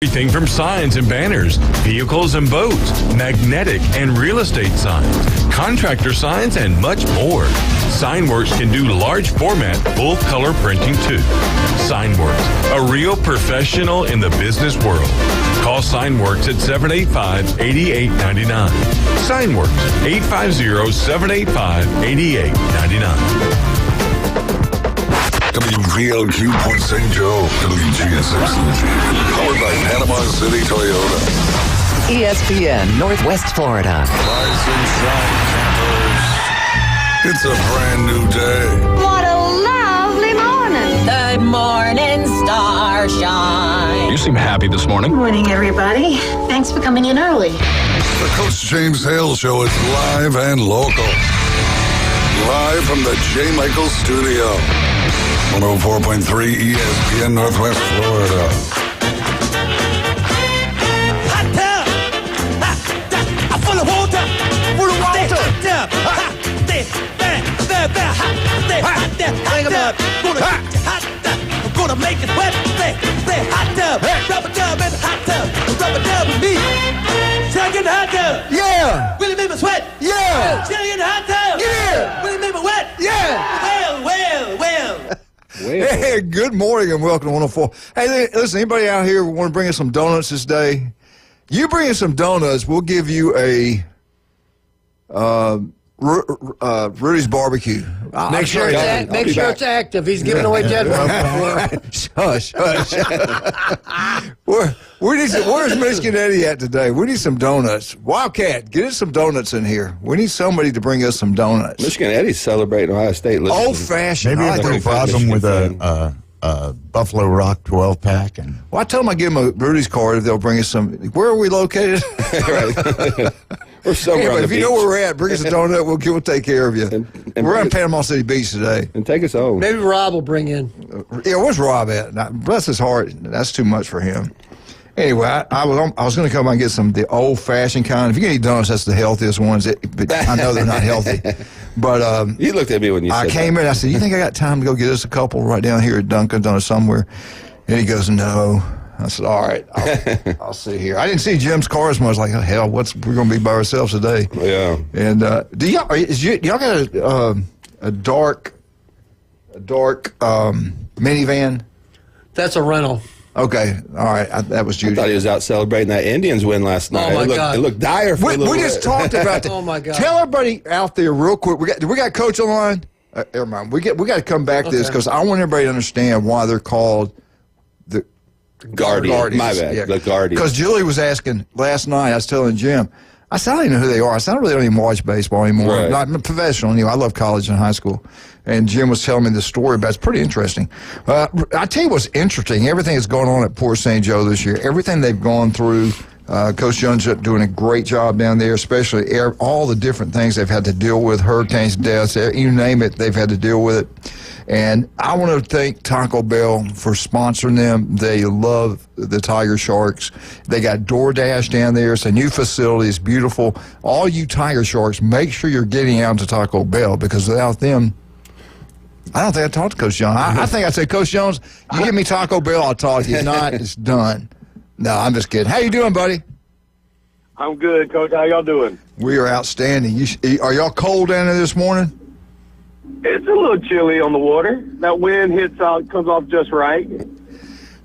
Everything from signs and banners, vehicles and boats, magnetic and real estate signs, contractor signs, and much more. Signworks can do large format, full color printing too. Signworks, a real professional in the business world. Call Signworks at 785-8899. Signworks, 850-785-8899. WVLQ Port St. Joe, WGSX. Powered by Panama City Toyota. ESPN, Northwest Florida. Rise and shine, campers. It's a brand new day. What a lovely morning. Good morning, Starshine. You seem happy this morning. Morning, everybody. Thanks for coming in early. The Coach James Hale Show is live and local. Live from the J. Michaels Studio. 104.3 ESPN Northwest Florida. Hot tub! Full of water! Full of water! Hot tub! Hot tub! Hot tub! I'm gonna make it wet! Hot tub! Rubber tub and hot tub! Rubber tub with me! Check in the hot tub! Yeah! Really make me sweat! Yeah! Check in the hot tub! Yeah! Really make me wet! Yeah! Well! Hey, good morning and welcome to 104. Hey, listen, anybody out here want to bring us some donuts this day? You bring us some donuts, we'll give you a Rudy's barbecue. Make sure it's active. He's giving away dead ones. Hush. Where's Michigan Eddie at today? We need some donuts. Wildcat, get us some donuts in here. We need somebody to bring us some donuts. Michigan Eddie's celebrating Ohio State. Old-fashioned. Maybe if they brought them with a Buffalo Rock 12-pack. Well, I tell them I give them a Rudy's card if they'll bring us some. Where are we located? Right. We're somewhere on the if you beach. know where we're at, bring us a donut. We'll take care of you. And we're on Panama City Beach today. And take us home. Maybe Rob will bring in. Yeah, where's Rob at? Bless his heart. That's too much for him. Anyway, I was going to come out and get some the old-fashioned kind. If you get any donuts, that's the healthiest ones. But I know they're not healthy. But you looked at me when you said I came in. I said, "You think I got time to go get us a couple right down here at Dunkin's or somewhere?" And he goes, "No." I said, "All right, I'll sit here." I didn't see Jim's car as much. I was like, oh, hell, we're going to be by ourselves today. Yeah. And do y'all got a dark minivan? That's a rental. Okay, all right. That was Judy. I thought he was out celebrating that Indians win last night. Oh my God. It looked dire for a little We bit. just talked about that. Oh my God. Tell everybody out there real quick. We got Coach on the line. Never mind. We got to come back to this because I want everybody to understand why they're called the Guardians. My bad. Yeah. The Guardians. Because Julie was asking last night. I was telling Jim. I said, I don't even know who they are. I said, I really don't even watch baseball anymore. Right. Not professional anyway. I love college and high school. And Jim was telling me the story about it. It's pretty interesting. I tell you what's interesting. Everything that's going on at Port St. Joe this year, everything they've gone through, Coach Jones doing a great job down there, especially all the different things they've had to deal with, hurricanes, deaths, you name it, they've had to deal with it. And I want to thank Taco Bell for sponsoring them. They love the Tiger Sharks. They got DoorDash down there. It's a new facility. It's beautiful. All you Tiger Sharks, make sure you're getting out to Taco Bell because without them, I don't think I talked to Coach Jones. I think I said, Coach Jones, you give me Taco Bell, I'll talk to you. If not, it's done. No, I'm just kidding. How you doing, buddy? I'm good, Coach. How y'all doing? We are outstanding. Are y'all cold down there this morning? It's a little chilly on the water. That wind comes off just right.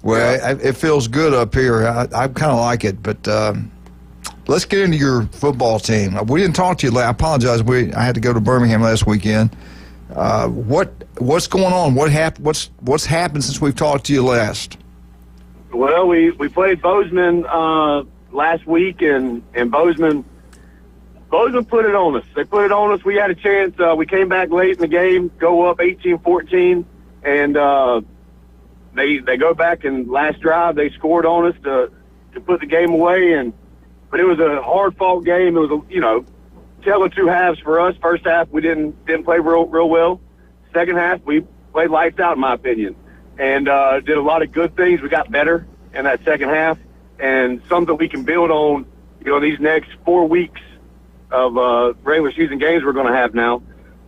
Well, it feels good up here. I kind of like it, but let's get into your football team. We didn't talk to you. I apologize. I had to go to Birmingham last weekend. What's going on? What's happened since we've talked to you last? Well, we played Bozeman last week, and Bozeman put it on us. They put it on us. We had a chance. We came back late in the game, go up 18-14, and they go back and last drive they scored on us to put the game away. But it was a hard-fought game. It was tale of two halves for us. First half we didn't play real well. Second half we played lights out in my opinion, and did a lot of good things. We got better in that second half, and something we can build on. These next 4 weeks of regular season games we're going to have now,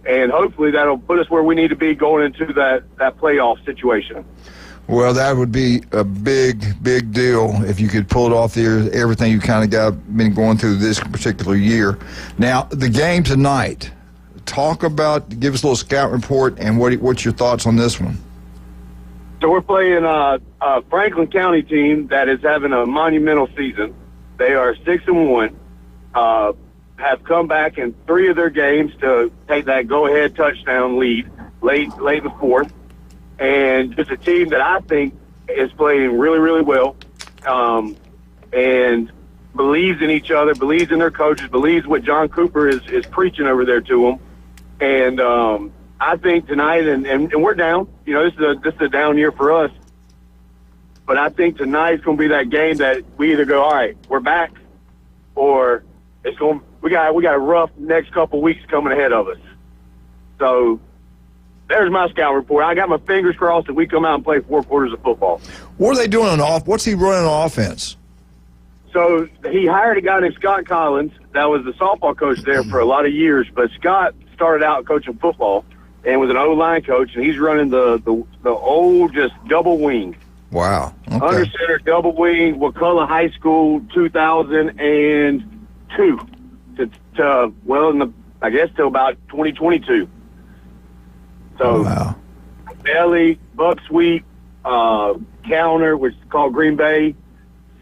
and hopefully that'll put us where we need to be going into that playoff situation. Well, that would be a big, big deal if you could pull it off there. Everything you kind of been going through this particular year. Now, the game tonight. Give us a little scout report, and what's your thoughts on this one? So we're playing a Franklin County team that is having a monumental season. They are 6-1. Have come back in 3 of their games to take that go-ahead touchdown lead late in the fourth. And just a team that I think is playing really, really well, and believes in each other, believes in their coaches, believes what John Cooper is preaching over there to them. And I think tonight, and we're down. You know, this is a down year for us. But I think tonight's going to be that game that we either go, all right, we're back, or we got a rough next couple weeks coming ahead of us. So there's my scout report. I got my fingers crossed that we come out and play 4 quarters of football. What are they doing on offense? What's he running on offense? So he hired a guy named Scott Collins that was the softball coach there for a lot of years. But Scott started out coaching football and was an O-line coach, and he's running the old just double wing. Wow. Okay. Under center double wing, Wakulla High School, 2002 I guess till about 2022. So, wow. belly, buck sweep, counter, which is called Green Bay,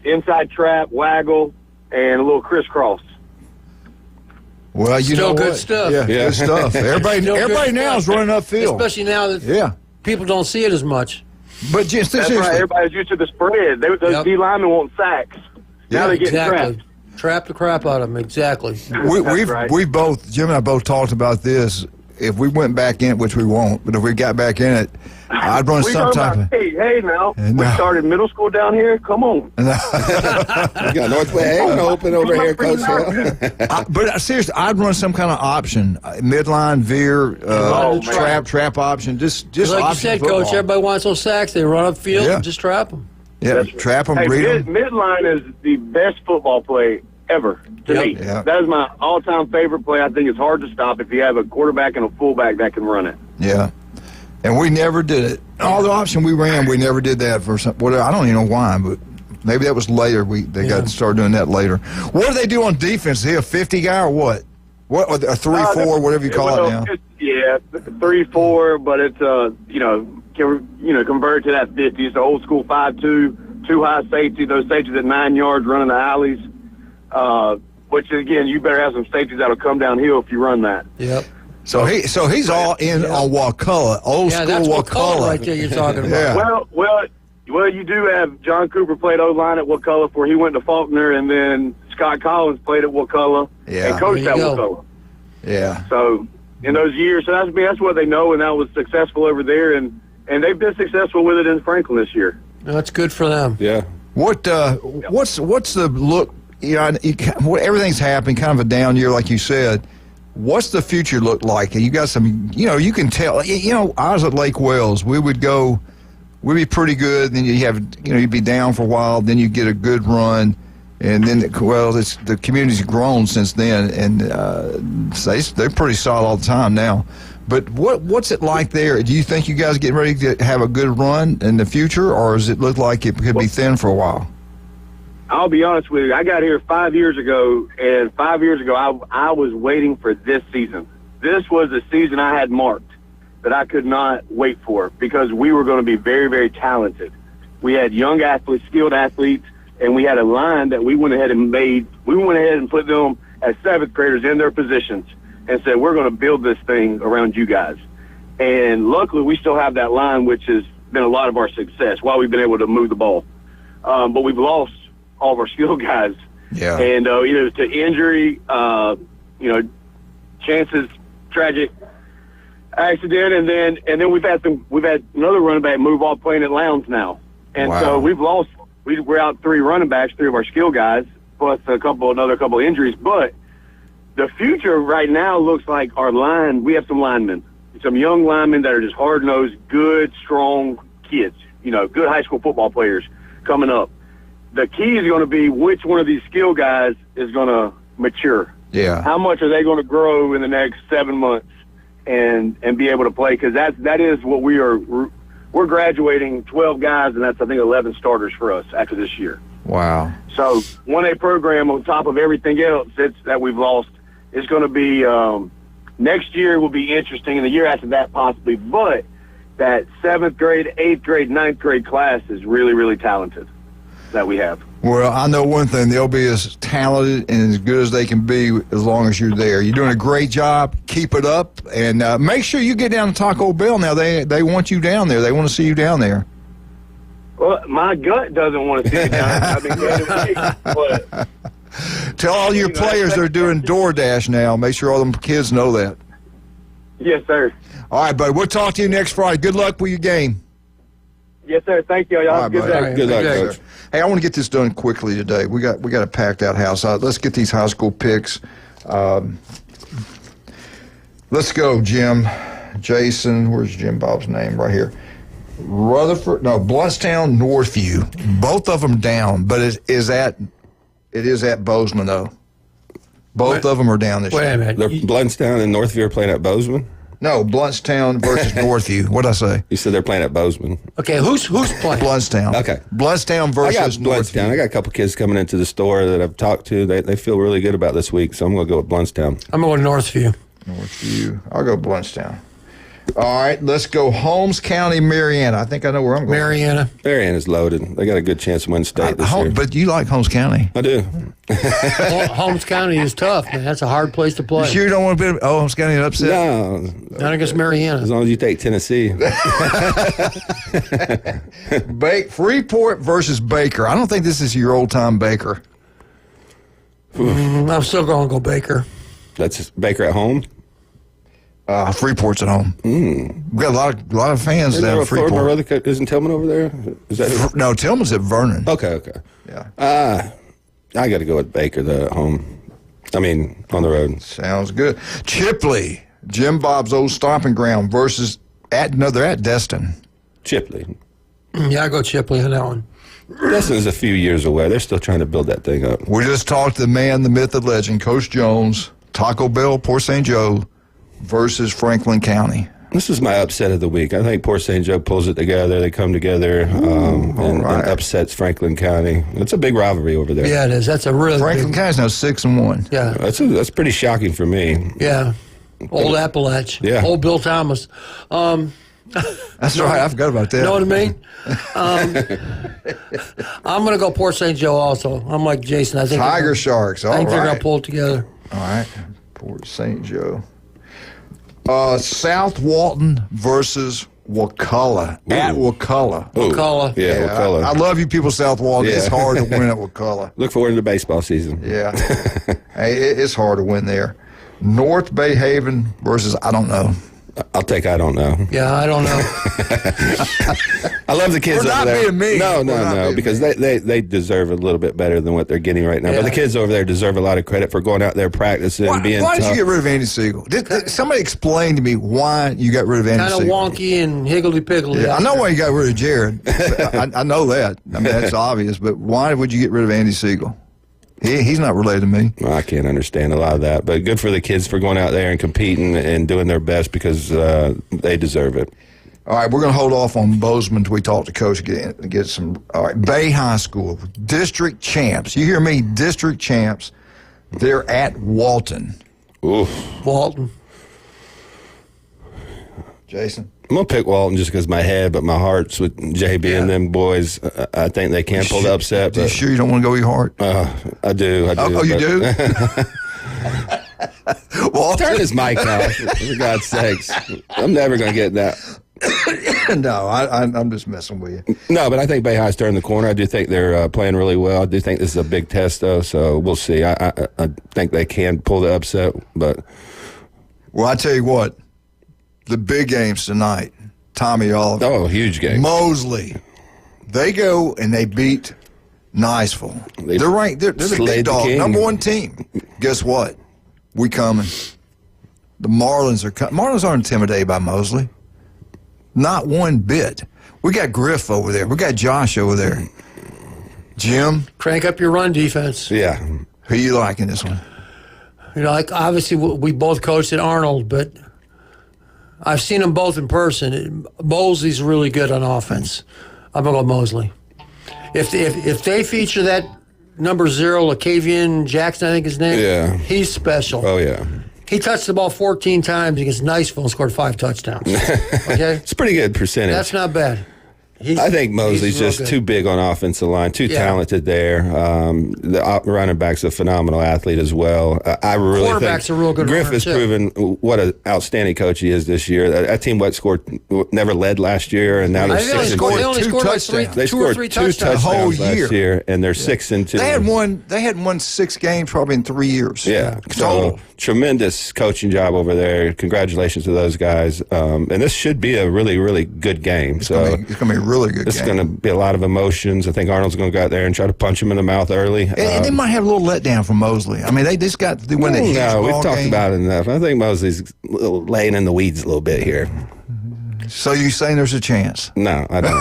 inside trap, waggle, and a little crisscross. Well, you know good what? stuff. Yeah, good stuff. Everybody now is running upfield. Especially now that people don't see it as much. But just that's right. Everybody's used to the spread. Those D linemen want sacks. Now they're getting trapped. Trap the crap out of them. Exactly. We both, Jim and I both talked about this. If we went back in it, which we won't, but if we got back in it, I'd run some type of. Hey, now we started middle school down here. Come on. We got Northway open over here, Coach Hale. But seriously, I'd run some kind of option, midline, veer, trap option. Just like option you said, football. Coach. Everybody wants those sacks. They run upfield and just trap them. Yeah, trap them, read them. Midline is the best football play ever to me. Yeah. That is my all-time favorite play. I think it's hard to stop if you have a quarterback and a fullback that can run it. Yeah. And we never did it. All the option we ran, we never did that for some. Whatever. I don't even know why, but maybe that was later. They got started doing that later. What do they do on defense? Is he a 50 guy or what? What a 3-4, whatever you call it now? 3-4, but it's convert to that 50. It's the old school 5-2, 2 high safety. Those safeties at 9 yards running the alleys. Which again, you better have some safeties that'll come downhill if you run that. Yep. So he's all in on Wakulla, old school that's Wakulla. right there you're talking about. Well, you do have John Cooper played O-line at Wakulla before he went to Faulkner, and then Scott Collins played at Wakulla and coached at Wakulla. Yeah. So in those years, so that's what they know, and that was successful over there, and they've been successful with it in Franklin this year. That's good for them. Yeah. What's the look? Everything's happening, kind of a down year, like you said. What's the future look like? You got some, you can tell. I was at Lake Wells. We'd be pretty good. Then you'd be down for a while. Then you get a good run, and then the community's grown since then, and they're pretty solid all the time now. But what's it like there? Do you think you guys getting ready to have a good run in the future, or does it look like it could be thin for a while? I'll be honest with you. I got here 5 years ago, and 5 years ago I was waiting for this season. This was a season I had marked that I could not wait for because we were going to be very, very talented. We had young athletes, skilled athletes, and we had a line that we went ahead and made. We went ahead and put them as 7th graders in their positions and said, we're going to build this thing around you guys. And luckily, we still have that line, which has been a lot of our success while we've been able to move the ball. But we've lost all of our skilled guys. Yeah. And either to injury, chances, tragic accident, and then we've had another running back move off playing at Lowndes now. And so we've lost. We're out 3 running backs, 3 of our skilled guys, plus another couple injuries. But the future right now looks like our line. We have some linemen, some young linemen that are just hard-nosed, good, strong kids. Good high school football players coming up. The key is going to be which one of these skill guys is going to mature. Yeah. How much are they going to grow in the next 7 months and be able to play? Because that is what we're we're graduating 12 guys, and that's, I think, 11 starters for us after this year. Wow. So 1A program on top of everything else that we've lost is going to be next year will be interesting, and the year after that possibly. But that 7th grade, 8th grade, 9th grade class is really, really talented that we have. Well, I know one thing. They'll be as talented and as good as they can be as long as you're there. You're doing a great job. Keep it up. And make sure you get down to Taco Bell now. They want you down there. They want to see you down there. Well, my gut doesn't want to see me down there. I've been good but tell all your players they're doing DoorDash now. Make sure all them kids know that. Yes, sir. All right, buddy. We'll talk to you next Friday. Good luck with your game. Yes, sir. Thank you. Y'all have a good day. Good luck, Coach. Hey, I want to get this done quickly today. We got a packed out house. Let's get these high school picks. Let's go, Jim. Jason, where's Jim Bob's name? Right here. Bluntstown, Northview. Both of them down, but it is at Bozeman though. Both of them are down this year. Wait a minute. Bluntstown and Northview are playing at Bozeman? No, Bluntstown versus Northview. What'd I say? You said they're playing at Bozeman. Okay, who's playing? Bluntstown. Okay. Bluntstown versus Bluntstown. Northview. I got a couple kids coming into the store that I've talked to. They feel really good about this week, so I'm going to go with Bluntstown. I'm going to Northview. Northview. I'll go Bluntstown. All right, let's go Holmes County, Mariana. I think I know where I'm going. Mariana's loaded. They got a good chance to win state this year. But you like Holmes County. I do. Holmes County is tough, man. That's a hard place to play. You sure don't want to be Holmes County upset? No. Not against Mariana. As long as you take Tennessee. Freeport versus Baker. I don't think this is your old-time Baker. I'm still going to go Baker. That's Baker at home? Freeport's at home. We've got a lot of fans down at Freeport. Isn't Tillman over there? Is that no, Tillman's at Vernon. Okay. Yeah. I got to go with Baker at home. I mean, on the road. Sounds good. Chipley, Jim Bob's old stomping ground versus they're at Destin. Chipley. Yeah, I go Chipley on that one. Destin's a few years away. They're still trying to build that thing up. We just talked to the man, the myth, the legend, Coach Jones, Taco Bell, Port St. Joe versus Franklin County. This is my upset of the week. I think Port St. Joe pulls it together. They come together and upsets Franklin County. It's a big rivalry over there. Yeah, it is. That's a really Franklin County's now 6-1. Yeah, that's pretty shocking for me. Yeah, old Appalach. Yeah, old Bill Thomas. That's right. I forgot about that. You know what I mean? I'm going to go Port St. Joe also. I'm like Jason. I think Tiger Sharks. I think they're going to pull it together. All right. Port St. Joe. South Walton versus Wakulla. At Wakulla. Wakulla. Yeah, Wakulla. I love you people, South Walton. Yeah. It's hard to win at Wakulla. Look forward to the baseball season. Yeah. Hey, it's hard to win there. North Bay Haven versus, I don't know. I'll take I don't know. Yeah, I don't know. I love the kids We're over not there. being mean. No, because they deserve a little bit better than what they're getting right now. Yeah. But the kids over there deserve a lot of credit for going out there practicing and being Why tough. did you get rid of Andy Siegel? Did somebody explain to me why you got rid of Andy Kind Siegel? of wonky and higgledy-piggledy. Yeah, I know why you got rid of Jared. I know that. I mean, that's obvious. But why would you get rid of Andy Siegel? He's not related to me. Well, I can't understand a lot of that. But good for the kids for going out there and competing and doing their best because they deserve it. All right, we're going to hold off on Bozeman until we talk to Coach and get some. All right, Bay High School, district champs. You hear me? District champs. They're at Walton. Oof. Walton. Jason? I'm going to pick Walton just because my head, but my heart's with JB and them boys. I think they can pull the upset. Are you sure you don't want to go with your heart? I do. Oh, you do? Well, turn his mic off, for God's sakes. I'm never going to get that. No, I'm just messing with you. No, but I think Bay High's turned the corner. I do think they're playing really well. I do think this is a big test, though, so we'll see. I think they can pull the upset, but... Well, I tell you what. The big games tonight. Tommy Oliver. Oh, huge game. Mosley. They go and they beat Niceville. They're ranked. They're the big dog. Number one team. Guess what? We coming. The Marlins are coming. Marlins aren't intimidated by Mosley. Not one bit. We got Griff over there. We got Josh over there. Jim. Crank up your run defense. Yeah. Who you like in this one? You know, like obviously we both coached at Arnold, but I've seen them both in person. Mosley's really good on offense. I'm going to go Mosley. If they feature that number 0, Lacavian Jackson, I think his name, he's special. Oh, yeah. He touched the ball 14 times against Niceville and scored 5 touchdowns. Okay? It's a pretty good percentage. That's not bad. I think Mosley's just good. Too big on offensive line, too talented there. The running back's a phenomenal athlete as well. I really Quarterback's think a real good Griff runner, has too. proven what an outstanding coach he is this year. That team never led last year, and now they're 6-2. They only scored like They two or scored three 2 touchdowns whole last year, and they're 6-2. They hadn't won 6 games probably in 3 years. Yeah, total. So tremendous coaching job over there. Congratulations to those guys. And this should be a really, really good game. It's going to be a really good game. It's going to be a lot of emotions. I think Arnold's going to go out there and try to punch him in the mouth early. And they might have a little letdown from Mosley. I mean, they just got to win that huge ball we've talked game. about it enough. I think Mosley's laying in the weeds a little bit here. So you saying there's a chance? No, I don't.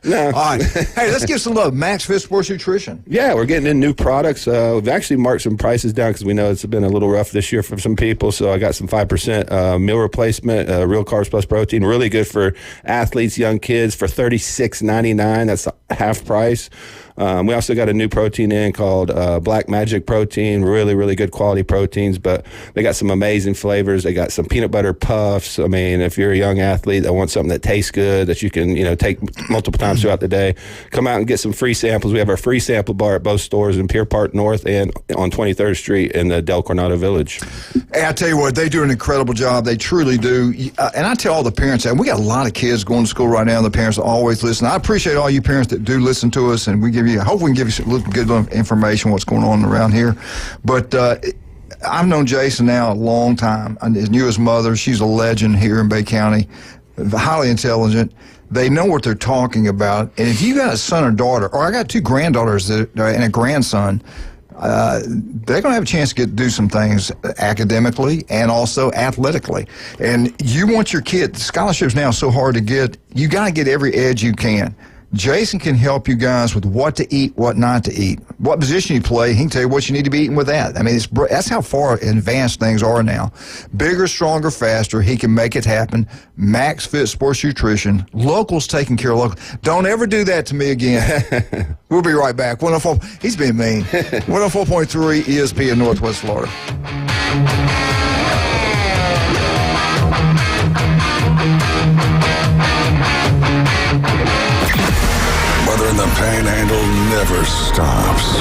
No. All right. Hey, let's give some love. Max Fit Sports Nutrition. Yeah, we're getting in new products. We've actually marked some prices down because we know it's been a little rough this year for some people. So I got some 5% meal replacement, real carbs plus protein. Really good for athletes, young kids for $36.99. That's half price. We also got a new protein in called Black Magic Protein. Really, really good quality proteins, but they got some amazing flavors. They got some peanut butter puffs. I mean, if you're a young athlete that wants something that tastes good, that you can, take multiple times throughout the day, come out and get some free samples. We have our free sample bar at both stores in Pier Park North and on 23rd Street in the Del Coronado Village. Hey, I tell you what, they do an incredible job. They truly do. And I tell all the parents, and we got a lot of kids going to school right now, and the parents always listen. I appreciate all you parents that do listen to us, and I hope we can give you some good information what's going on around here. But I've known Jason now a long time. I knew his mother. She's a legend here in Bay County, highly intelligent. They know what they're talking about. And if you got a son or daughter, or I got 2 granddaughters and a grandson, they're going to have a chance to do some things academically and also athletically. And you want your kid, scholarships now are so hard to get, you got to get every edge you can. Jason can help you guys with what to eat, what not to eat, what position you play. He can tell you what you need to be eating with that. I mean, that's how far advanced things are now. Bigger, stronger, faster. He can make it happen. Max Fit Sports Nutrition. Locals taking care of locals. Don't ever do that to me again. We'll be right back. 104. He's being mean. 104.3 ESPN Northwest Florida. And the panhandle never stops.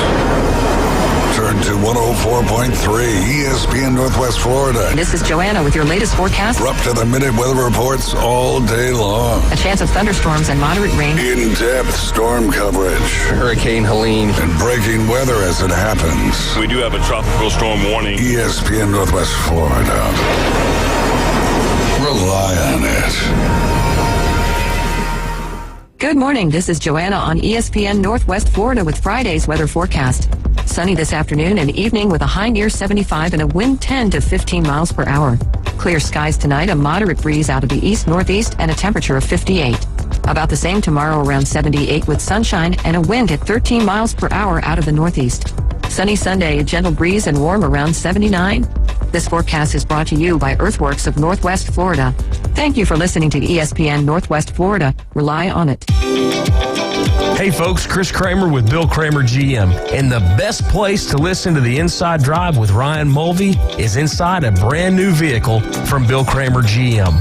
Turn to 104.3 ESPN Northwest Florida. This is Joanna with your latest forecast. We're up to the minute weather reports all day long. A chance of thunderstorms and moderate rain. In-depth storm coverage. Hurricane Helene. And breaking weather as it happens. We do have a tropical storm warning. ESPN Northwest Florida. Rely on it. Good morning. This is Joanna on ESPN Northwest Florida with Friday's weather forecast. Sunny this afternoon and evening with a high near 75 and a wind 10 to 15 miles per hour. Clear skies tonight, a moderate breeze out of the east-northeast and a temperature of 58. About the same tomorrow around 78 with sunshine and a wind at 13 miles per hour out of the northeast. Sunny Sunday, a gentle breeze and warm around 79. This forecast is brought to you by Earthworks of Northwest Florida. Thank you for listening to ESPN Northwest Florida. Rely on it. Hey folks, Chris Kramer with Bill Kramer GM. And the best place to listen to the Inside Drive with Ryan Mulvey is inside a brand new vehicle from Bill Kramer GM.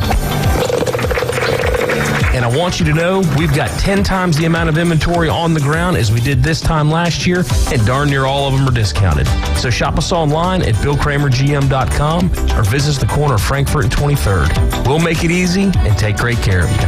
And I want you to know we've got 10 times the amount of inventory on the ground as we did this time last year, and darn near all of them are discounted. So shop us online at BillKramerGM.com or visit us the corner of Frankfurt and 23rd. We'll make it easy and take great care of you.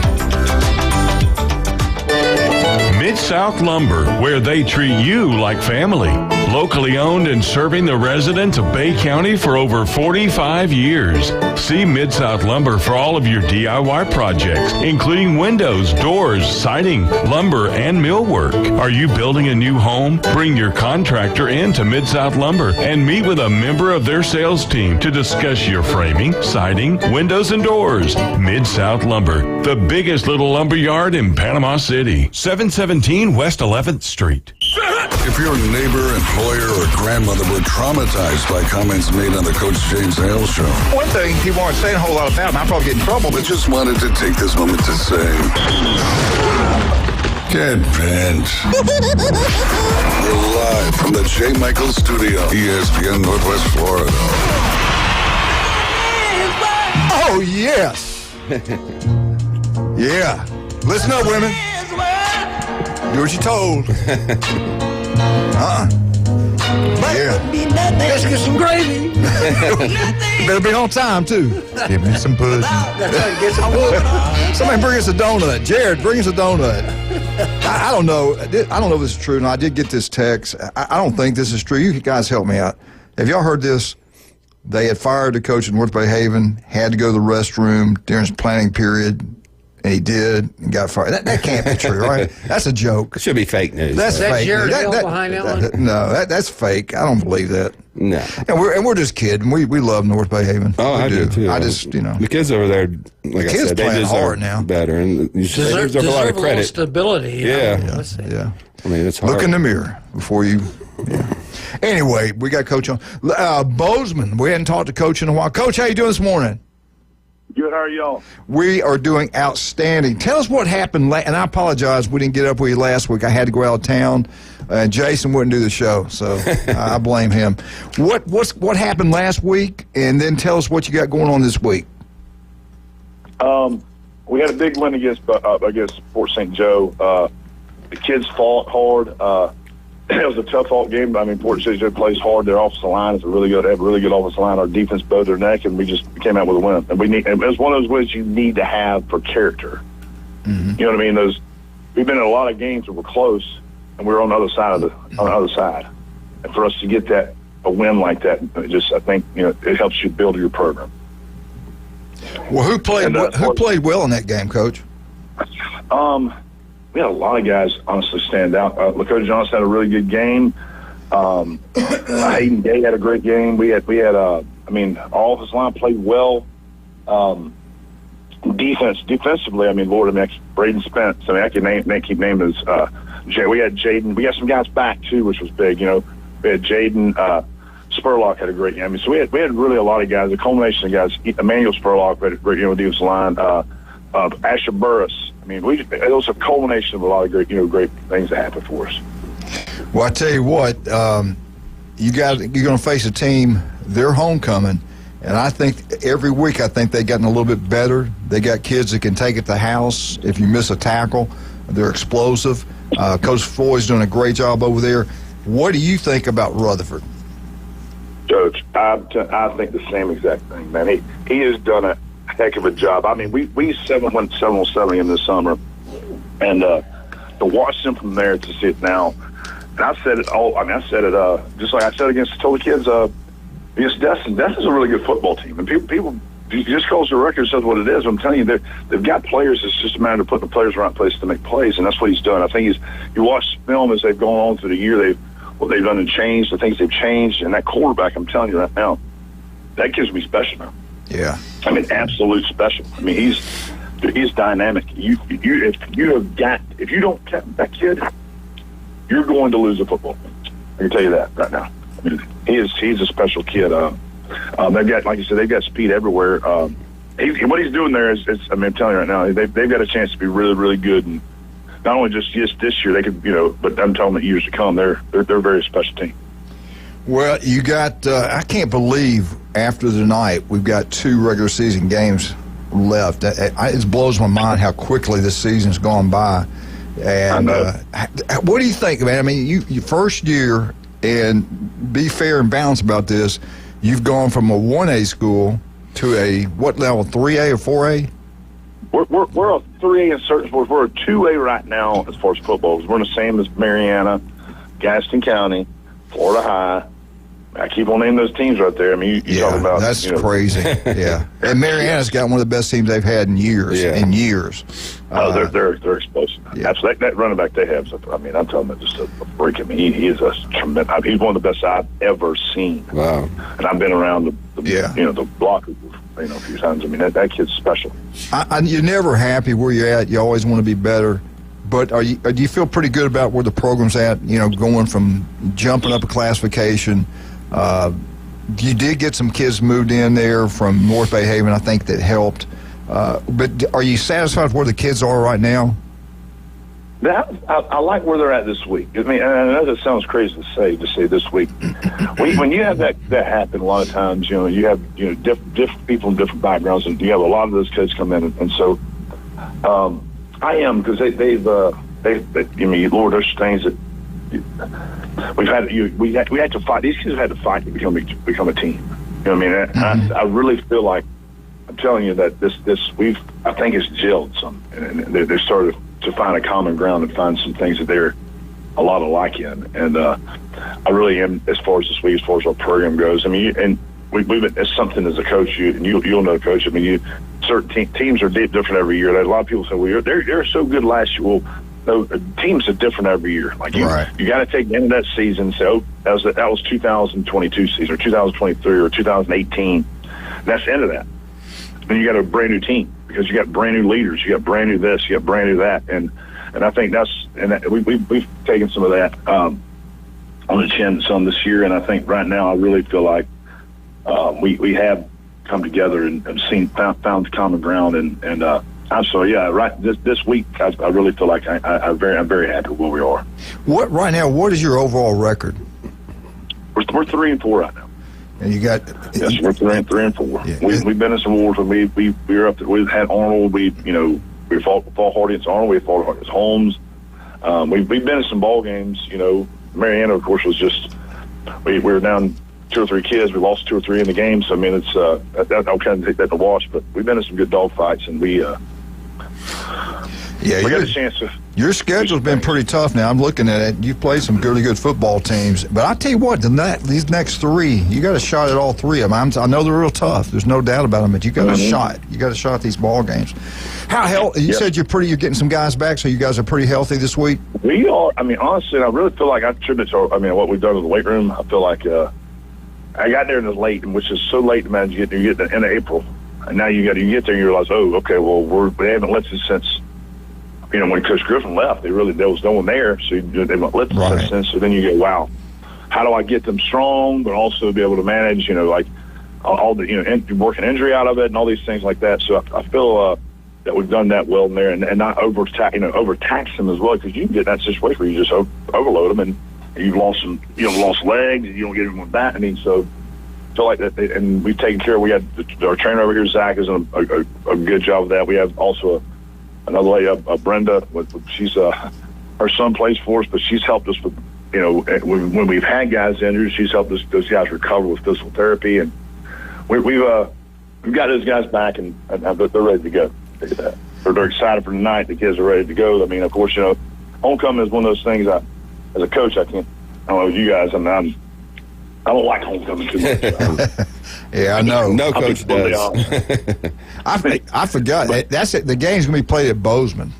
Mid-South Lumber, where they treat you like family. Locally owned and serving the residents of Bay County for over 45 years. See Mid-South Lumber for all of your DIY projects, including windows, doors, siding, lumber, and millwork. Are you building a new home? Bring your contractor in to Mid-South Lumber and meet with a member of their sales team to discuss your framing, siding, windows, and doors. Mid-South Lumber, the biggest little lumber yard in Panama City. 717 West 11th Street. If your neighbor, employer, or grandmother were traumatized by comments made on the Coach James Hale Show. One thing people aren't saying a whole lot about, and I'll probably get in trouble, I but just wanted to take this moment to say, get bent. We're live from the J. Michael Studio, ESPN Northwest Florida. oh, yes. Yeah. Listen up, women. Do what you're told. Yeah. Let's get some gravy. You better be on time, too. Give me some pudding. Get some pudding. Somebody bring us a donut. Jared, bring us a donut. I don't know. I don't know if this is true. And I did get this text. I don't think this is true. You guys help me out. Have y'all heard this? They had fired the coach in North Bay Haven, had to go to the restroom during his planning period, and he did and got fired. That can't be true, right? That's a joke. It should be fake news. That's fake. Jared Hale behind that one? No, that's fake. I don't believe that. No. And we're just kidding. We love North Bay Haven. Oh, I do too. I just, the kids over there, like I kids said, they playing deserve hard now. better, and you should deserve a lot of credit. Stability. Yeah. Yeah. I mean, it's hard. Look in the mirror before you. Yeah. Anyway, we got Coach on. Bozeman, we hadn't talked to Coach in a while. Coach, how you doing this morning? Good, how are y'all? We are doing outstanding. Tell us what happened, and I apologize, we didn't get up with you last week. I had to go out of town, and Jason wouldn't do the show, so I blame him. What happened last week, and then tell us what you got going on this week. We had a big win against Fort St. Joe. The kids fought hard. It was a tough fought game. I mean, Fort St. Joe plays hard. Their offensive line is they have a really good offensive line. Our defense bowed their neck, and we came out with a win. And it was one of those wins you need to have for character. Mm-hmm. You know what I mean? We've been in a lot of games that were close, and we were on the other side And for us to get a win like that, I think it helps you build your program. Well, who played well in that game, Coach? We had a lot of guys honestly stand out. Lakota Johnson had a really good game. Hayden Gay had a great game. We had all of his line played well. Defensively, Braden Spence. I can keep naming his. We had Jaden. We had some guys back too, which was big. We had Jaden. Spurlock had a great game. So we had really a lot of guys. A culmination of guys. Emmanuel Spurlock had a great defensive line. Asher Burris. It was a culmination of a lot of great things that happened for us. Well, I tell you what, you're going to face a team. They're homecoming, and I think every week they've gotten a little bit better. They got kids that can take it to the house if you miss a tackle. They're explosive. Coach Foy's doing a great job over there. What do you think about Rutherford? Coach, I think the same exact thing, man. He has done a heck of a job. We went 7-7 in this summer, and to watch them from there to see it now, and I said it just like I said told the kids against Destin. Destin's a really good football team, and people just calls the record says what it is. I'm telling you, they've got players. It's just a matter of putting the players in the right place to make plays, and that's what he's done. I think you watch film as they've gone on through the year. What they've done and changed, the things they've changed, and that quarterback. I'm telling you right now, that kid's be special now. Yeah. Absolute special. He's dynamic. If you don't catch that kid, you're going to lose a football game. I can tell you that right now. He's a special kid. They've got, like you said, they've got speed everywhere. What he's doing there is I'm telling you right now, they've got a chance to be really, really good, and not only just this year, they could, but I'm telling them that years to come, they're a very special team. Well, you got, I can't believe after tonight we've got 2 regular season games left. It blows my mind how quickly this season's gone by. And what do you think, man? You first year, and be fair and balanced about this, you've gone from a 1A school to a, what level, 3A or 4A? We're a 3A in certain sports. We're a 2A right now as far as football. We're the same as Mariana, Gaston County, Florida High. I keep on naming those teams right there. You talking about that's crazy. Yeah, and Mariana's got one of the best teams they've had in years. Yeah. In years. They're explosive. Yeah. Absolutely. That running back they have. I'm telling them, just a freak. He is a tremendous. He's one of the best I've ever seen. Wow. And I've been around the block a few times. That kid's special. You're never happy where you're at. You always want to be better. But do you feel pretty good about where the program's at? You know, going from jumping up a classification. You did get some kids moved in there from North Bay Haven. I think that helped. But are you satisfied with where the kids are right now? I like where they're at this week. I mean, and I know that sounds crazy to say this week. When you have that happen, a lot of times, you have different people in different backgrounds, and you have a lot of those kids come in, and so I am, because they've I mean, Lord, there's things that we had to fight. These kids had to fight to become a team. You know what I mean? I really feel like, I'm telling you that I think it's gelled some, and they started to find a common ground and find some things that they're a lot alike in. And I really am, as far as this week, as far as our program goes. I mean, and we've been, it's something as a coach, you'll know, Coach. I mean, certain teams are different every year. A lot of people say, well, they're so good last year. Well, no, teams are different every year. Like you got to take the end of that season and say, oh, that was 2022 season, or 2023, or 2018. That's the end of that. Then you got a brand new team, because you got brand new leaders, you got brand new this, you got brand new that, and I think we've taken some of that on the chin some this year, and I think right now I really feel like we have come together and found the common ground, and I'm sorry, yeah, right. This week I really feel like I'm very happy with where we are. What is your overall record? We're 3-4 right now. And you got we're 3-4. Yeah. We've been in some wars. We were up. We've had Arnold. We fought hard against Arnold. We fought hard against Holmes. We've been in some ball games. You know, Mariana, of course, was just we were down 2 or 3 kids. We lost 2 or 3 in the game. So I mean, it's I'll kind of take that to wash. But we've been in some good dog fights, and we got a chance to. Your schedule's been pretty tough now. I'm looking at it. You've played some really good football teams. But I tell you what, these next 3, you got a shot at all 3 of them. I know they're real tough. There's no doubt about them, but you got a shot. You got a shot at these ball games. How healthy? You said you're getting some guys back, so you guys are pretty healthy this week? We are. I mean, honestly, I really feel like I attribute to what we've done in the weight room. I feel like I got there in the late, which is so late, man. You get to the end of April, and now you get there and you realize, oh, okay, well, we haven't lifted since. When Coach Griffin left, there was no one there, so they haven't lifted since. So then you go, wow, how do I get them strong, but also be able to manage, like all the working injury out of it and all these things like that. So I feel that we've done that well in there, and not overtax them as well, because you can get in that situation where you just overload them and you've lost legs, and you don't get everyone back. I mean, so I feel like that, and we've taken care of. We had our trainer over here, Zach, has done a good job of that. We have also another lady, Brenda. She's her son plays for us, but she's helped us with when we've had guys injured, she's helped those guys recover with physical therapy, and we've got those guys back, and they're ready to go. They're excited for tonight. The kids are ready to go. I mean, of course, homecoming is one of those things. As a coach, I don't know you guys. I don't like homecoming too much. Yeah, I know. No coach does. I forgot. That's it. The game's going to be played at Bozeman.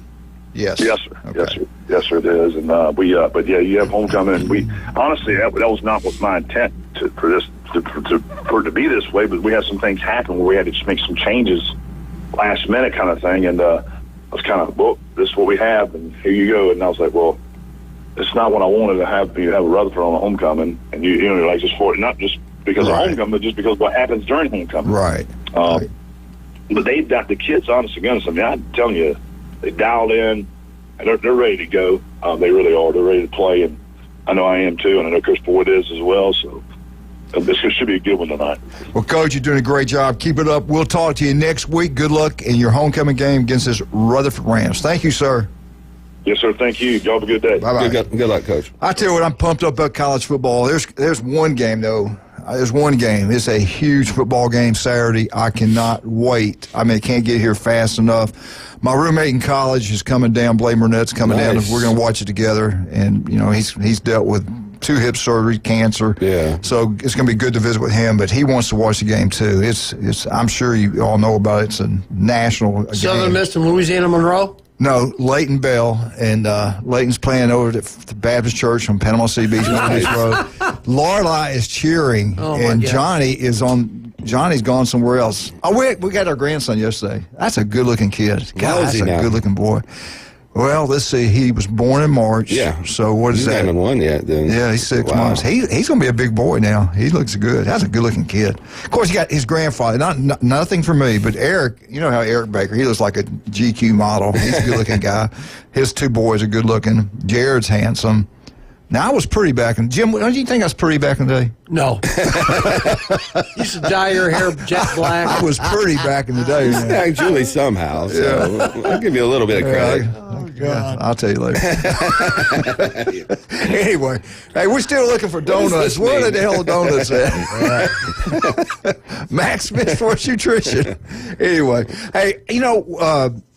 Yes. Yes, sir. Okay. Yes, sir. Yes, sir, it is. And but yeah, you have homecoming, and we honestly that was not what my intent for it to be this way. But we had some things happen where we had to just make some changes, last minute kind of thing, and I was kind of, well, this is what we have, and here you go. And I was like, well, it's not what I wanted to have. You have a Rutherford on a homecoming, and you like just for it, not just because of homecoming, but just because of what happens during homecoming. Right. But they've got the kids, honest to goodness. I mean, I'm telling you, they dialed in, and they're ready to go. They really are. They're ready to play, and I know I am too, and I know Coach Boyd is as well. So this should be a good one tonight. Well, Coach, you're doing a great job. Keep it up. We'll talk to you next week. Good luck in your homecoming game against this Rutherford Rams. Thank you, sir. Yes, sir. Thank you. Y'all have a good day. Bye-bye. Good luck, Coach. I tell you what, I'm pumped up about college football. There's one game, though. There's one game. It's a huge football game Saturday. I cannot wait. I mean, I can't get here fast enough. My roommate in college is coming down. Blaine Burnett's coming down. We're going to watch it together. And, he's dealt with 2 hip surgery, cancer. Yeah. So it's going to be good to visit with him. But he wants to watch the game, too. It's. I'm sure you all know about it. It's a national Southern game. Miss and Louisiana Monroe? No, Leighton Bell, and Leighton's playing over at the Baptist Church on Panama City Beach Road. Lorelei is cheering, and Johnny's gone somewhere else. Oh, we got our grandson yesterday. That's a good-looking kid. God, that's a good-looking boy. Well, let's see. He was born in March. Yeah. So what is He's that? not even one yet. Then. Yeah, he's 6 months. He's going to be a big boy now. He looks good. That's a good-looking kid. Of course, he got his grandfather. Nothing for me, but Eric. You know how Eric Baker? He looks like a GQ model. He's a good-looking guy. His 2 boys are good-looking. Jared's handsome. Now, I was pretty back in. Jim, don't you think I was pretty back in the day? No. You used to dye your hair jet black. I was pretty back in the day. Yeah, Julie somehow. So I'll give you a little bit of credit. God. I'll tell you later. Anyway, hey, we're still looking for donuts. Where the hell are donuts at? Max Smith Sports Nutrition. Anyway, hey,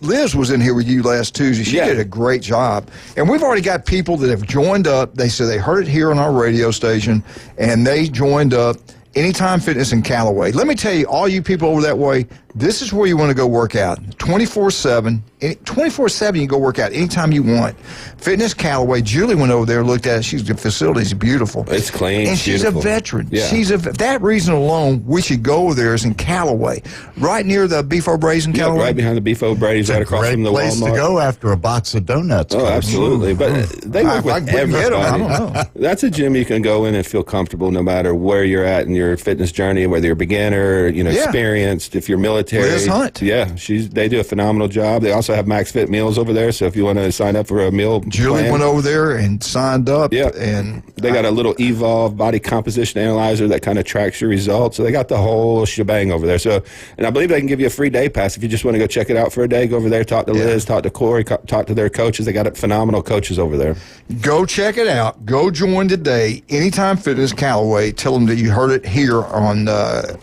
Liz was in here with you last Tuesday. She did a great job. And we've already got people that have joined up. They said they heard it here on our radio station, and they joined up. Anytime Fitness in Callaway. Let me tell you, all you people over that way, this is where you want to go work out. 24/7. 24/7 you can go work out anytime you want. Fitness Callaway. Julie went over there and looked at it. The facility's beautiful. It's clean. And she's beautiful. a veteran. Yeah. That reason alone, we should go over there is in Callaway. Right near the Beef O'Brady's in Callaway. Right behind the Beef O'Brady's, right across from the Great place Walmart. to go after a box of donuts. Oh, absolutely. But they work with everybody. I don't know. That's a gym you can go in and feel comfortable no matter where you're at in your fitness journey, whether you're a beginner, experienced, if you're military. Liz Hunt. Yeah, they do a phenomenal job. They also have Max Fit meals over there, so if you want to sign up for a meal Julie plan, went over there and signed up. Yeah, and they got a little Evolve body composition analyzer that kind of tracks your results. So they got the whole shebang over there. So, and I believe they can give you a free day pass if you just want to go check it out for a day. Go over there, talk to Liz, talk to Corey, talk to their coaches. They got phenomenal coaches over there. Go check it out. Go join today. Anytime Fitness Callaway. Tell them that you heard it here on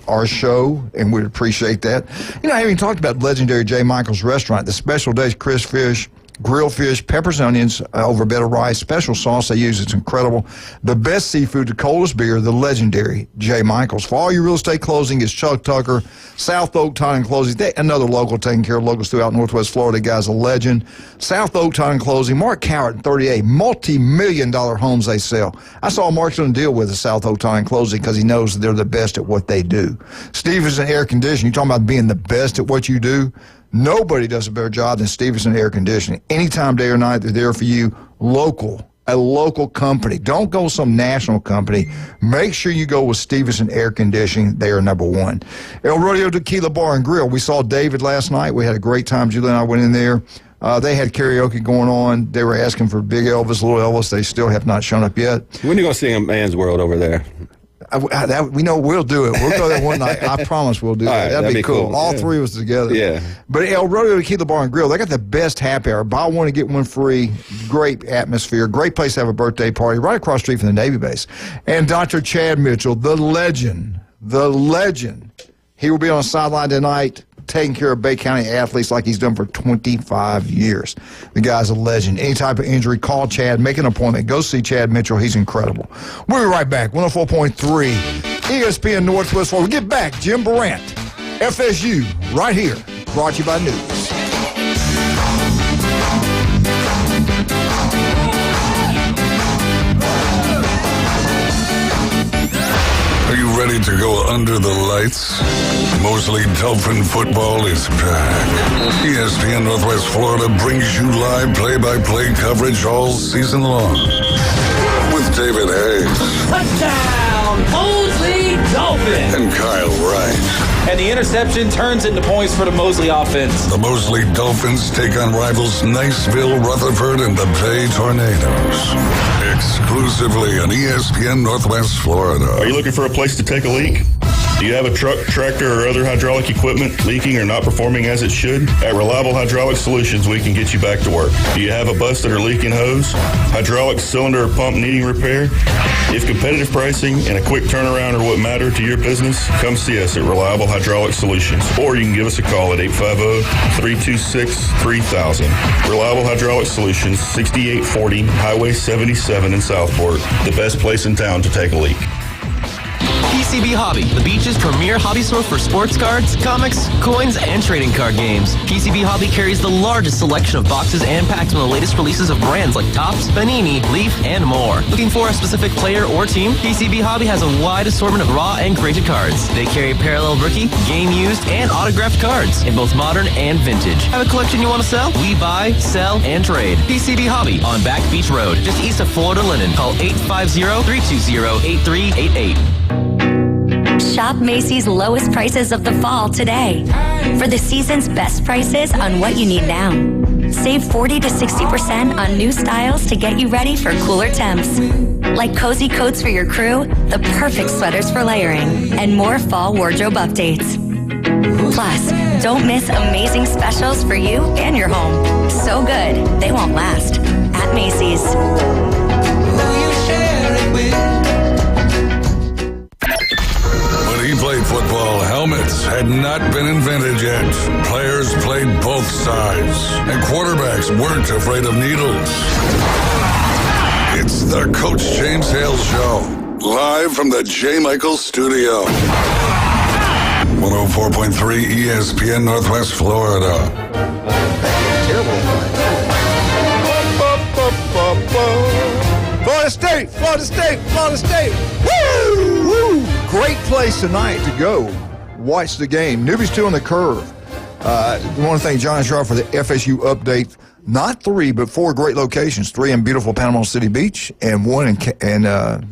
our show, and we'd appreciate that. I haven't talked about legendary J. Michael's restaurant. The special days, crisp fish, grilled fish, peppers, onions over a bed of rice, special sauce they use. It's incredible. The best seafood, the coldest beer, the legendary J. Michael's. For all your real estate closing, it's Chuck Tucker, South Oak Title and Closing. Another local taking care of locals throughout Northwest Florida. Guy's a legend. South Oak Title and Closing. Mark Cowart, 38, multi-million-dollar homes they sell. I saw Mark's doing a deal with the South Oak Title and Closing because he knows that they're the best at what they do. Stevenson Air Conditioning. You're talking about being the best at what you do. Nobody does a better job than Stevenson Air Conditioning. Anytime, day or night, they're there for you. A local company. Don't go with some national company. Make sure you go with Stevenson Air Conditioning. They are number one. El Rodeo Tequila Bar and Grill. We saw David last night. We had a great time. Julie and I went in there. They had karaoke going on. They were asking for Big Elvis, Little Elvis. They still have not shown up yet. When are you going to sing a Man's World over there? We know we'll do it. We'll go there one night. I promise we'll do that. Right, that'd be cool. All three of us together. Yeah. But El Rodeo Tequila Bar and Grill, they got the best happy hour. Buy one and get one free. Great atmosphere. Great place to have a birthday party right across the street from the Navy base. And Dr. Chad Mitchell, the legend. He will be on the sideline tonight taking care of Bay County athletes like he's done for 25 years. The guy's a legend. Any type of injury, call Chad, make an appointment. Go see Chad Mitchell. He's incredible. We'll be right back. 104.3 ESPN Northwest Florida. We'll get back. Jim Durant, FSU, right here. Brought to you by News. Are you ready to go under the lights? Mosley Dolphin football is back. ESPN Northwest Florida brings you live play-by-play coverage all season long. With David Hayes. Touchdown, Mosley Dolphins. And Kyle Wright. And the interception turns into points for the Mosley offense. The Mosley Dolphins take on rivals Niceville, Rutherford, and the Bay Tornadoes. Exclusively on ESPN Northwest Florida. Are you looking for a place to take a leak? Do you have a truck, tractor, or other hydraulic equipment leaking or not performing as it should? At Reliable Hydraulic Solutions, we can get you back to work. Do you have a busted or leaking hose? Hydraulic cylinder or pump needing repair? If competitive pricing and a quick turnaround are what matter to your business, come see us at Reliable Hydraulic Solutions. Or you can give us a call at 850-326-3000. Reliable Hydraulic Solutions, 6840 Highway 77 in Southport. The best place in town to take a leak. PCB Hobby, the beach's premier hobby store for sports cards, comics, coins, and trading card games. PCB Hobby carries the largest selection of boxes and packs from the latest releases of brands like Topps, Panini, Leaf, and more. Looking for a specific player or team? PCB Hobby has a wide assortment of raw and graded cards. They carry parallel rookie, game used, and autographed cards in both modern and vintage. Have a collection you want to sell? We buy, sell, and trade. PCB Hobby on Back Beach Road, just east of Florida Linen. Call 850-320-8388. Shop Macy's lowest prices of the fall today. For the season's best prices on what you need now. Save 40 to 60% on new styles to get you ready for cooler temps. Like cozy coats for your crew, the perfect sweaters for layering, and more fall wardrobe updates. Plus, don't miss amazing specials for you and your home. So good, they won't last. At Macy's. When he played football, helmets had not been invented yet. Players played both sides, and quarterbacks weren't afraid of needles. It's the Coach James Hale Show, live from the J. Michael Studio. 104.3 ESPN Northwest Florida. Florida State, Florida State, Florida State. Woo! Woo! Great place tonight to go watch the game. Newbies 2 on the curve. I want to thank John Sharp for the FSU update. Not 3, but 4 great locations. 3 in beautiful Panama City Beach and 1 in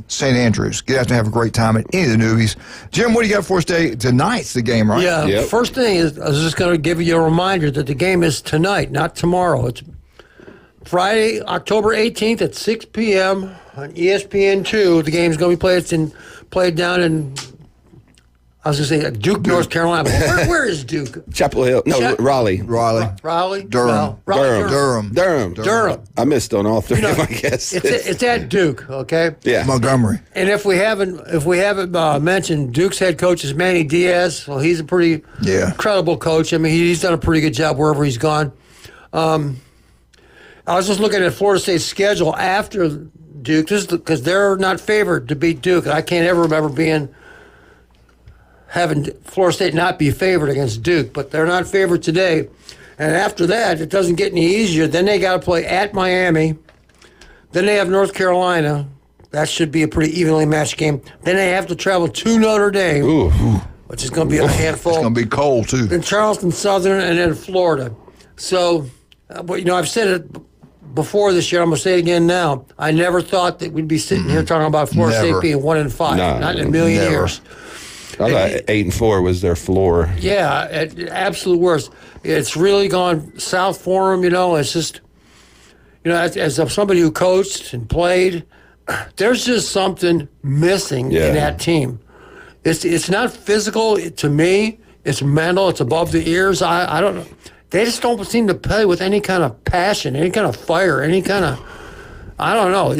St. Andrews. Get out and have a great time at any of the Newbies. Jim, what do you got for us today? Tonight's the game, right? Yeah, yep. First thing is, I was just going to give you a reminder that the game is tonight, not tomorrow. It's Friday, October 18th at 6 p.m. on ESPN2. The game's going to be played down in, I was going to say Duke, North Carolina. Where is Duke? Chapel Hill. No, Raleigh. Raleigh? Durham. No, Durham. I missed on all 3 of them, I guess. It's at Duke, okay? Yeah. Montgomery. And if we haven't mentioned, Duke's head coach is Manny Diaz. Well, he's a pretty credible coach. I mean, he's done a pretty good job wherever he's gone. I was just looking at Florida State's schedule after Duke, because they're not favored to beat Duke. I can't ever remember having Florida State not be favored against Duke, but they're not favored today. And after that, it doesn't get any easier. Then they got to play at Miami. Then they have North Carolina. That should be a pretty evenly matched game. Then they have to travel to Notre Dame, which is going to be a handful. It's going to be cold, too. Then Charleston Southern, and then Florida. So, I've said it before this year. I'm going to say it again now. I never thought that we'd be sitting here talking about Florida State being 1-5. Not in a million years. I thought 8-4 was their floor. Yeah, absolute worst. It's really gone south for them. It's just, as somebody who coached and played, there's just something missing in that team. It's not physical to me. It's mental. It's above the ears. I don't know. They just don't seem to play with any kind of passion, any kind of fire, any kind of, I don't know.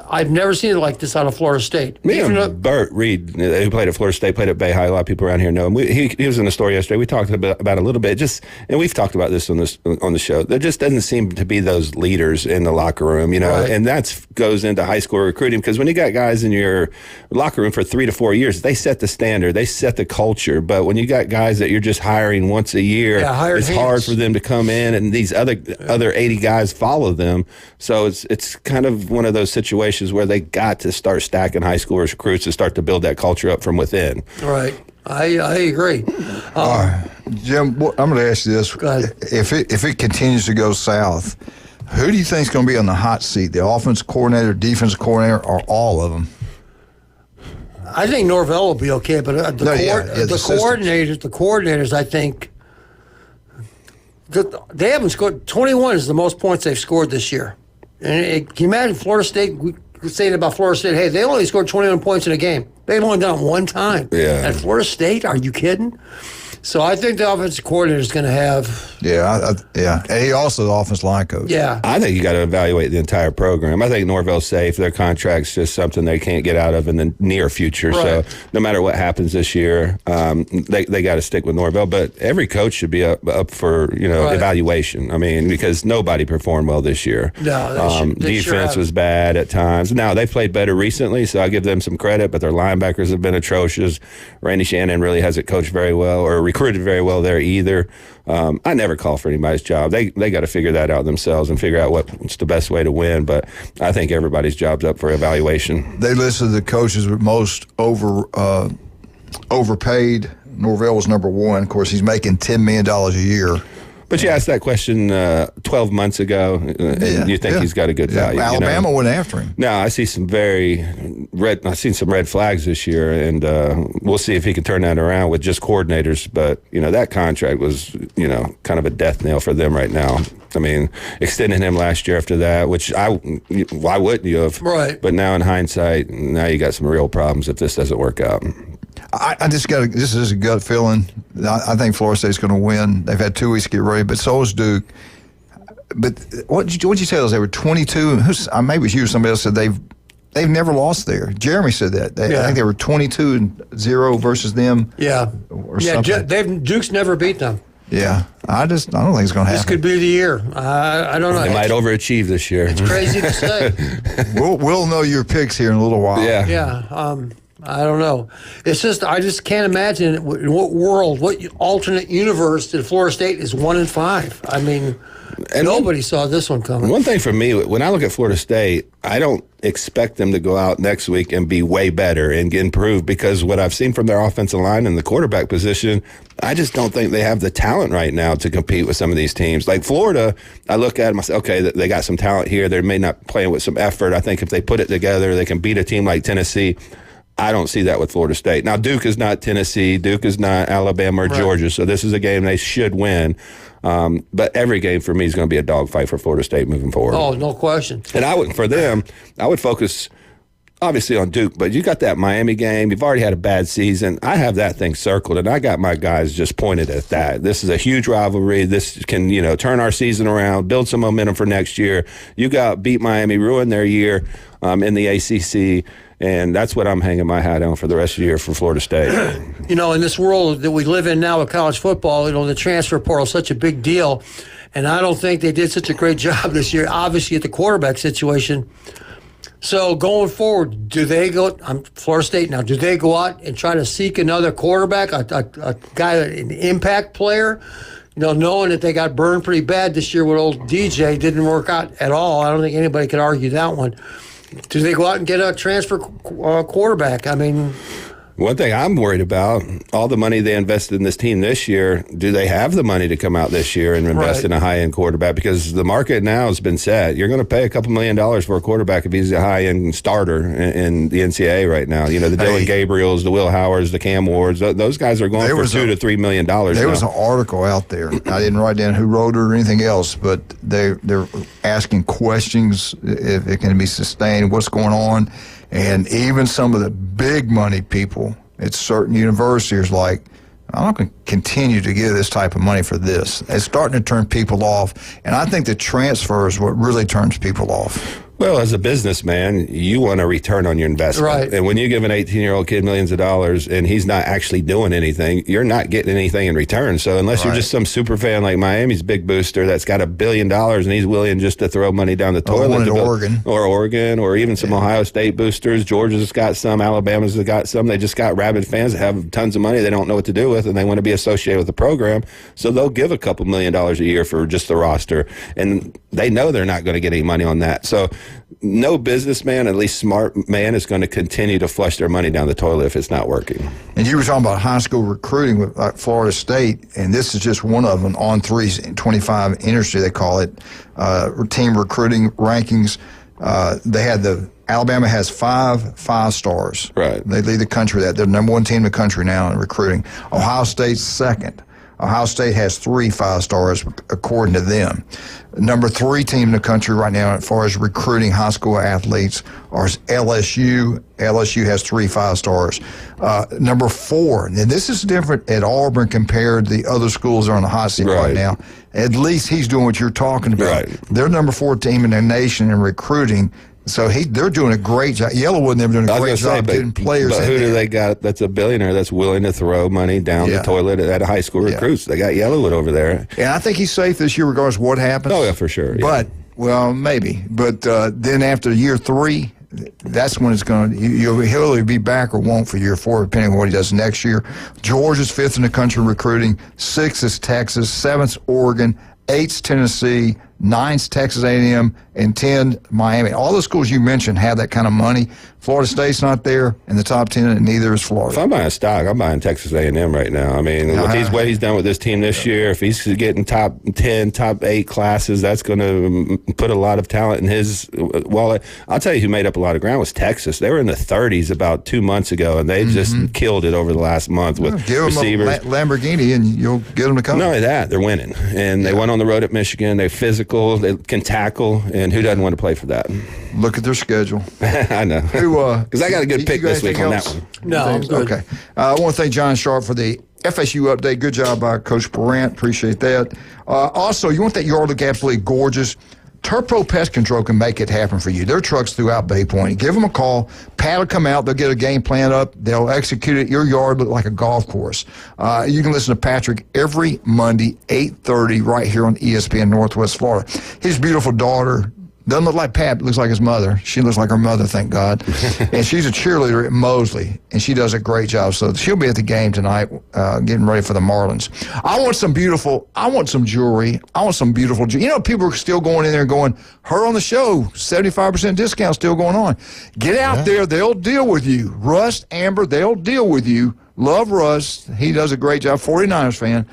I've never seen it like this out of Florida State. Me and Bert Reed, who played at Florida State, played at Bay High. A lot of people around here know him. He was in the store yesterday. We talked about it a little bit, and we've talked about this on the show. There just doesn't seem to be those leaders in the locker room, Right. and that goes into high school recruiting, because when you got guys in your locker room for 3 to 4 years, they set the standard, they set the culture. But when you got guys that you're just hiring once a year, it's hard for them to come in, and these other 80 guys follow them. So it's kind of one of those situations where they got to start stacking high school recruits to start to build that culture up from within. Right. I agree. Jim, I'm going to ask you this. If it continues to go south, who do you think is going to be on the hot seat? The offense coordinator, defense coordinator, or all of them? I think Norvell will be okay, but the coordinators, I think, they haven't scored. 21 is the most points they've scored this year. And can you imagine Florida State? We could say about Florida State, hey, they only scored 21 points in a game. They've only done it one time. Yeah. At Florida State, are you kidding? So I think the offensive coordinator is going to have. Yeah, and he also the offensive line coach. Yeah, I think you got to evaluate the entire program. I think Norvell's safe. Their contract's just something they can't get out of in the near future. Right. So no matter what happens this year, they got to stick with Norvell. But every coach should be up for evaluation. I mean, because nobody performed well this year. No, defense was bad at times. Now they've played better recently, so I give them some credit. But their linebackers have been atrocious. Randy Shannon really hasn't coached very well or recruited very well there either. I never call for anybody's job. They got to figure that out themselves and figure out what's the best way to win. But I think everybody's job's up for evaluation. They listed the coaches with most overpaid. Norvell was number one. Of course, he's making $10 million a year. But you asked that question 12 months ago, and you think he's got a good value. Alabama went after him. No, I see some I've seen some red flags this year, and we'll see if he can turn that around with just coordinators. But, that contract was, kind of a death nail for them right now. I mean, extending him last year after that, which why wouldn't you have? Right. But now in hindsight, now you got some real problems if this doesn't work out. I just this is a gut feeling. I think Florida State's going to win. They've had 2 weeks to get ready, but so is Duke. But what'd you tell us? They were 22. Maybe it was you or somebody else said they've never lost there. Jeremy said that. I think they were 22-0 versus them. Yeah. Or something. Duke's never beat them. Yeah. I don't think it's going to happen. This could be the year. I don't know. They might overachieve this year. It's crazy to say. We'll know your picks here in a little while. Yeah. Yeah. I don't know. It's just I just can't imagine in what world, what alternate universe that Florida State is 1-5. I mean, nobody saw this one coming. One thing for me, when I look at Florida State, I don't expect them to go out next week and be way better and improve, because what I've seen from their offensive line and the quarterback position, I just don't think they have the talent right now to compete with some of these teams. Like Florida, I look at them, I say, okay, they got some talent here. They may not playing with some effort. I think if they put it together, they can beat a team like Tennessee. I don't see that with Florida State. Now, Duke is not Tennessee. Duke is not Alabama or Georgia. So this is a game they should win. But every game for me is going to be a dogfight for Florida State moving forward. Oh, no question. And I would focus obviously on Duke, but you got that Miami game. You've already had a bad season. I have that thing circled, and I got my guys just pointed at that. This is a huge rivalry. This can, turn our season around, build some momentum for next year. You got beat Miami, ruin their year in the ACC. And that's what I'm hanging my hat on for the rest of the year for Florida State. In this world that we live in now with college football, the transfer portal is such a big deal. And I don't think they did such a great job this year, obviously, at the quarterback situation. So going forward, do they go – Florida State now, do they go out and try to seek another quarterback, a guy, an impact player? Knowing that they got burned pretty bad this year with old DJ, didn't work out at all. I don't think anybody could argue that one. Do they go out and get a transfer quarterback? I mean, one thing I'm worried about, all the money they invested in this team this year, do they have the money to come out this year and invest in a high-end quarterback? Because the market now has been set. You're going to pay a couple $1 million for a quarterback if he's a high-end starter in the NCAA right now. The Dylan Gabriels, the Will Howards, the Cam Wards, those guys are going for $2 to $3 million. There was an article out there. I didn't write down who wrote it or anything else, but they're asking questions if it can be sustained, what's going on. And even some of the big money people at certain universities are like, I'm not going to continue to give this type of money for this. It's starting to turn people off. And I think the transfer is what really turns people off. Well, as a businessman, you want a return on your investment. Right. And when you give an 18-year-old kid millions of dollars and he's not actually doing anything, you're not getting anything in return. So unless you're just some super fan like Miami's big booster that's got $1 billion and he's willing just to throw money down the toilet. Oregon, or even some Ohio State boosters. Georgia's got some. Alabama's got some. They just got rabid fans that have tons of money they don't know what to do with, and they want to be associated with the program. So they'll give a couple $1 million a year for just the roster. And they know they're not going to get any money on that. So no businessman, at least smart man, is going to continue to flush their money down the toilet if it's not working. And you were talking about high school recruiting with Florida State, and this is just one of them, on 325 industry, they call it, team recruiting rankings. They had Alabama has 5 stars. Right. They lead the country with that. They're the number one team in the country now in recruiting. Ohio State's second. Ohio State has 3 5-stars, according to them. Number 3 team in the country right now as far as recruiting high school athletes are LSU. LSU has 3 5-stars. Number 4, and this is different at Auburn compared to the other schools that are on the hot seat right now. At least he's doing what you're talking about. Right. They're number 4 team in the nation in recruiting. So they're doing a great job. Yellowwood, they're doing a great job getting players. But who do they got that's a billionaire that's willing to throw money down the toilet at high school recruits? They got Yellowwood over there. And I think he's safe this year regardless of what happens. Oh, yeah, for sure. But, well, maybe. But then after year 3, that's when it's going to, he'll either be back or won't for year 4, depending on what he does next year. Georgia's 5th in the country recruiting. 6th is Texas. 7th's Oregon. 8th's Tennessee. 9th's Texas A&M, and 10 Miami. All the schools you mentioned have that kind of money. Florida State's not there in the top 10, and neither is Florida. If I'm buying stock, I'm buying Texas A&M right now. I mean, what he's done with this team this year, if he's getting top 10, top 8 classes, that's going to put a lot of talent in his wallet. I'll tell you who made up a lot of ground was Texas. They were in the 30s about 2 months ago, and they've just killed it over the last month with receivers. Give them a Lamborghini, and you'll get them to come. Not only that, they're winning. And they went on the road at Michigan. They're physical. They can tackle. And who doesn't want to play for that? Look at their schedule. I know. Because I got a good pick this week on that one. No, I'm good. Okay. I want to thank John Sharp for the FSU update. Good job by Coach Perrant. Appreciate that. Also, you want that yard look absolutely gorgeous? Turpro Pest Control can make it happen for you. Their trucks throughout Bay Point. Give them a call. Pat will come out. They'll get a game plan up. They'll execute it. Your yard look like a golf course. You can listen to Patrick every Monday, 8:30, right here on ESPN Northwest Florida. His beautiful daughter doesn't look like Pat, looks like his mother. She looks like her mother, thank God. And she's a cheerleader at Mosley, and she does a great job. So she'll be at the game tonight, getting ready for the Marlins. I want some jewelry. I want some beautiful jewelry. You know, people are still going in there going, her on the show, 75% discount still going on. Get out there. They'll deal with you. Russ, Amber, they'll deal with you. Love Russ. He does a great job. 49ers fan.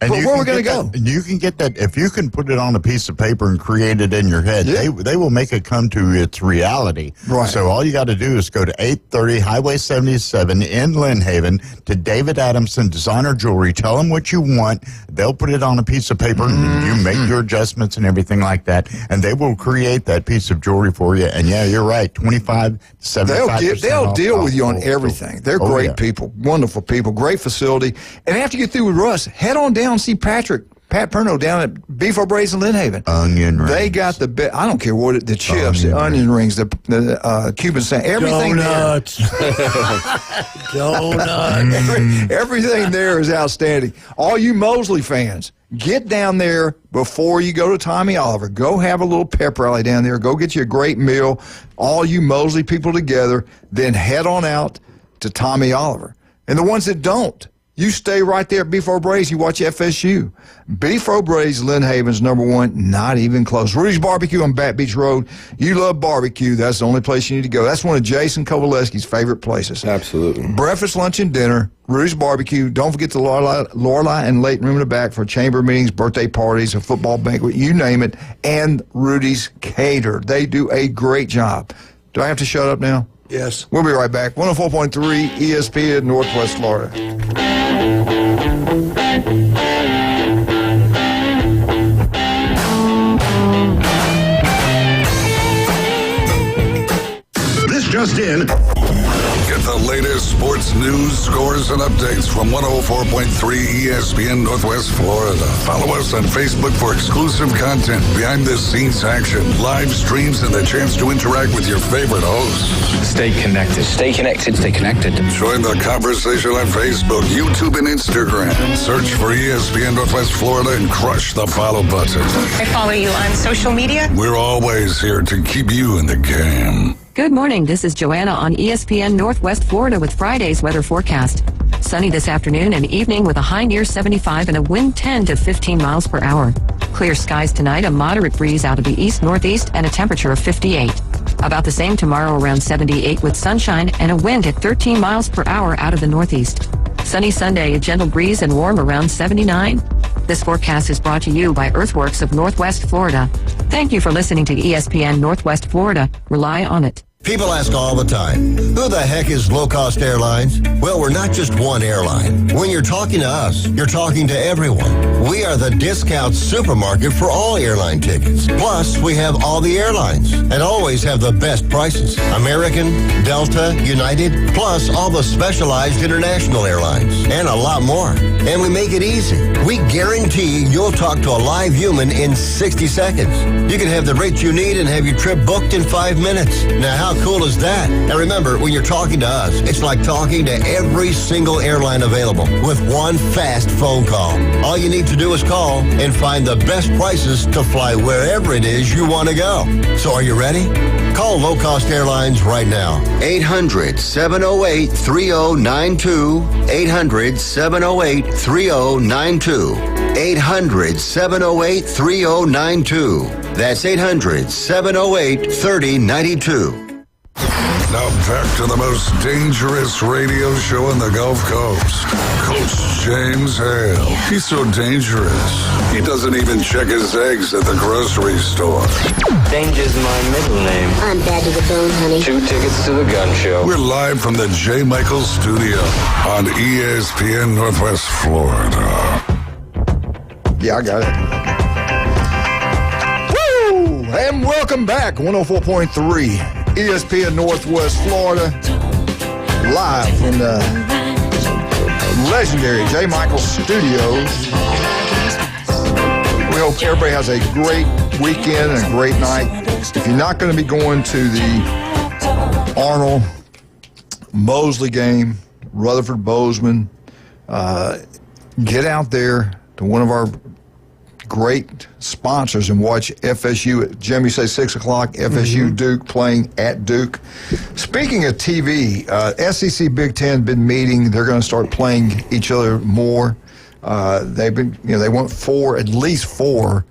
And but where are we going to go? You can get that if you can put it on a piece of paper and create it in your head. Yeah. They will make it come to its reality. Right. So all you got to do is go to 830 Highway 77 in Lynn Haven to David Adamson Designer Jewelry. Tell them what you want. They'll put it on a piece of paper and you make your adjustments and everything like that. And they will create that piece of jewelry for you. And yeah, you're right. 25 to 75%. They'll deal with you on everything. They're great people, wonderful people, great facility. And after you get through with Russ, head on down and see Pat Perno down at Beef O'Brady's in Lynn Haven. Onion rings. They got the best. I don't care what the chips, the onion rings, the Cuban sandwich, everything Donuts. Donuts. Everything there is outstanding. All you Mosley fans, get down there before you go to Tommy Oliver. Go have a little pep rally down there. Go get you a great meal. All you Mosley people together. Then head on out to Tommy Oliver. And the ones that don't, you stay right there at Beef O'Brady's. You watch FSU. Beef O'Brady's, Lynn Haven's #1, not even close. Rudy's Barbecue on Bat Beach Road. You love barbecue. That's the only place you need to go. That's one of Jason Kowaleski's favorite places. Absolutely. Breakfast, lunch, and dinner. Rudy's Barbecue. Don't forget the Lorelei and Leighton room in the back for chamber meetings, birthday parties, a football banquet, you name it. And Rudy's Cater. They do a great job. Do I have to shut up now? Yes. We'll be right back. 104.3 ESPN Northwest Florida. This just in. Get the latest sports news, scores, and updates from 104.3 ESPN Northwest Florida. Follow us on Facebook for exclusive content, behind-the-scenes action, live streams, and the chance to interact with your favorite hosts. Stay connected. Stay connected. Stay connected. Join the conversation on Facebook, YouTube, and Instagram. Search for ESPN Northwest Florida and crush the follow button. I follow you on social media. We're always here to keep you in the game. Good morning. This is Joanna on ESPN Northwest Florida with Friday's weather forecast. Sunny this afternoon and evening with a high near 75 and a wind 10 to 15 miles per hour. Clear skies tonight, a moderate breeze out of the east-northeast and a temperature of 58. About the same tomorrow, around 78 with sunshine and a wind at 13 miles per hour out of the northeast. Sunny Sunday, a gentle breeze and warm around 79. This forecast is brought to you by Earthworks of Northwest Florida. Thank you for listening to ESPN Northwest Florida. Rely on it. People ask all the time, who the heck is Low Cost Airlines? Well, we're not just one airline. When you're talking to us, you're talking to everyone. We are the discount supermarket for all airline tickets. Plus, we have all the airlines and always have the best prices. American, Delta, United, plus all the specialized international airlines and a lot more. And we make it easy. We guarantee you'll talk to a live human in 60 seconds. You can have the rates you need and have your trip booked in 5 minutes. Now, how cool is that? And remember, when you're talking to us, it's like talking to every single airline available with one fast phone call. All you need to do is call and find the best prices to fly wherever it is you want to go. So are you ready? Call Low Cost Airlines right now. 800-708-3092. 800-708-3092. 800-708-3092. That's 800-708-3092. Now back to the most dangerous radio show in the Gulf Coast. Coach James Hale. He's so dangerous, he doesn't even check his eggs at the grocery store. Danger's my middle name. I'm bad to the bone, honey. 2 tickets to the gun show. We're live from the J. Michaels studio on ESPN Northwest Florida. Yeah, I got it. Woo! And welcome back. 104.3 ESPN Northwest Florida. Live from the legendary J. Michaels studios. We hope everybody has a great weekend and a great night. If you're not going to be going to the Arnold Mosley game, Rutherford Bozeman, get out there to one of our great sponsors and watch FSU. Jim, you say 6 o'clock, FSU Duke playing at Duke. Speaking of TV, SEC Big Ten been meeting. They're going to start playing each other more. They've been, they want at least four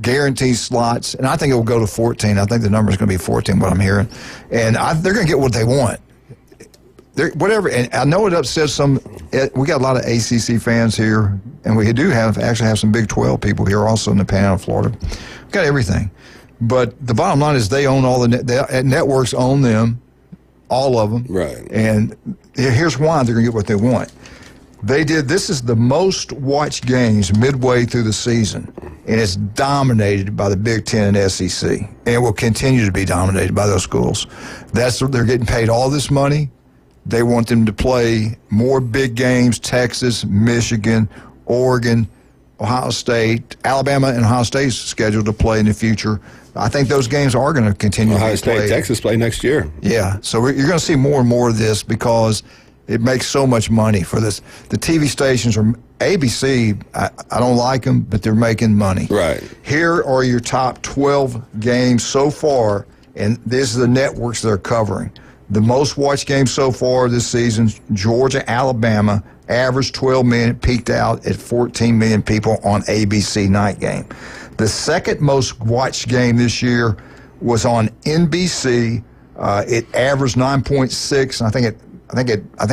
guaranteed slots, and I think it will go to 14. I think the number is going to be 14, what I'm hearing. And they're going to get what they want. Whatever, and I know it upsets some. We got a lot of ACC fans here, and we do actually have some Big 12 people here also in the Panhandle of Florida. We've got everything, but the bottom line is they own all the networks own them, all of them. Right. And here's why they're going to get what they want. This is the most watched games midway through the season, and it's dominated by the Big Ten and SEC, and it will continue to be dominated by those schools. They're getting paid all this money. They want them to play more big games, Texas, Michigan, Oregon, Ohio State, Alabama, and Ohio State's scheduled to play in the future. I think those games are going to continue Ohio to be played. State, Texas play next year. Yeah, so you're going to see more and more of this because it makes so much money for this. The TV stations are ABC. I don't like them, but they're making money. Right. Here are your top 12 games so far, and this is the networks they're covering. The most watched game so far this season, Georgia, Alabama, averaged 12 million, peaked out at 14 million people on ABC night game. The second most watched game this year was on NBC. It averaged 9.6. I think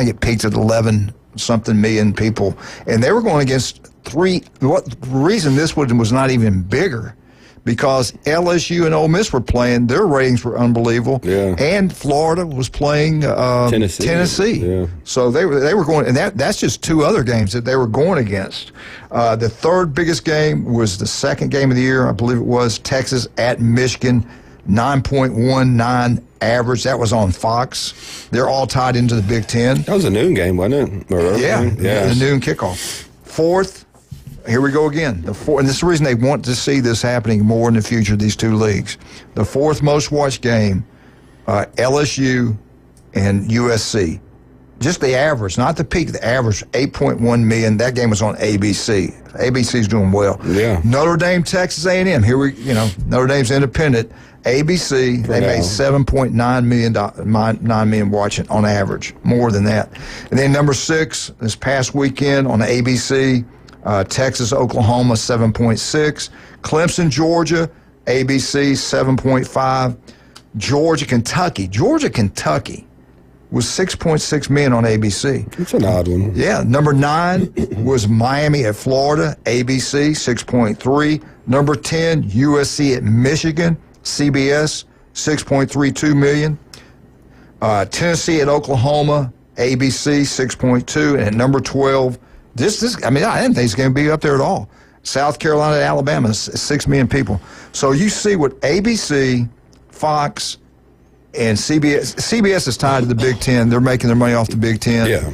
it peaked at 11 something million people, and they were going against three. The reason this one was not even bigger, because LSU and Ole Miss were playing, their ratings were unbelievable. Yeah. And Florida was playing Tennessee. Yeah. So they were going, and that's just two other games that they were going against. The third biggest game was the second game of the year, I believe it was, Texas at Michigan, 9.19 average. That was on Fox. They're all tied into the Big Ten. That was a noon game, wasn't it? Yeah, the noon kickoff. Fourth, here we go again. And this is the reason they want to see this happening more in the future, these two leagues. The fourth most watched game, LSU and USC. Just the average, not the peak, the average, 8.1 million. That game was on ABC. ABC's doing well. Yeah. Notre Dame, Texas A&M. Notre Dame's independent. ABC, they made $7.9 million watching on average, more than that. And then number 6, this past weekend on ABC, Texas, Oklahoma, 7.6. Clemson, Georgia, ABC, 7.5. Georgia, Kentucky was 6.6 million on ABC. It's an odd one. Yeah. Number 9 was Miami at Florida, ABC, 6.3. Number 10, USC at Michigan, CBS, $6.32 million. Tennessee at Oklahoma, ABC 6.2, and at number 12, I didn't think it's going to be up there at all. South Carolina at Alabama, 6 million people. So you see what ABC, Fox, and CBS is tied to the Big Ten. They're making their money off the Big Ten. Yeah.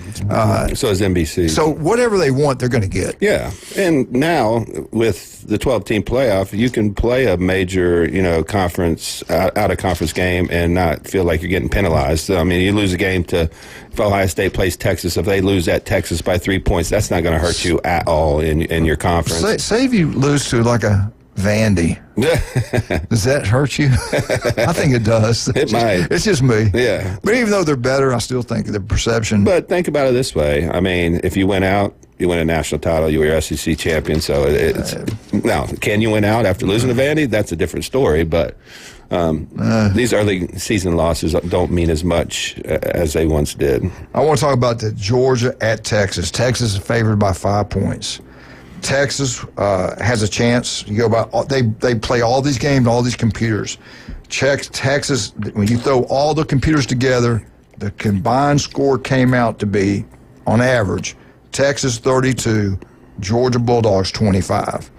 So is NBC. So whatever they want, they're going to get. Yeah. And now with the 12-team playoff, you can play a major, conference, out-of-conference game and not feel like you're getting penalized. I mean, you lose a game if Ohio State plays Texas, if they lose at Texas by 3 points, that's not going to hurt you at all in your conference. Say if you lose to like a Vandy. Does that hurt you? I think it does. It might. It's just me. Yeah. But even though they're better, I still think the perception. But think about it this way. I mean, if you went out, you win a national title, you were your SEC champion. So now, can you win out after losing to Vandy? That's a different story. But these early season losses don't mean as much as they once did. I want to talk about the Georgia at Texas. Texas is favored by 5 points. Texas has a chance. You go by they play all these games, all these computers. Texas, when you throw all the computers together, the combined score came out to be, on average, Texas 32, Georgia Bulldogs 25.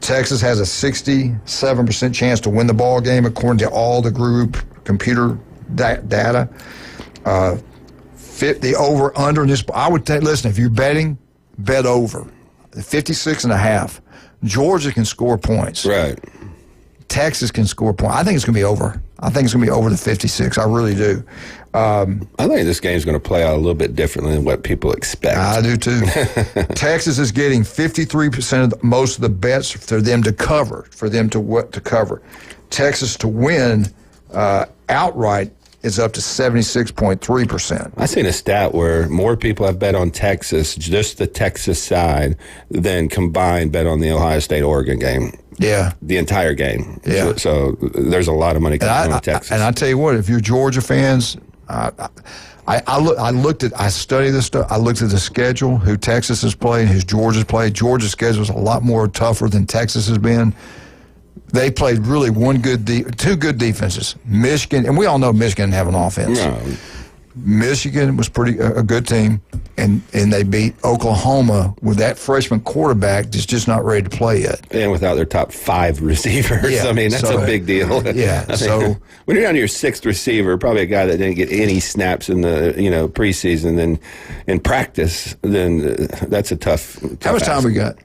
Texas has a 67% chance to win the ball game according to all the group computer data. The over under in this. I would listen, if you're betting, bet over. 56.5. Georgia can score points. Right. Texas can score points. I think it's going to be over. I think it's going to be over the 56. I really do. I think this game's going to play out a little bit differently than what people expect. I do too. Texas is getting 53% of most of the bets for them to cover. Texas to win outright is up to 76.3%. I seen a stat where more people have bet on Texas, just the Texas side, than combined bet on the Ohio State-Oregon game. Yeah. The entire game. Yeah. So there's a lot of money coming on Texas. And I tell you what, if you're Georgia fans, I studied this stuff. I looked at the schedule, who Texas has played, who Georgia's played. Georgia's schedule is a lot more tougher than Texas has been. They played really two good defenses. Michigan, and we all know Michigan didn't have an offense. No. Michigan was a good team, and they beat Oklahoma with that freshman quarterback that's just not ready to play yet. And without their top 5 receivers. Yeah, I mean, that's a big deal. Yeah. So when you're down to your 6th receiver, probably a guy that didn't get any snaps in the preseason, then in practice, then that's a tough How much time we got?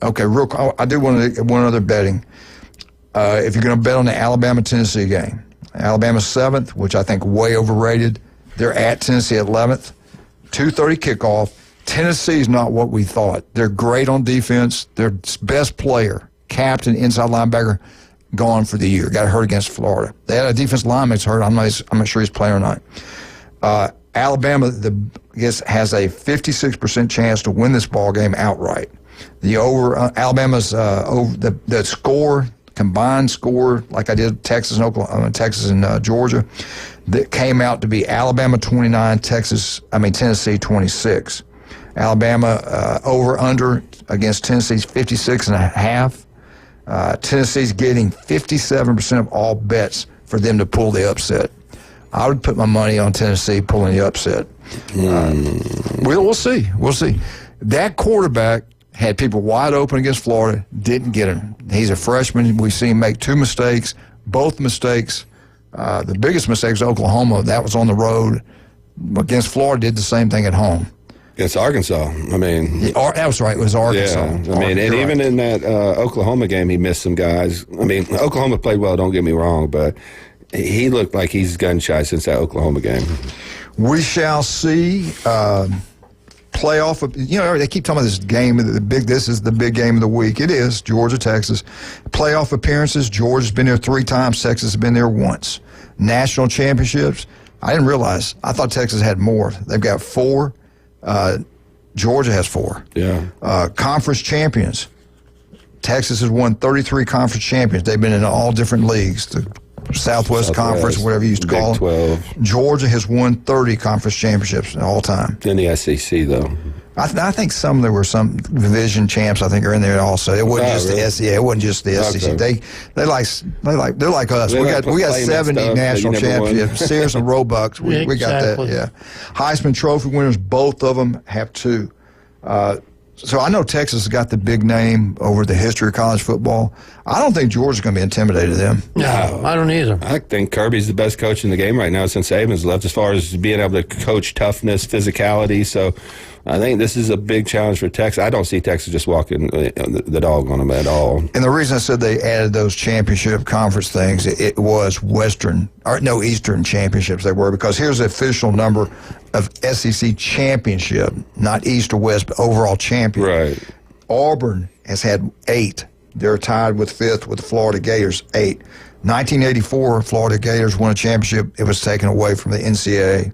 Okay, I do want one other betting. If you're going to bet on the Alabama-Tennessee game, Alabama's 7th, which I think way overrated. They're at Tennessee at 11th. 2:30 kickoff. Tennessee's not what we thought. They're great on defense. Their best player, captain, inside linebacker, gone for the year. Got hurt against Florida. They had a defensive lineman that's hurt. I'm not sure he's playing or not. Alabama, has a 56% chance to win this ball game outright. The Alabama's the score, combined score, like I did Texas and Georgia, that came out to be Alabama 29, Tennessee 26. Alabama over under against Tennessee's 56.5. Tennessee's getting 57% of all bets for them to pull the upset. I would put my money on Tennessee pulling the upset. We'll see. We'll see. That quarterback had people wide open against Florida, didn't get him. He's a freshman. We've seen him make 2 mistakes, both mistakes. The biggest mistake was Oklahoma. That was on the road. Against Florida, did the same thing at home. Against Arkansas. I mean, that was right. It was Arkansas. Yeah. I mean, and even in that Oklahoma game, he missed some guys. I mean, Oklahoma played well, don't get me wrong, but he looked like he's gun shy since that Oklahoma game. We shall see. Playoff, they keep talking about this game. This is the big game of the week. It is Georgia, Texas. Playoff appearances. Georgia's been there 3 times. Texas has been there once. National championships. I didn't realize. I thought Texas had more. They've got 4. Georgia has 4. Yeah. Conference champions. Texas has won 33 conference champions. They've been in all different leagues. The Southwest Conference, whatever you used to call it. 12. Georgia has won 30 conference championships all time. In the SEC, though. I think there were some division champs. I think are in there also. It wasn't just really? the SEC. It wasn't just the SEC. They're like us. They We like got claiming 70 stuff national that you never won. championships. Sears and Roebucks. We got that. Exactly. Yeah. Heisman Trophy winners. Both of them have 2. So I know Texas has got the big name over the history of college football. I don't think Georgia's going to be intimidated of them. No, I don't either. I think Kirby's the best coach in the game right now since Saban's left, as far as being able to coach toughness, physicality. So I think this is a big challenge for Texas. I don't see Texas just walking the dog on them at all. And the reason I said they added those championship conference things, it was Eastern championships they were, because here's the official number of SEC championship, not East or West, but overall champion. Right. Auburn has had 8. They're tied with 5th with the Florida Gators, 8. 1984, Florida Gators won a championship. It was taken away from the NCAA.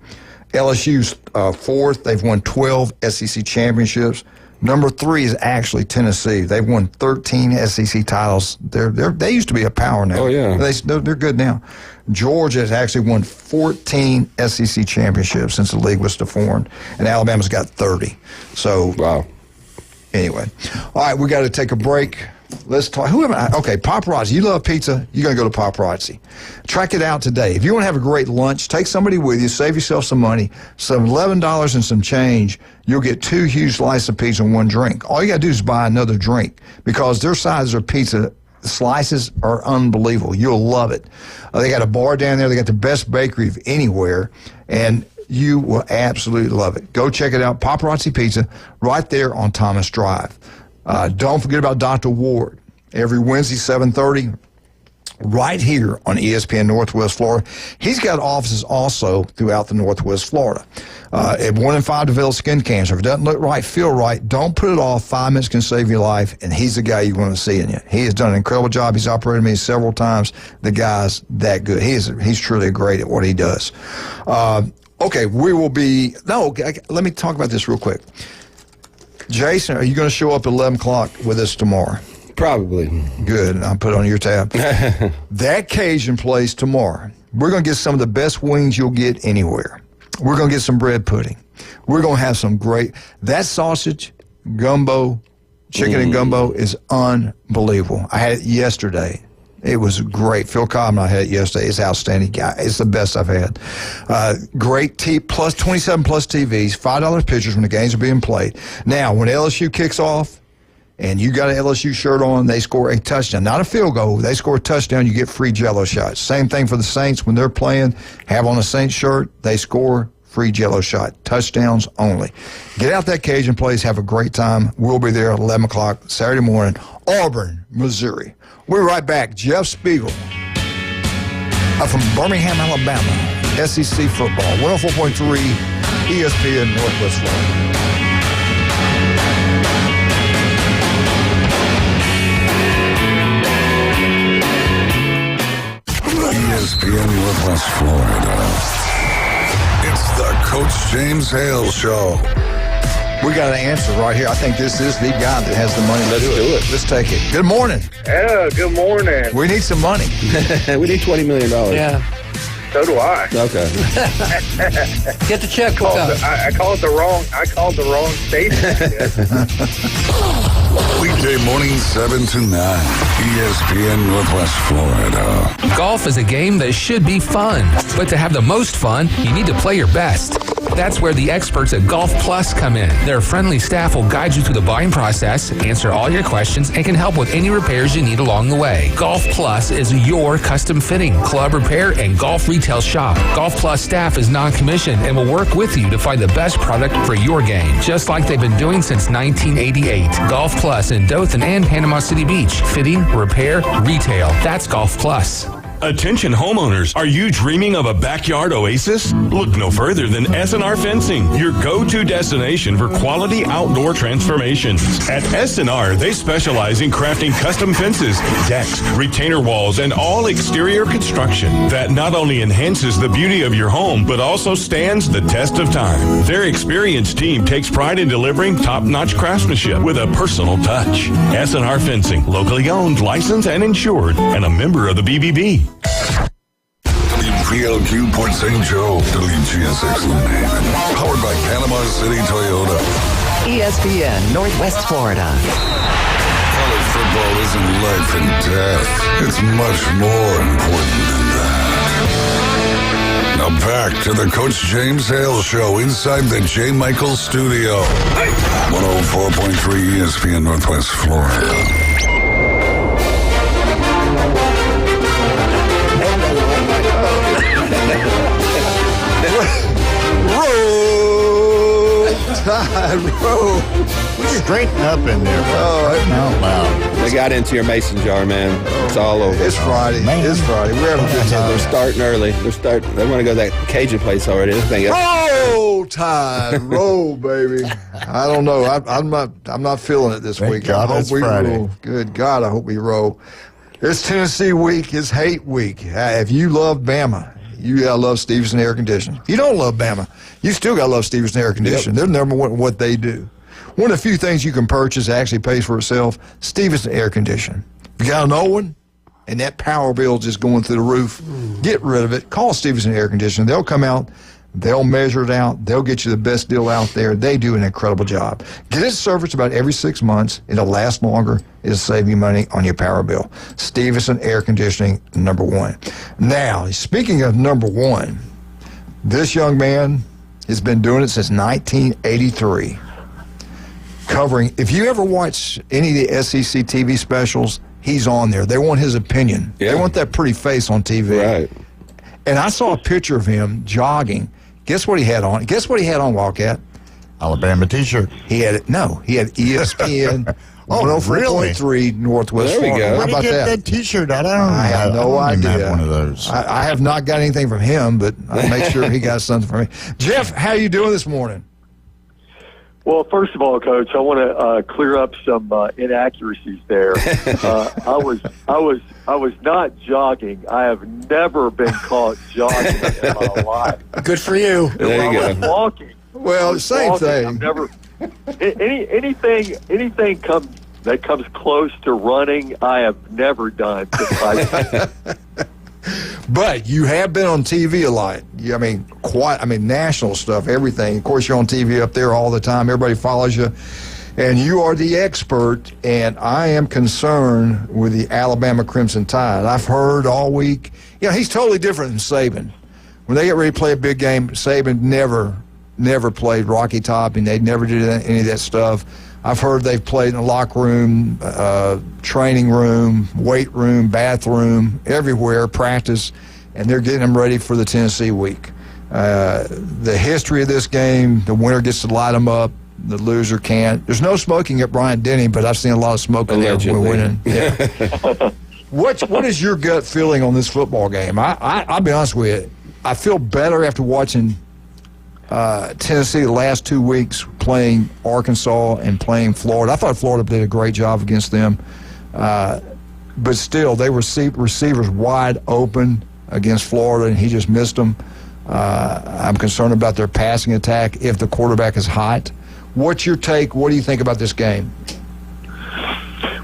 LSU's 4th. They've won 12 SEC championships. Number 3 is actually Tennessee. They've won 13 SEC titles. They used to be a power now. Oh, yeah. They're good now. Georgia has actually won 14 SEC championships since the league was formed, and Alabama's got 30. So, wow. Anyway, all right, we got to take a break. Let's talk. Okay, Paparazzi. You love pizza. You're going to go to Paparazzi. Track it out today. If you want to have a great lunch, take somebody with you. Save yourself some money. Some $11 and some change. You'll get 2 huge slices of pizza and 1 drink. All you got to do is buy another drink, because their sizes of pizza slices are unbelievable. You'll love it. They got a bar down there. They got the best bakery of anywhere, and you will absolutely love it. Go check it out. Paparazzi Pizza, right there on Thomas Drive. Don't forget about Dr. Ward. Every Wednesday, 7:30, right here on ESPN Northwest Florida. He's got offices also throughout the Northwest Florida. At 1 in 5 develop skin cancer. If it doesn't look right, feel right, don't put it off. 5 minutes can save your life, and he's the guy you want to see in you. He has done an incredible job. He's operated me several times. The guy's that good. He's truly great at what he does. Okay, let me talk about this real quick. Jason, are you going to show up at 11 o'clock with us tomorrow? Probably. Good. I'll put it on your tab. That Cajun place tomorrow, we're going to get some of the best wings you'll get anywhere. We're going to get some bread pudding. We're going to have some that sausage, gumbo, chicken and gumbo is unbelievable. I had it yesterday. It was great. Phil Cobb and I had it yesterday. It's outstanding. It's the best I've had. Great plus 27 plus TVs, $5 pitchers when the games are being played. Now, when LSU kicks off and you got an LSU shirt on, they score a touchdown. Not a field goal. They score a touchdown, you get free Jell-O shots. Same thing for the Saints. When they're playing, have on a Saints shirt, they score free Jell-O shot. Touchdowns only. Get out that Cajun place. Have a great time. We'll be there at 11 o'clock Saturday morning, Auburn, Missouri. We're right back. Jeff Spiegel from Birmingham, Alabama, SEC football, 104.3 ESPN Northwest Florida. ESPN Northwest Florida. It's the Coach James Hale Show. We got an answer right here. I think this is the guy that has the money to do it. Let's take it. Good morning. Yeah, good morning. We need some money. We need $20 million. Yeah. So do I. Okay. Get the checkbook out. I called the wrong station. Weekday morning 7 to 9. ESPN Northwest Florida. Golf is a game that should be fun, but to have the most fun, you need to play your best. That's where the experts at Golf Plus come in. Their friendly staff will guide you through the buying process, answer all your questions, and can help with any repairs you need along the way. Golf Plus is your custom fitting, club repair, and golf retail shop. Golf Plus staff is non-commissioned and will work with you to find the best product for your game, just like they've been doing since 1988. Golf Plus in Dothan and Panama City Beach. Fitting, repair, retail. That's Golf Plus. Attention homeowners, are you dreaming of a backyard oasis? Look no further than S&R Fencing, your go-to destination for quality outdoor transformations. At S&R, they specialize in crafting custom fences, decks, retainer walls, and all exterior construction that not only enhances the beauty of your home, but also stands the test of time. Their experienced team takes pride in delivering top-notch craftsmanship with a personal touch. S&R Fencing, locally owned, licensed, and insured, and a member of the BBB. WPLQ Port St. Joe, WGSX Lynn Haven. Powered by Panama City Toyota. ESPN Northwest Florida. College football isn't life and death. It's much more important than that. Now back to the Coach James Hale Show inside the J. Michael Studio. 104.3 ESPN Northwest Florida. Roll. Straighten up in there. Out loud. They got into your mason jar, man. It's all over. It's Friday. It's Friday. We're having a good time. They're starting early. They want to go to that Cajun place already. Roll Tide, roll, baby. I don't know. I'm not feeling it this week. God, I hope it's we Friday. roll. Good God, I hope we roll. It's Tennessee week. It's hate week. If you love Bama, you gotta love Stevenson Air Conditioning. If you don't love Bama, you still gotta love Stevenson Air Conditioning. They're number one at what they do. One of the few things you can purchase that actually pays for itself, Stevenson Air Conditioning. If you got an old one and that power bill just going through the roof, get rid of it. Call Stevenson Air Conditioning. They'll come out. They'll measure it out. They'll get you the best deal out there. They do an incredible job. Get it serviced about every 6 months. It'll last longer. It'll save you money on your power bill. Stevenson Air Conditioning, number one. Now, speaking of number one, this young man has been doing it since 1983. Covering, if you ever watch any of the SEC TV specials, he's on there. They want his opinion. Yeah. They want that pretty face on TV. Right. And I saw a picture of him jogging. Guess what he had on? Guess what he had on, Wildcat? Alabama T-shirt. He had ESPN Oh, 104.3 Northwest There we Florida. go. How Where did about he get that? that T-shirt? I have no I don't even idea. have one of those. I have not got anything from him, but I'll make sure he got something from me. Jeff, how you doing this morning? Well, first of all, Coach, I want to clear up some inaccuracies there. I was not jogging. I have never been caught jogging in my life. Good for you. There you I was go. walking. Well, same Walking. thing. I've never anything that comes close to running. I have never done. But you have been on TV a lot. National stuff, everything. Of course, you're on TV up there all the time. Everybody follows you. And you are the expert, and I am concerned with the Alabama Crimson Tide. I've heard all week, he's totally different than Saban. When they get ready to play a big game, Saban never played Rocky Top, and they never did any of that stuff. I've heard they've played in the locker room, training room, weight room, bathroom, everywhere, practice, and they're getting them ready for the Tennessee week. The history of this game, the winner gets to light them up, the loser can't. There's no smoking at Bryant-Denny, but I've seen a lot of smoking there when we're winning. Yeah. What is your gut feeling on this football game? I'll be honest with you. I feel better after watching Tennessee the last 2 weeks playing Arkansas and playing Florida. I thought Florida did a great job against them. But still, they were receivers wide open against Florida, and he just missed them. I'm concerned about their passing attack if the quarterback is hot. What's your take? What do you think about this game?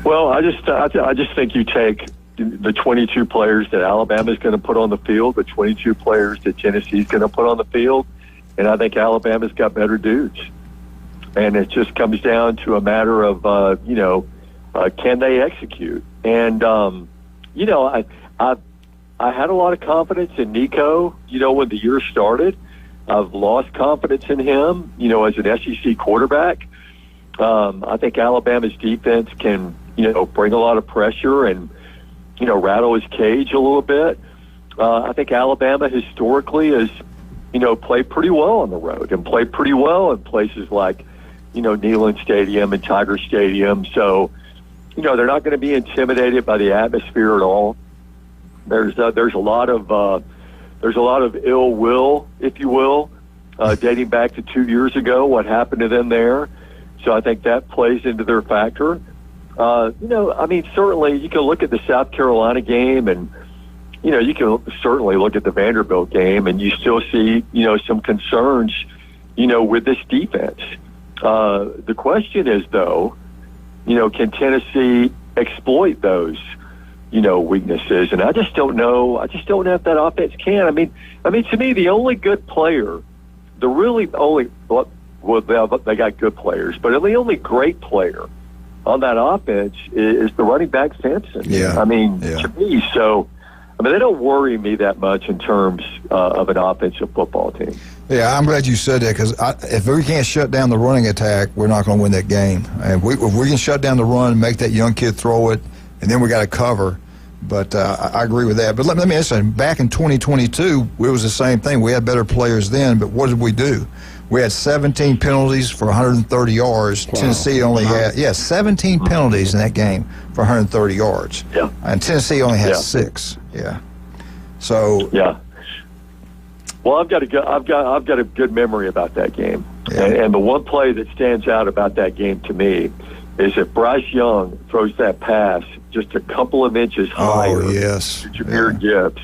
Well, I just think you take the 22 players that Alabama is going to put on the field, the 22 players that Tennessee is going to put on the field, and I think Alabama's got better dudes. And it just comes down to a matter of, can they execute? And, I had a lot of confidence in Nico, when the year started. I've lost confidence in him, as an SEC quarterback. I think Alabama's defense can, bring a lot of pressure and, rattle his cage a little bit. I think Alabama historically has, played pretty well on the road and played pretty well in places like, Neyland Stadium and Tiger Stadium. So, they're not going to be intimidated by the atmosphere at all. There's a lot of ill will, if you will, dating back to 2 years ago, what happened to them there. So I think that plays into their factor. Certainly you can look at the South Carolina game and, you can certainly look at the Vanderbilt game and you still see, some concerns, with this defense. The question is, though, can Tennessee exploit those, weaknesses? And I just don't know. I just don't know if that offense can. I mean, to me, the only good player, the really only, well, they got good players, but the only great player on that offense is the running back Sampson. Yeah. I mean, to me, so they don't worry me that much in terms of an offensive football team. Yeah, I'm glad you said that because if we can't shut down the running attack, we're not going to win that game. And if we can shut down the run, make that young kid throw it, and then we got to cover. But I agree with that. But let me ask you, back in 2022, it was the same thing. We had better players then, but what did we do? We had 17 penalties for 130 yards. Wow. Tennessee only had 17 penalties in that game for 130 yards. Yeah. And Tennessee only had 6. Yeah. So well, I've got a good memory about that game. Yeah. And the one play that stands out about that game to me is that Bryce Young throws that pass just a couple of inches higher to Jahmyr Gibbs.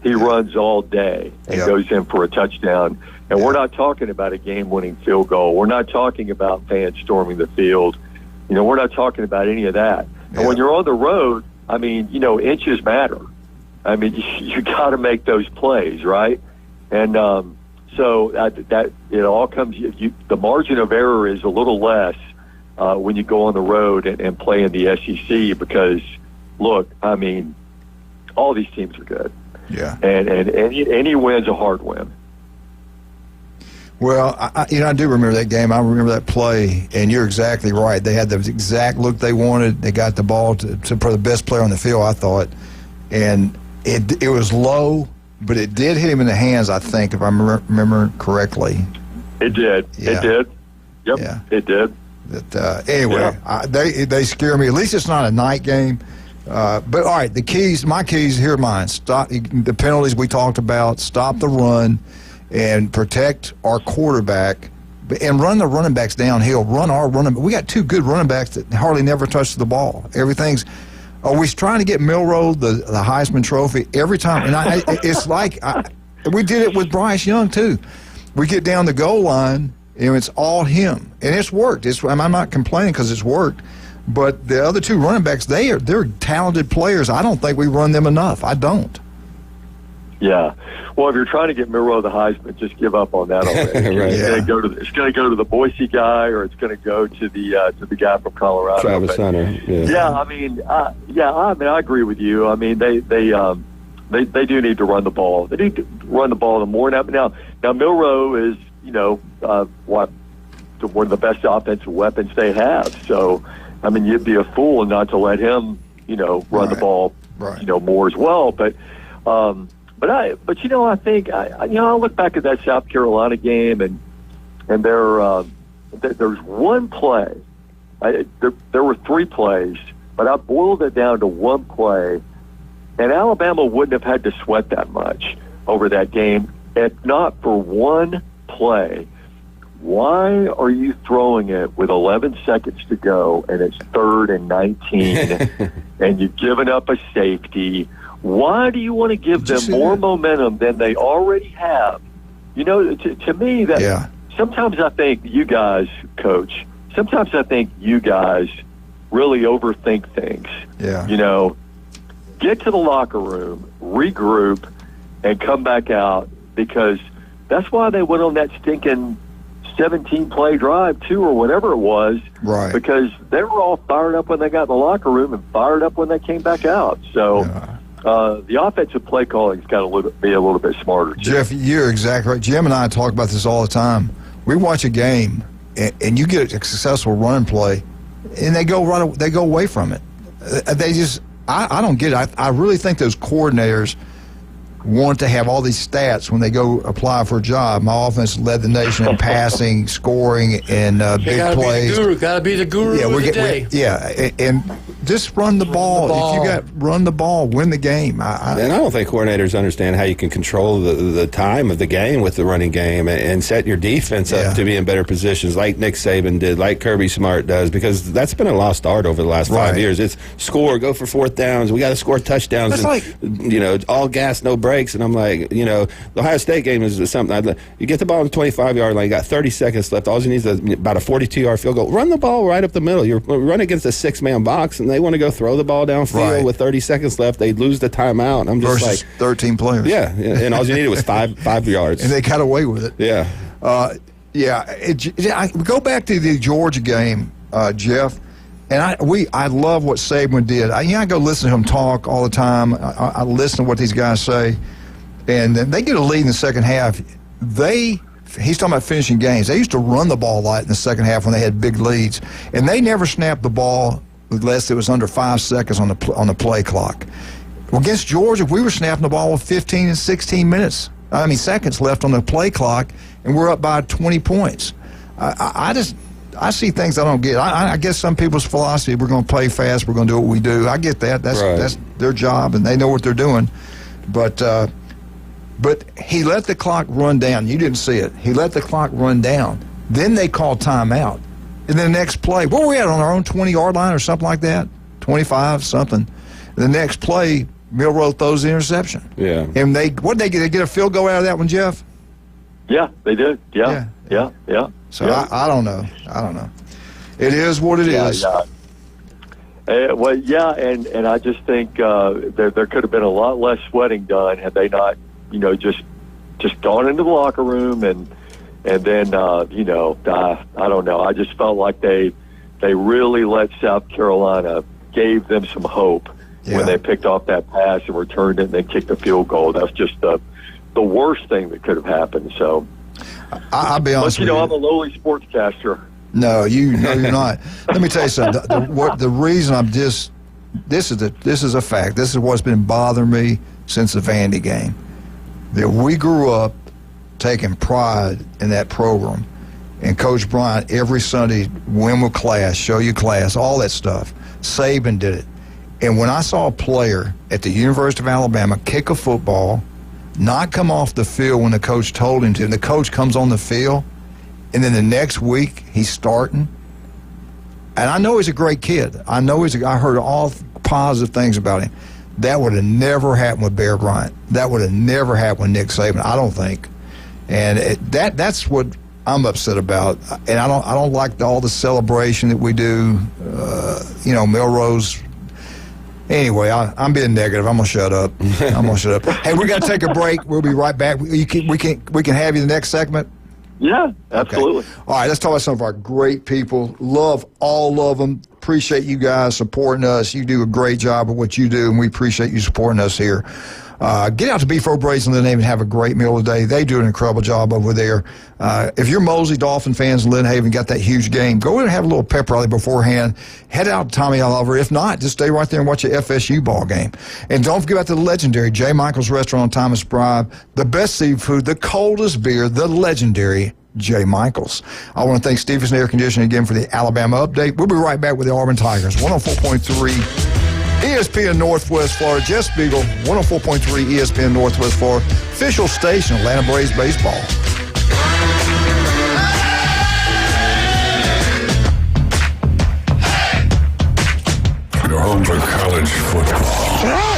He runs all day and goes in for a touchdown. And we're not talking about a game-winning field goal. We're not talking about fans storming the field. We're not talking about any of that. And when you're on the road, inches matter. You got to make those plays, right? And so that it all comes. The margin of error is a little less when you go on the road and play in the SEC because, look, all these teams are good. Yeah. And any win's a hard win. Well, I do remember that game. I remember that play, and you're exactly right. They had the exact look they wanted. They got the ball to for the best player on the field, I thought. And it was low, but it did hit him in the hands, I think, if I remember correctly. It did. Yeah. It did. Yep, it did. But anyway, they scare me. At least it's not a night game. But, all right, my keys, here are mine. Stop the penalties we talked about, stop the run, and protect our quarterback, and run the running backs downhill. Run our running. We got 2 good running backs that hardly never touch the ball. Are we trying to get Milroe the Heisman Trophy every time? And it's like we did it with Bryce Young too. We get down the goal line, and it's all him, and it's worked. I'm not complaining because it's worked. But the other 2 running backs, they're talented players. I don't think we run them enough. I don't. Yeah. Well, if you're trying to get Milroe the Heisman, just give up on that already. Right. It's going to go to the Boise guy, or it's going to go to the guy from Colorado. Travis Hunter. I agree with you. They do need to run the ball. They need to run the ball more. Now Milroe is one of the best offensive weapons they have. So you'd be a fool not to let him run the ball more as well. But I think I look back at that South Carolina game and there's one play. There were 3 plays, but I boiled it down to one play, and Alabama wouldn't have had to sweat that much over that game if not for one play. Why are you throwing it with 11 seconds to go and it's 3rd and 19 and you've given up a safety? Why do you want to give them more momentum than they already have? To me, that sometimes I think you guys, Coach, sometimes I think you guys really overthink things. Yeah. Get to the locker room, regroup, and come back out, because that's why they went on that stinking 17-play drive, too, or whatever it was. Right. Because they were all fired up when they got in the locker room and fired up when they came back out. So the offensive play calling's got to be a little bit smarter, too. Jeff, you're exactly right. Jim and I talk about this all the time. We watch a game, and you get a successful running play, and they go away from it. They just I don't get it. I really think those coordinators want to have all these stats when they go apply for a job. My offense led the nation in passing, scoring, and big plays. Got to be the guru of the day. And just run the ball. If you run the ball, win the game. And I don't think coordinators understand how you can control the time of the game with the running game and set your defense up to be in better positions, like Nick Saban did, like Kirby Smart does, because that's been a lost art over the last 5 years. It's score, go for 4th downs. We got to score touchdowns. And, all gas, no brakes. And I'm like, the Ohio State game is something. You get the ball on the 25-yard line, you got 30 seconds left. All you need is about a 42-yard field goal. Run the ball right up the middle. You're running against a 6-man box, and they want to go throw the ball downfield with 30 seconds left. They lose the timeout. I'm just versus 13 players. Yeah, and all you needed was five yards. And they got away with it. Yeah. Yeah, I go back to the Georgia game, Jeff, and I love what Saban did. I go listen to him talk all the time. I listen to what these guys say, and they get a lead in the second half. He's talking about finishing games. They used to run the ball a lot in the second half when they had big leads, and they never snapped the ball unless it was under 5 seconds on the play clock. Well, against Georgia, we were snapping the ball with 15 and 16 seconds left on the play clock, and we're up by 20 points. I see things I don't get. I guess some people's philosophy, we're going to play fast, we're going to do what we do. I get that. That's their job, and they know what they're doing. But he let the clock run down. You didn't see it. He let the clock run down. Then they called timeout. And then the next play, what were we at, on our own 20-yard line or something like that? 25, something. The next play, Milroe throws the interception. Yeah. And what did they get? They get a field goal out of that one, Jeff? Yeah, they did. Yeah. So yeah. I don't know. It is what it is. Yeah. And I just think there could have been a lot less sweating done had they not, just gone into the locker room and then I don't know. I just felt like they really let South Carolina, gave them some hope when they picked off that pass and returned it and then kicked a field goal. That's just the worst thing that could have happened. So I'll be honest with you. I'm a lowly sportscaster. No, you're not. Let me tell you something. The reason this is a fact. This is what's been bothering me since the Vandy game. That we grew up taking pride in that program. And Coach Bryant, every Sunday, win with class, show you class, all that stuff. Saban did it. And when I saw a player at the University of Alabama kick a football, not come off the field when the coach told him to, and the coach comes on the field, and then the next week he's starting. And I know he's a great kid. I heard all positive things about him. That would have never happened with Bear Bryant. That would have never happened with Nick Saban, I don't think. And that's what I'm upset about. And I don't like all the celebration that we do. Milroe's. Anyway, I'm being negative. I'm gonna shut up. Hey, we got to take a break. We'll be right back. We can have you the next segment. Yeah, absolutely. Okay. All right, let's talk about some of our great people. Love all of them. Appreciate you guys supporting us. You do a great job of what you do, and we appreciate you supporting us here. Get out to Beef Brazen and and have a great meal today. They do an incredible job over there. If you're Mosley Dolphin fans in Lynn Haven, got that huge game, go in and have a little pep rally beforehand. Head out to Tommy Oliver. If not, just stay right there and watch the FSU ball game. And don't forget about the legendary J. Michael's Restaurant on Thomas Bribe, the best seafood, the coldest beer, the legendary J. Michael's. I want to thank Stevenson Air Conditioning again for the Alabama update. We'll be right back with the Auburn Tigers, 104.3 ESPN Northwest Florida. Jess Spiegel, 104.3 ESPN Northwest Florida, official station of Atlanta Braves baseball. You're home for college football.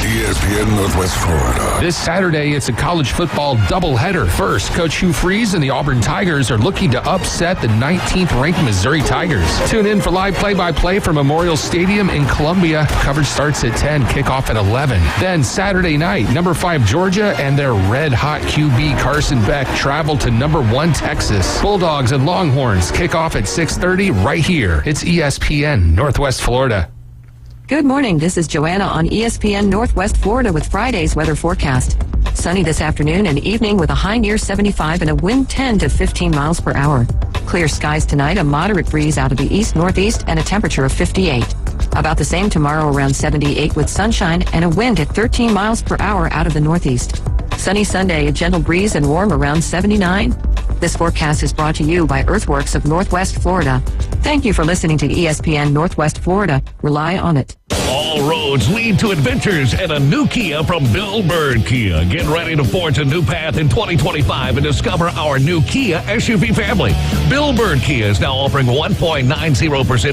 ESPN Northwest Florida. This Saturday, it's a college football doubleheader. First, Coach Hugh Freeze and the Auburn Tigers are looking to upset the 19th-ranked Missouri Tigers. Tune in for live play-by-play from Memorial Stadium in Columbia. Coverage starts at 10, kickoff at 11. Then Saturday night, number 5 Georgia and their red-hot QB Carson Beck travel to number 1 Texas. Bulldogs and Longhorns kick off at 6:30 right here. It's ESPN Northwest Florida. Good morning. This is Joanna on ESPN Northwest Florida with Friday's weather forecast. Sunny this afternoon and evening with a high near 75 and a wind 10 to 15 miles per hour. Clear skies tonight, a moderate breeze out of the east-northeast and a temperature of 58. About the same tomorrow, around 78 with sunshine and a wind at 13 miles per hour out of the northeast. Sunny Sunday, a gentle breeze and warm around 79. This forecast is brought to you by Earthworks of Northwest Florida. Thank you for listening to ESPN Northwest Florida. Rely on it. All roads lead to adventures and a new Kia from Bill Bird Kia. Get ready to forge a new path in 2025 and discover our new Kia SUV family. Bill Bird Kia is now offering 1.90%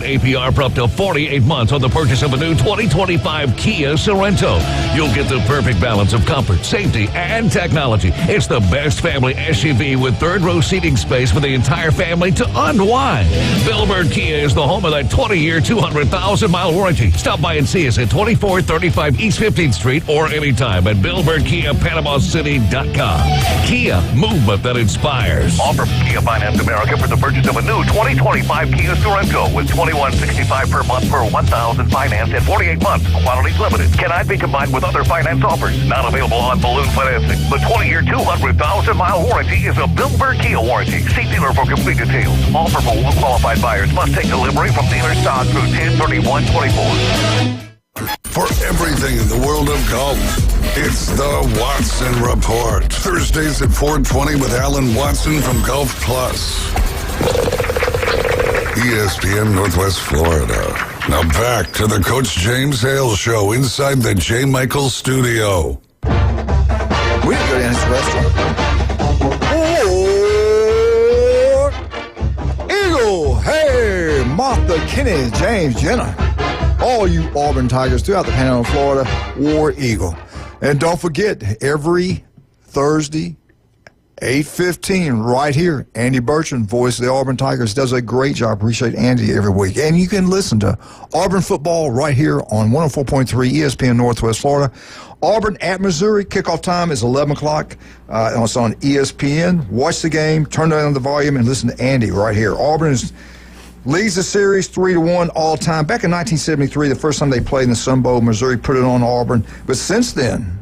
APR for up to 48 months on the purchase of a new 2025 Kia Sorento. You'll get the perfect balance of comfort, safety, and technology. It's the best family SUV with third-row seating space for the entire family to unwind. Bill Bird Kia is the home of that 20-year, 200,000-mile warranty. Stop by and see us at 20 2435 East 15th Street, or anytime at BillBirdKiaPanamaCity.com. Kia, movement that inspires. Offer from Kia Finance America for the purchase of a new 2025 Kia Sorento with $2,165 per month for $1,000 finance and 48 months. Quantities limited. Cannot be combined with other finance offers. Not available on balloon financing. The 20-year, 200,000-mile warranty is a Bill Bird Kia warranty. See dealer for complete details. Offer for well-qualified buyers. Must take delivery from dealer stock through 10/31/24. For everything in the world of golf, it's the Watson Report. Thursdays at 4:20 with Alan Watson from Golf Plus. ESPN Northwest Florida. Now back to the Coach James Hale Show inside the J. Michael studio. We didn't go to his restaurant. Eagle, hey, Martha, Kenny, James, Jenna. All you Auburn Tigers throughout the Panhandle of Florida, War Eagle. And don't forget, every Thursday, 8:15, right here, Andy Bertrand, voice of the Auburn Tigers, does a great job. Appreciate Andy every week. And you can listen to Auburn football right here on 104.3 ESPN Northwest Florida. Auburn at Missouri, kickoff time is 11 o'clock. It's on ESPN. Watch the game, turn down the volume, and listen to Andy right here. Auburn leads the series 3-1 all time. Back in 1973, the first time they played in the Sun Bowl, Missouri put it on Auburn. But since then,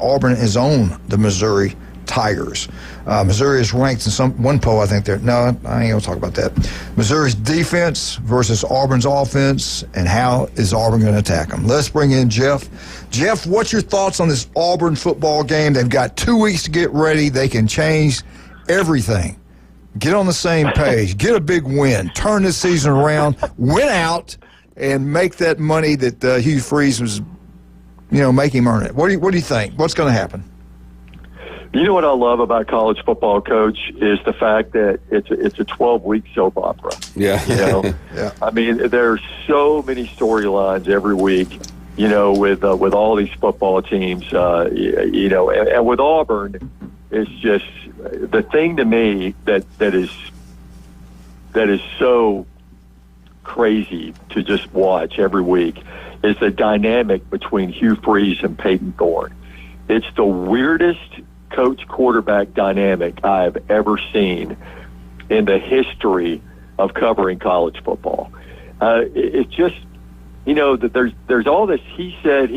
Auburn has owned the Missouri Tigers. Missouri is ranked in one poll, I think. No, I ain't going to talk about that. Missouri's defense versus Auburn's offense, and how is Auburn going to attack them? Let's bring in Jeff. Jeff, what's your thoughts on this Auburn football game? They've got 2 weeks to get ready. They can change everything. Get on the same page. Get a big win. Turn this season around. Win out and make that money that Hugh Freeze was, make him earn it. What do you think? What's going to happen? You know what I love about college football, Coach, is the fact that it's a 12-week soap opera. Yeah. Yeah. I mean, there's so many storylines every week. With all these football teams. And with Auburn, it's just the thing to me that is so crazy to just watch every week is the dynamic between Hugh Freeze and Peyton Thorne. It's the weirdest coach-quarterback dynamic I've ever sing in the history of covering college football. It's just, that there's all this he said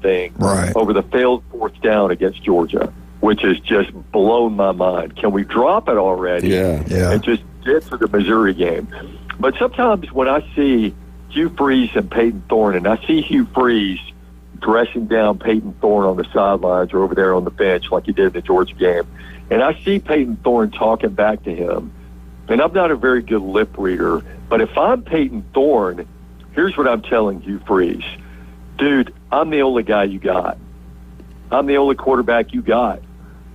thing over the failed fourth down against Georgia, which has just blown my mind. Can we drop it already? Yeah. And just get to the Missouri game? But sometimes when I see Hugh Freeze and Peyton Thorne, and I see Hugh Freeze dressing down Peyton Thorne on the sidelines or over there on the bench like he did in the Georgia game, and I see Peyton Thorne talking back to him, and I'm not a very good lip reader, but if I'm Peyton Thorne, here's what I'm telling Hugh Freeze. Dude, I'm the only guy you got. I'm the only quarterback you got.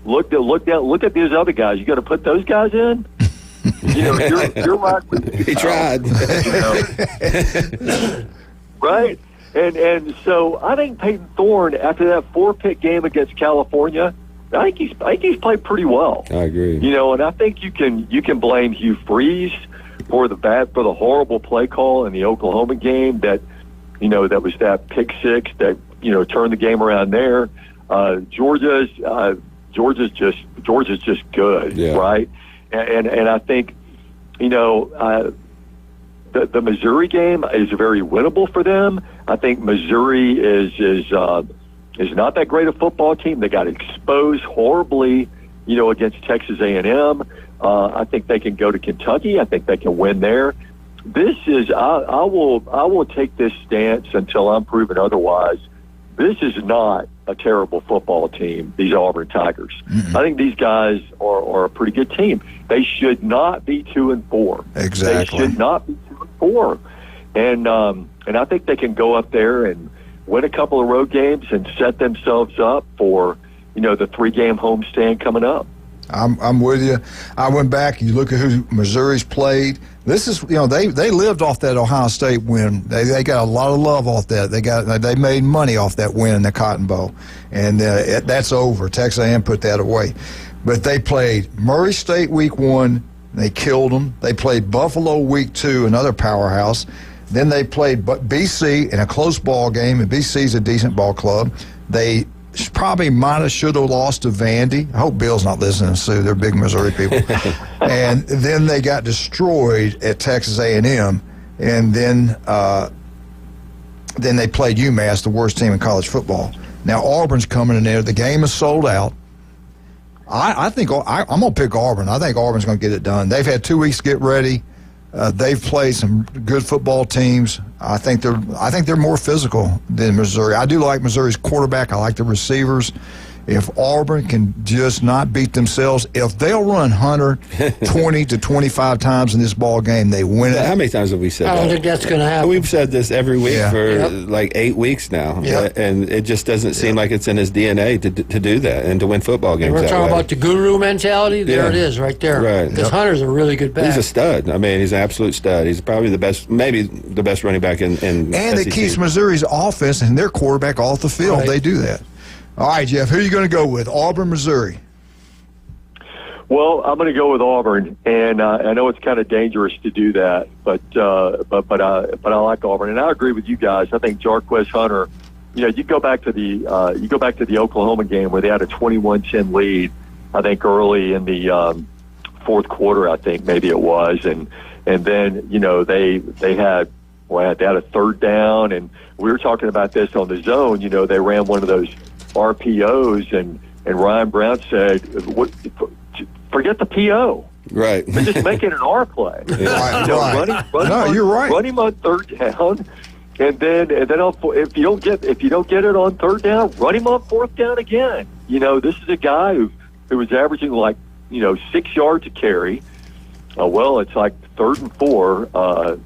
Look at these other guys. You got to put those guys in? You're right. He tried. Right? And so I think Peyton Thorne, after that 4-pick game against California, I think he's played pretty well. I agree. And I think you can blame Hugh Freeze for the horrible play call in the Oklahoma game that was that pick six that turned the game around there. Georgia's just good, right? And I think the Missouri game is very winnable for them. I think Missouri is not that great a football team. They got exposed horribly, against Texas A&M. I think they can go to Kentucky. I think they can win there. This is I will take this stance until I'm proven otherwise. This is not a terrible football team, these Auburn Tigers. Mm-hmm. I think these guys are a pretty good team. They should not be 2-4. Exactly. They should not be 2-4. And I think they can go up there and win a couple of road games and set themselves up for, the 3-game homestand coming up. I'm with you. I went back. You look at who Missouri's played. This is, they lived off that Ohio State win. They got a lot of love off that. They made money off that win in the Cotton Bowl, and that's over. Texas A&M put that away. But they played Murray State week 1. They killed them. They played Buffalo week 2, another powerhouse. Then they played BC in a close ball game, and BC's a decent ball club. They probably might have should have lost to Vandy. I hope Bill's not listening, Sue. They're big Missouri people. And then they got destroyed at Texas A&M, and then they played UMass, the worst team in college football. Now Auburn's coming in there. The game is sold out. I think I'm going to pick Auburn. I think Auburn's going to get it done. They've had 2 weeks to get ready. They've played some good football teams. I think they're more physical than Missouri. I do like Missouri's quarterback. I like the receivers. If Auburn can just not beat themselves, if they'll run Hunter 20 to 25 times in this ball game, they win it. How many times have we said that? I don't think that's going to happen. We've said this every week for like 8 weeks now, and it just doesn't seem like it's in his DNA to do that and to win football games. We're talking about the guru mentality. There it is, right there. Right. Because Hunter's a really good back. He's a stud. I mean, he's an absolute stud. He's probably the best, maybe the best running back in and SEC. it keeps Missouri's offense and their quarterback off the field. Right. They do that. All right, Jeff, who are you going to go with, Auburn, Missouri? Well, I'm going to go with Auburn, and I know it's kind of dangerous to do that, but I like Auburn, and I agree with you guys. I think Jarquez Hunter. You go back to the Oklahoma game where they had a 21-10 lead. I think early in the fourth quarter, I think maybe it was, and then they had a third down, and we were talking about this on the Zone. They ran one of those RPOs, and Ryan Brown said, forget the PO. Right. They're just making an R play. You're right. Run him on third down, and then if you don't get it on third down, run him on fourth down again. This is a guy who was averaging 6 yards a carry. Well, it's like 3rd and 4.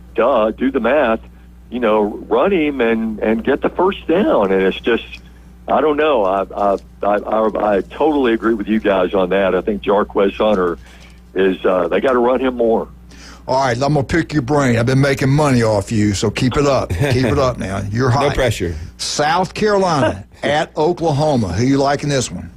Do the math. Run him and get the first down, and it's just. I don't know. I totally agree with you guys on that. I think Jarquez Hunter is. They got to run him more. All right, I'm gonna pick your brain. I've been making money off you, so keep it up. Keep it up now. You're hot. No pressure. South Carolina at Oklahoma. Who you liking this one?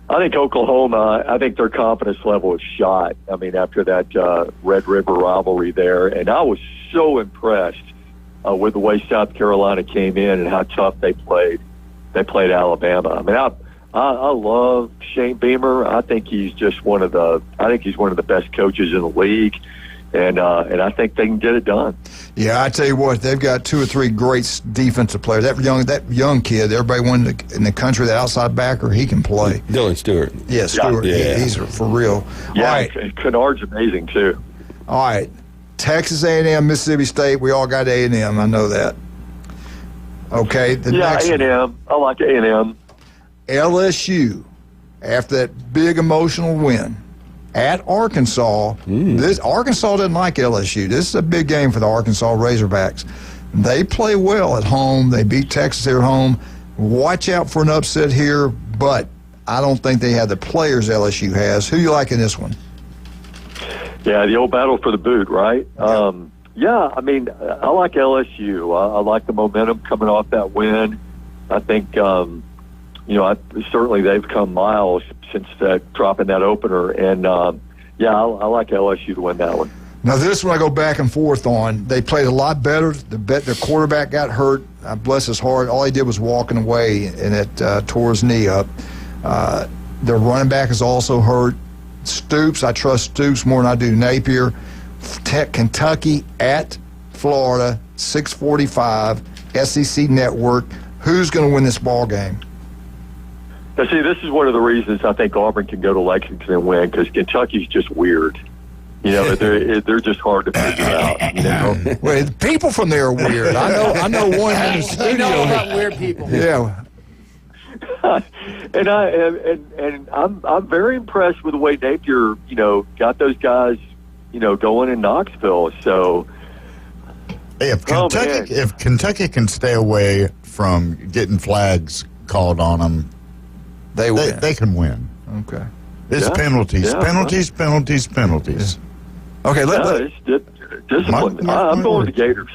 I think Oklahoma. I think their confidence level is shot. I mean, after that Red River rivalry there, and I was so impressed. With the way South Carolina came in and how tough they played Alabama. I mean, I love Shane Beamer. I think he's just one of the best coaches in the league, and I think they can get it done. Yeah, I tell you what, they've got 2 or 3 great defensive players. That young kid, everybody wanted in the country, that outside backer, he can play. Dylan Stewart. Yeah, Stewart. Yeah. He's for real. Yeah, all right. Kennard's amazing too. All right. Texas A&M, Mississippi State, we all got A&M. I know that. Okay. A&M. I like A&M. LSU, after that big emotional win at Arkansas. Arkansas didn't like LSU. This is a big game for the Arkansas Razorbacks. They play well at home. They beat Texas at home. Watch out for an upset here, but I don't think they have the players LSU has. Who you like in this one? Yeah, the old battle for the boot, right? I mean, I like LSU. I like the momentum coming off that win. I think, certainly they've come miles since dropping that opener. And, I like LSU to win that one. Now, this one I go back and forth on. They played a lot better. The quarterback got hurt. Bless his heart. All he did was walking away, and it tore his knee up. Their running back is also hurt. Stoops, I trust Stoops more than I do Napier. Kentucky at Florida, 6:45, SEC Network. Who's going to win this ball game? Now, see, this is one of the reasons I think Auburn can go to Lexington and win, because Kentucky's just weird. They're just hard to figure out. Well, the people from there are weird. I know one in the studio. We know about weird people. Yeah. And I'm very impressed with the way Napier, got those guys, going in Knoxville. So, if Kentucky can stay away from getting flags called on them, they can win. Okay. It's penalties. Penalties. Okay. It's discipline. I'm going to the Gators.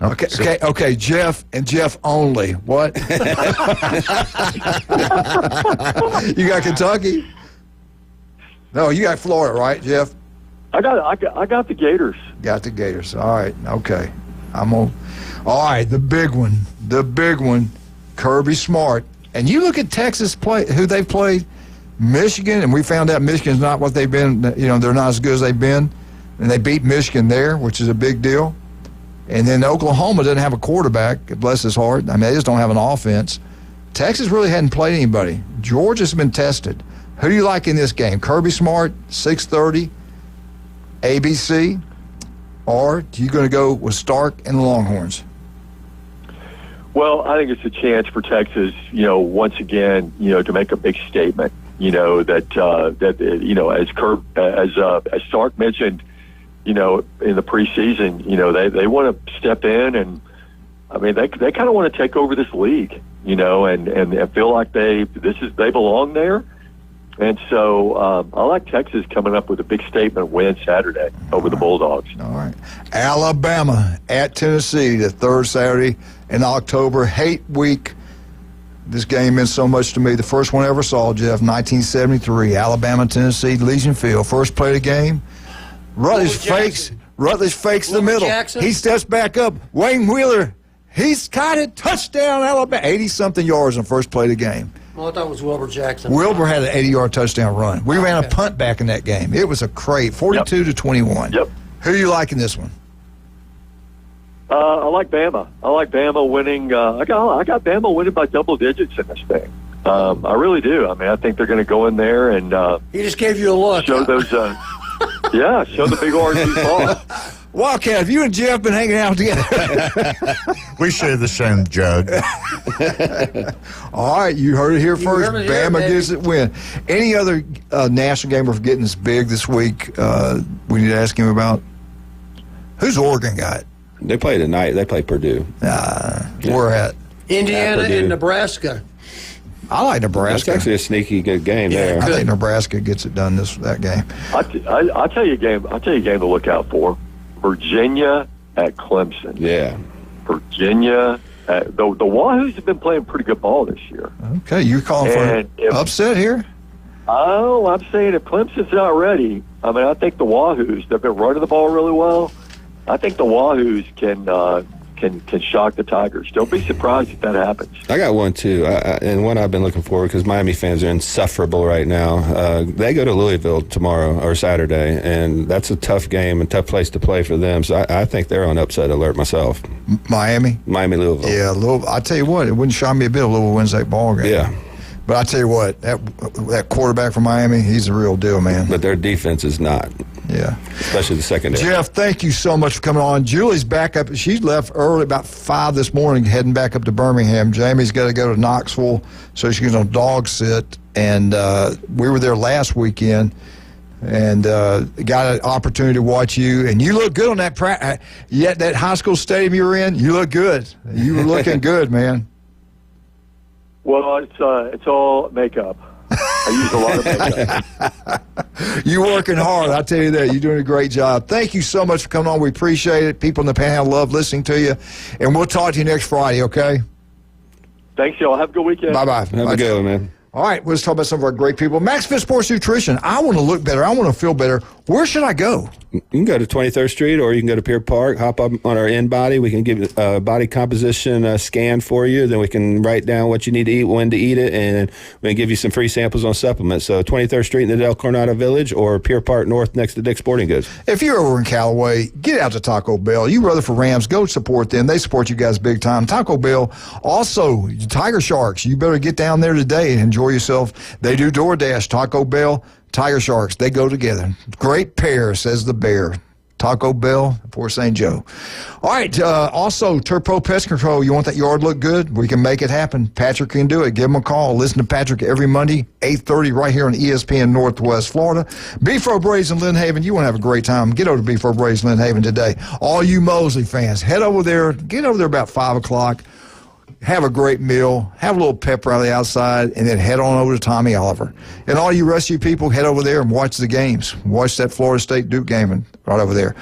Okay, Jeff and Jeff only. What? You got Kentucky? No, you got Florida, right, Jeff? I got the Gators. Got the Gators. All right. Okay. All right. The big one, Kirby Smart. And you look at Texas play, who they've played, Michigan, and we found out Michigan's not what they've been. They're not as good as they've been, and they beat Michigan there, which is a big deal. And then Oklahoma doesn't have a quarterback, bless his heart. I mean, they just don't have an offense. Texas really hadn't played anybody. Georgia's been tested. Who do you like in this game? Kirby Smart, 6:30, ABC, or are you going to go with Stark and the Longhorns? Well, I think it's a chance for Texas, once again, to make a big statement. That as Stark mentioned, in the preseason, they want to step in, and I mean they kind of want to take over this league, and feel like they belong there. And so I like Texas coming up with a big statement win Saturday over the Bulldogs. All right. Alabama at Tennessee, the third Saturday in October. Hate week. This game meant so much to me. The first one I ever saw, Jeff, 1973. Alabama, Tennessee, Legion Field. First play of the game. Rutledge fakes the middle. Jackson. He steps back up. Wayne Wheeler, he's caught it. Touchdown, Alabama. 80-something yards in the first play of the game. Well, I thought it was Wilbur Jackson. Wilbur had an 80-yard touchdown run. We ran a punt back in that game. It was a crate, 42-21. Yep. Who do you like in this one? I like Bama. I like Bama winning. I got Bama winning by double digits in this thing. I really do. I mean, I think they're going to go in there and he just gave you a look. Show those. Show the big orange ball. Wildcat, have you and Jeff been hanging out together? We share the same jug. All right, you heard it here first. Bama gets it win. Any other national game we're forgetting that's big this week we need to ask him about? Who's Oregon got? They play tonight. They play Purdue. Where at? Indiana and Nebraska. I like Nebraska. That's actually a sneaky good game there. I think Nebraska gets it done that game. I'll tell you a game. I'll tell you a game to look out for. Virginia at Clemson. Yeah. Virginia. The Wahoos have been playing pretty good ball this year. Okay, you're calling for an upset here? Oh, I'm saying if Clemson's not ready, I mean, I think the Wahoos, they've been running the ball really well. I think the Wahoos can shock the Tigers. Don't be surprised if that happens. I got one, too, and one I've been looking forward because Miami fans are insufferable right now. They go to Louisville tomorrow or Saturday, and that's a tough game and tough place to play for them. So I think they're on upset alert myself. Miami, Louisville. Yeah, Louisville. I tell you what, it wouldn't shock me a bit if Louisville wins that ball game. Yeah. But I tell you what, that quarterback from Miami, he's the real deal, man. But their defense is not. Yeah. Especially the secondary. Jeff, thank you so much for coming on. Julie's back up. She left early, about 5 this morning, heading back up to Birmingham. Jamie's got to go to Knoxville so she can dog sit. And we were there last weekend and got an opportunity to watch you. And you look good on that that high school stadium you were in. You look good. You were looking good, man. Well, it's all makeup. I use a lot of makeup. You're working hard. I tell you that. You're doing a great job. Thank you so much for coming on. We appreciate it. People in the panel love listening to you. And we'll talk to you next Friday, okay? Thanks, y'all. Have a good weekend. Bye-bye. Have a good one, man. All right, let's talk about some of our great people. Max Fit Sports Nutrition. I want to look better. I want to feel better. Where should I go? You can go to 23rd Street or you can go to Pier Park, hop up on our InBody. We can give a body composition scan for you. Then we can write down what you need to eat, when to eat it, and we can give you some free samples on supplements. So 23rd Street in the Del Coronado Village or Pier Park North next to Dick's Sporting Goods. If you're over in Callaway, get out to Taco Bell. You Rutherford Rams, go support them. They support you guys big time. Taco Bell. Also, Tiger Sharks. You better get down there today and enjoy yourself. They do DoorDash. Taco Bell, Tiger Sharks, they go together. Great pair, says the bear. Taco Bell, Port St. Joe. All right, also, Turpo Pest Control. You want that yard look good? We can make it happen. Patrick can do it. Give him a call. Listen to Patrick every Monday, 8:30, right here on ESPN Northwest Florida. Beef Braised in Lynn Haven. You want to have a great time. Get over to Beef Braised in Lynn Haven today. All you Mosley fans, head over there. Get over there about 5 o'clock. Have a great meal, have a little pepper on the outside, and then head on over to Tommy Oliver. And all you rest of you people, head over there and watch the games. Watch that Florida State Duke game right over there.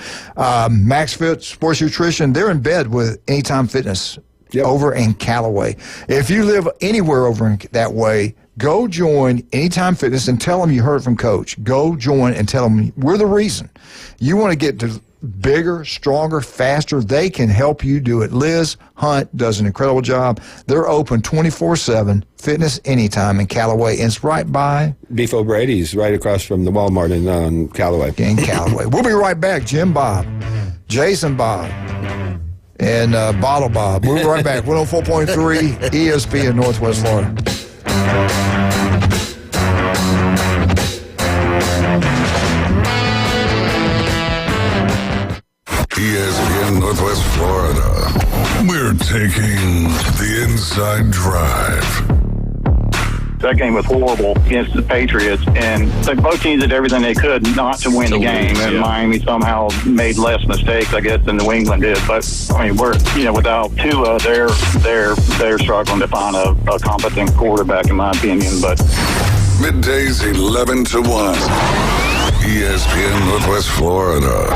Max Fit Sports Nutrition, they're in bed with Anytime Fitness over in Callaway. If you live anywhere over in that way, Go join Anytime Fitness and tell them you heard from Coach. Go join and tell them we're the reason. You want to get to bigger, stronger, faster. They can help you do it. Liz Hunt does an incredible job. They're open 24/7, Fitness Anytime in Callaway. And it's right by Beef O'Brady's, right across from the Walmart in Callaway. In Callaway. We'll be right back. Jim Bob, Jason Bob, and Bottle Bob. We'll be right back. 104.3 ESPN Northwest Florida. ESPN Northwest Florida. We're taking the inside drive. That game was horrible against the Patriots, and both teams did everything they could not to win the game. And Miami somehow made less mistakes, I guess, than New England did. But I mean, without Tua, they're struggling to find a competent quarterback, in my opinion. But Middays 11 to 1. ESPN Northwest Florida.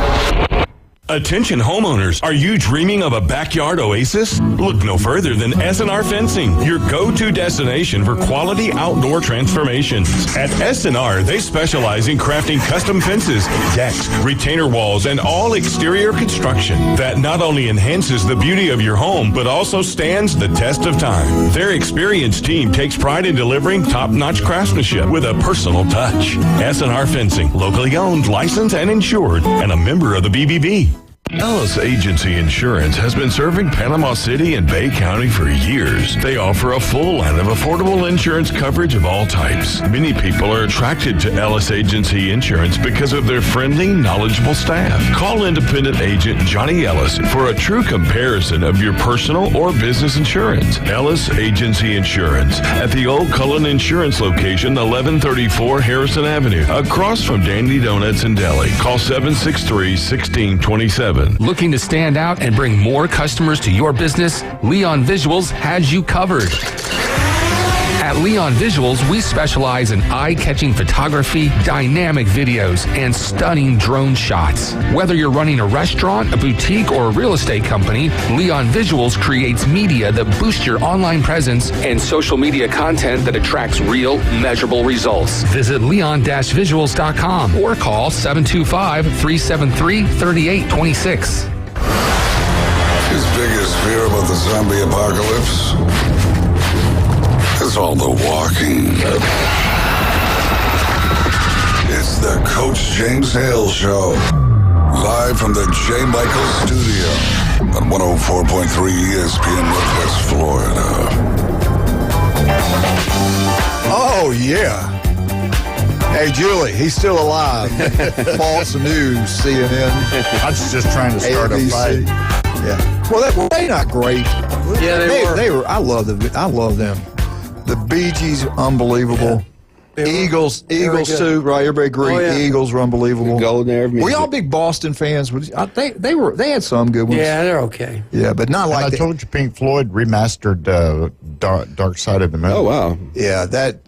Attention homeowners, are you dreaming of a backyard oasis? Look no further than S&R Fencing, your go-to destination for quality outdoor transformations. At S&R, they specialize in crafting custom fences, decks, retainer walls, and all exterior construction that not only enhances the beauty of your home, but also stands the test of time. Their experienced team takes pride in delivering top-notch craftsmanship with a personal touch. S&R Fencing, locally owned, licensed, and insured, and a member of the BBB. Ellis Agency Insurance has been serving Panama City and Bay County for years. They offer a full line of affordable insurance coverage of all types. Many people are attracted to Ellis Agency Insurance because of their friendly, knowledgeable staff. Call independent agent Johnny Ellis for a true comparison of your personal or business insurance. Ellis Agency Insurance at the Old Cullen Insurance location, 1134 Harrison Avenue, across from Dandy Donuts in Delhi. Call 763-1627. Looking to stand out and bring more customers to your business? Leon Visuals has you covered. At Leon Visuals, we specialize in eye-catching photography, dynamic videos, and stunning drone shots. Whether you're running a restaurant, a boutique, or a real estate company, Leon Visuals creates media that boosts your online presence and social media content that attracts real, measurable results. Visit leon-visuals.com or call 725-373-3826. His biggest fear about the zombie apocalypse? It's all the walking. It's the Coach James Hale Show. Live from the J. Michael Studio on 104.3 ESPN Northwest Florida. Oh, yeah. Hey, Julie, he's still alive. False news, CNN. I was just trying to start a fight. Yeah. Well, they're not great. Yeah, they were. I love them. The Bee Gees, unbelievable. Yeah. Eagles too, right? Everybody agree. Oh, yeah. Eagles were unbelievable. Golden Era music. We all big Boston fans. They had some good ones. Yeah, they're okay. Yeah, but not like I told you Pink Floyd remastered Dark Side of the Moon. Oh wow. Yeah, that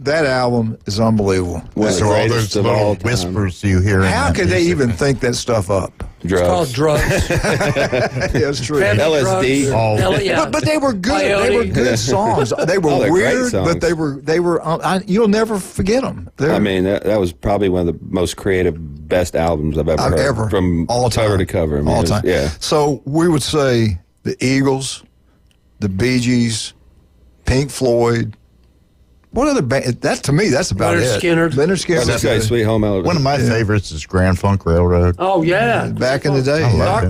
album is unbelievable. So all those little whispers you hear. How could they even think that stuff up? Drugs. It's called drugs. Yeah, it's true. LSD. But they were good. They were good songs. They were weird, but they were. You'll never forget them. I mean, that was probably one of the most creative, best albums I've ever heard. From all time cover to cover. I mean, all time. Yeah. So we would say the Eagles, the Bee Gees, Pink Floyd. What other band? That to me, that's about Leonard it. Skinner. Leonard Skinner. That's right, Sweet Home Alabama. One of my favorites is Grand Funk Railroad. Oh yeah, back in the day.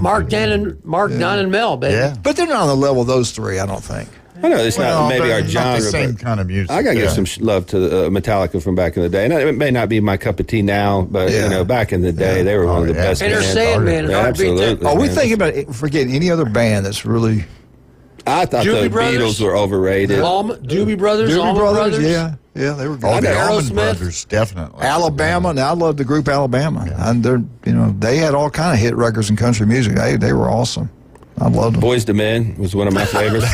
Mark Don and Mel, baby. Yeah, but they're not on the level of those three. I don't think. I know it's not maybe our genre, not the same but kind of music. I gotta give some love to Metallica from back in the day. And it may not be my cup of tea now, but back in the day, they were one of the best. And they're bands. Sandman. Absolutely. Are we thinking about forgetting any other band that's really? I thought the Beatles were overrated. Doobie Brothers. Yeah, they were good. Oh, the Allman Brothers, definitely. Alabama. Now I love the group Alabama, and they had all kind of hit records in country music. They were awesome. I loved them. Boys to Men was one of my favorites.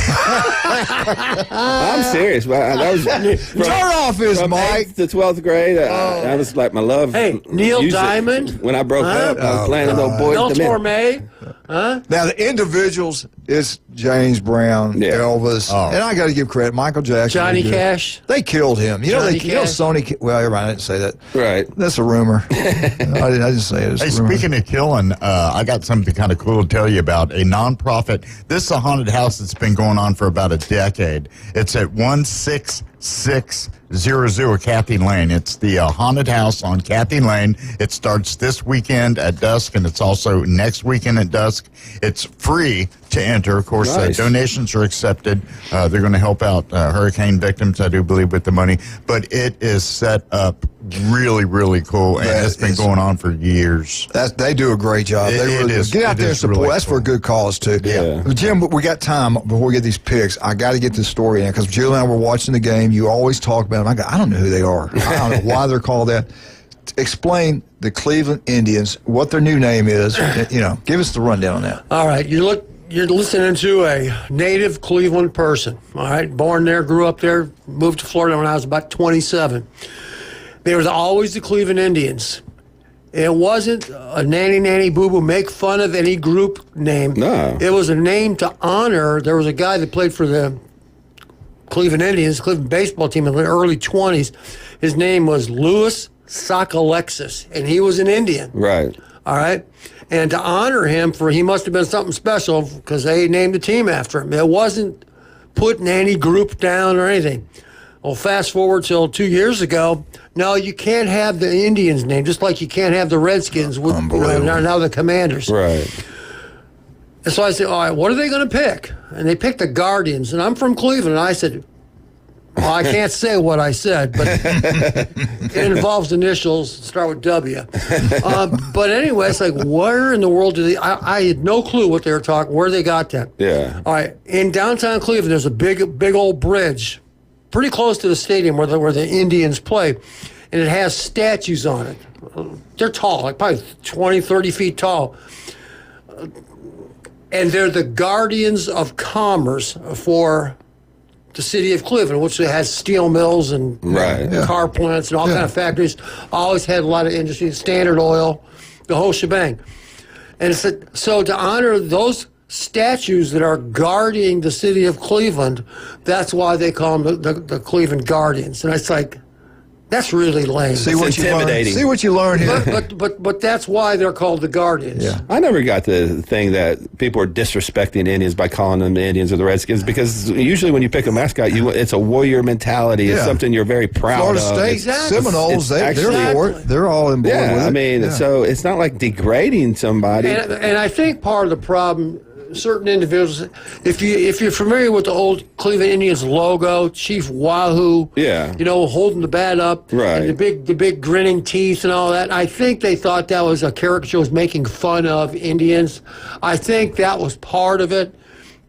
I'm serious. That was turn off his mic. 8th to 12th grade. That was like my love. Hey, Neil Diamond. When I broke up, I was playing with those Boys to Men. Torme. Huh? Now, the individuals is James Brown, Elvis, and I got to give credit, Michael Jackson. Johnny Cash. They killed him. You know, Sony, well, everybody didn't say that. Right. That's a rumor. I didn't say it. Hey, speaking of killing, I got something kind of cool to tell you about. A nonprofit. This is a haunted house that's been going on for about a decade. It's at 16600 Kathy Lane. It's the haunted house on Kathy Lane. It starts this weekend at dusk, and it's also next weekend at dusk. It's free to enter. Of course, donations are accepted. They're going to help out hurricane victims, I do believe, with the money. But it is set up really, really cool, and it's been going on for years. They do a great job. They really do. Get out there and support. Really That's for a good cause, too. Yeah. Jim, we got time before we get these picks. I got to get this story in because Julie and I were watching the game. You always talk about them. I don't know who they are. I don't know why they're called that. Explain the Cleveland Indians, what their new name is. Give us the rundown on that. All right. You're listening to a native Cleveland person, all right? Born there, grew up there, moved to Florida when I was about 27. There was always the Cleveland Indians. It wasn't a nanny boo-boo, make fun of any group name. No. It was a name to honor. There was a guy that played for the Cleveland Indians, Cleveland baseball team in the early 20s. His name was Louis Sockalexis, and he was an Indian. Right. All right? And to honor him, he must have been something special because they named the team after him. It wasn't putting any group down or anything. Well, fast forward till 2 years ago, no, you can't have the Indians name, just like you can't have the Redskins with now the Commanders. Right. And so I said, all right, what are they going to pick? And they picked the Guardians. And I'm from Cleveland. And I said, well, I can't say what I said, but it involves initials, start with W. But anyway, it's like, where in the world do they... I had no clue what they were talking, where they got that. Yeah. All right, in downtown Cleveland, there's a big old bridge, pretty close to the stadium where the Indians play, and it has statues on it. They're tall, like probably 20, 30 feet tall. And they're the guardians of commerce for the city of Cleveland, which has steel mills and car plants and all kind of factories. Always had a lot of industry, Standard Oil, the whole shebang. And so to honor those statues that are guarding the city of Cleveland, that's why they call them the Cleveland Guardians. And it's like, that's really lame. See what you learn here. But that's why they're called the Guardians. Yeah. I never got the thing that people are disrespecting Indians by calling them the Indians or the Redskins, because usually when you pick a mascot, it's a warrior mentality. It's something you're very proud Florida of. State, Seminoles, they're for it. They're all in board with it. I mean, so it's not like degrading somebody. And I think part of the problem, certain individuals, if you're familiar with the old Cleveland Indians logo, Chief Wahoo, holding the bat up, and the big grinning teeth and all that, I think they thought that was a caricature, was making fun of Indians. I think that was part of it.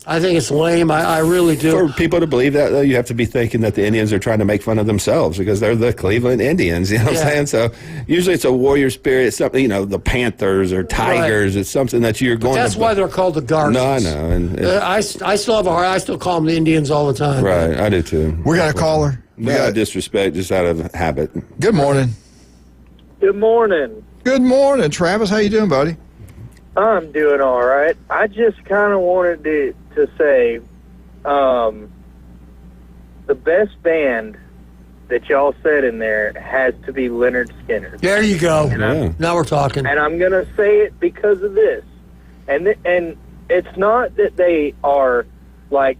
I think it's lame. I really do. For people to believe that, though, you have to be thinking that the Indians are trying to make fun of themselves because they're the Cleveland Indians. You know what I'm saying? So usually it's a warrior spirit. It's something, the Panthers or Tigers. Right. It's something that you're going That's why they're called the Guardians. No, I know. And I still have a heart. I still call them the Indians all the time. Right, I do too. We got a caller. We got disrespect just out of habit. Good morning. Good morning. Good morning, Travis. How you doing, buddy? I'm doing all right. I just kind of wanted to say the best band that y'all said in there has to be Leonard Skinner. There you go. Now we're talking. And I'm going to say it because of this. And it's not that they are like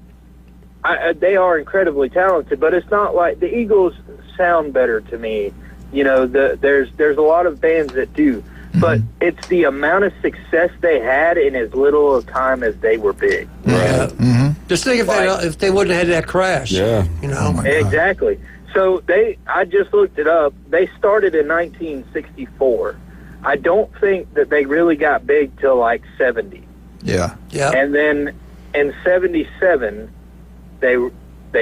they are incredibly talented, but it's not like the Eagles sound better to me. There's a lot of bands that do. But it's the amount of success they had in as little of time as they were big. Right. Just think if they wouldn't have had that crash. Yeah. Exactly. So I just looked it up. They started in 1964. I don't think that they really got big till like 70. Yeah. Yeah. And then in 77, they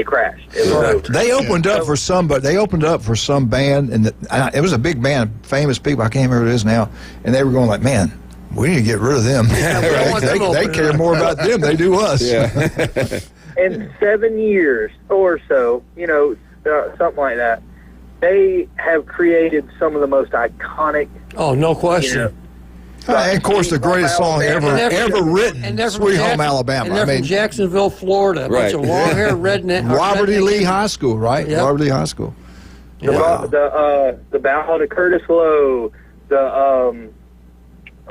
crashed. It was over. They opened up for somebody. They opened up for some band, and it was a big band, famous people. I can't remember who it is now. And they were going like, "Man, we need to get rid of them. They care more about them than they do us." Yeah. In 7 years or so, something like that, they have created some of the most iconic. Oh, no question. And of course, the greatest song ever written, Sweet Home Alabama. And they're from Jacksonville, Florida. A bunch of long-haired redneck. Robert E. Lee High School, right? Yep. Robert E. High School. The Ballad of Curtis Lowe. The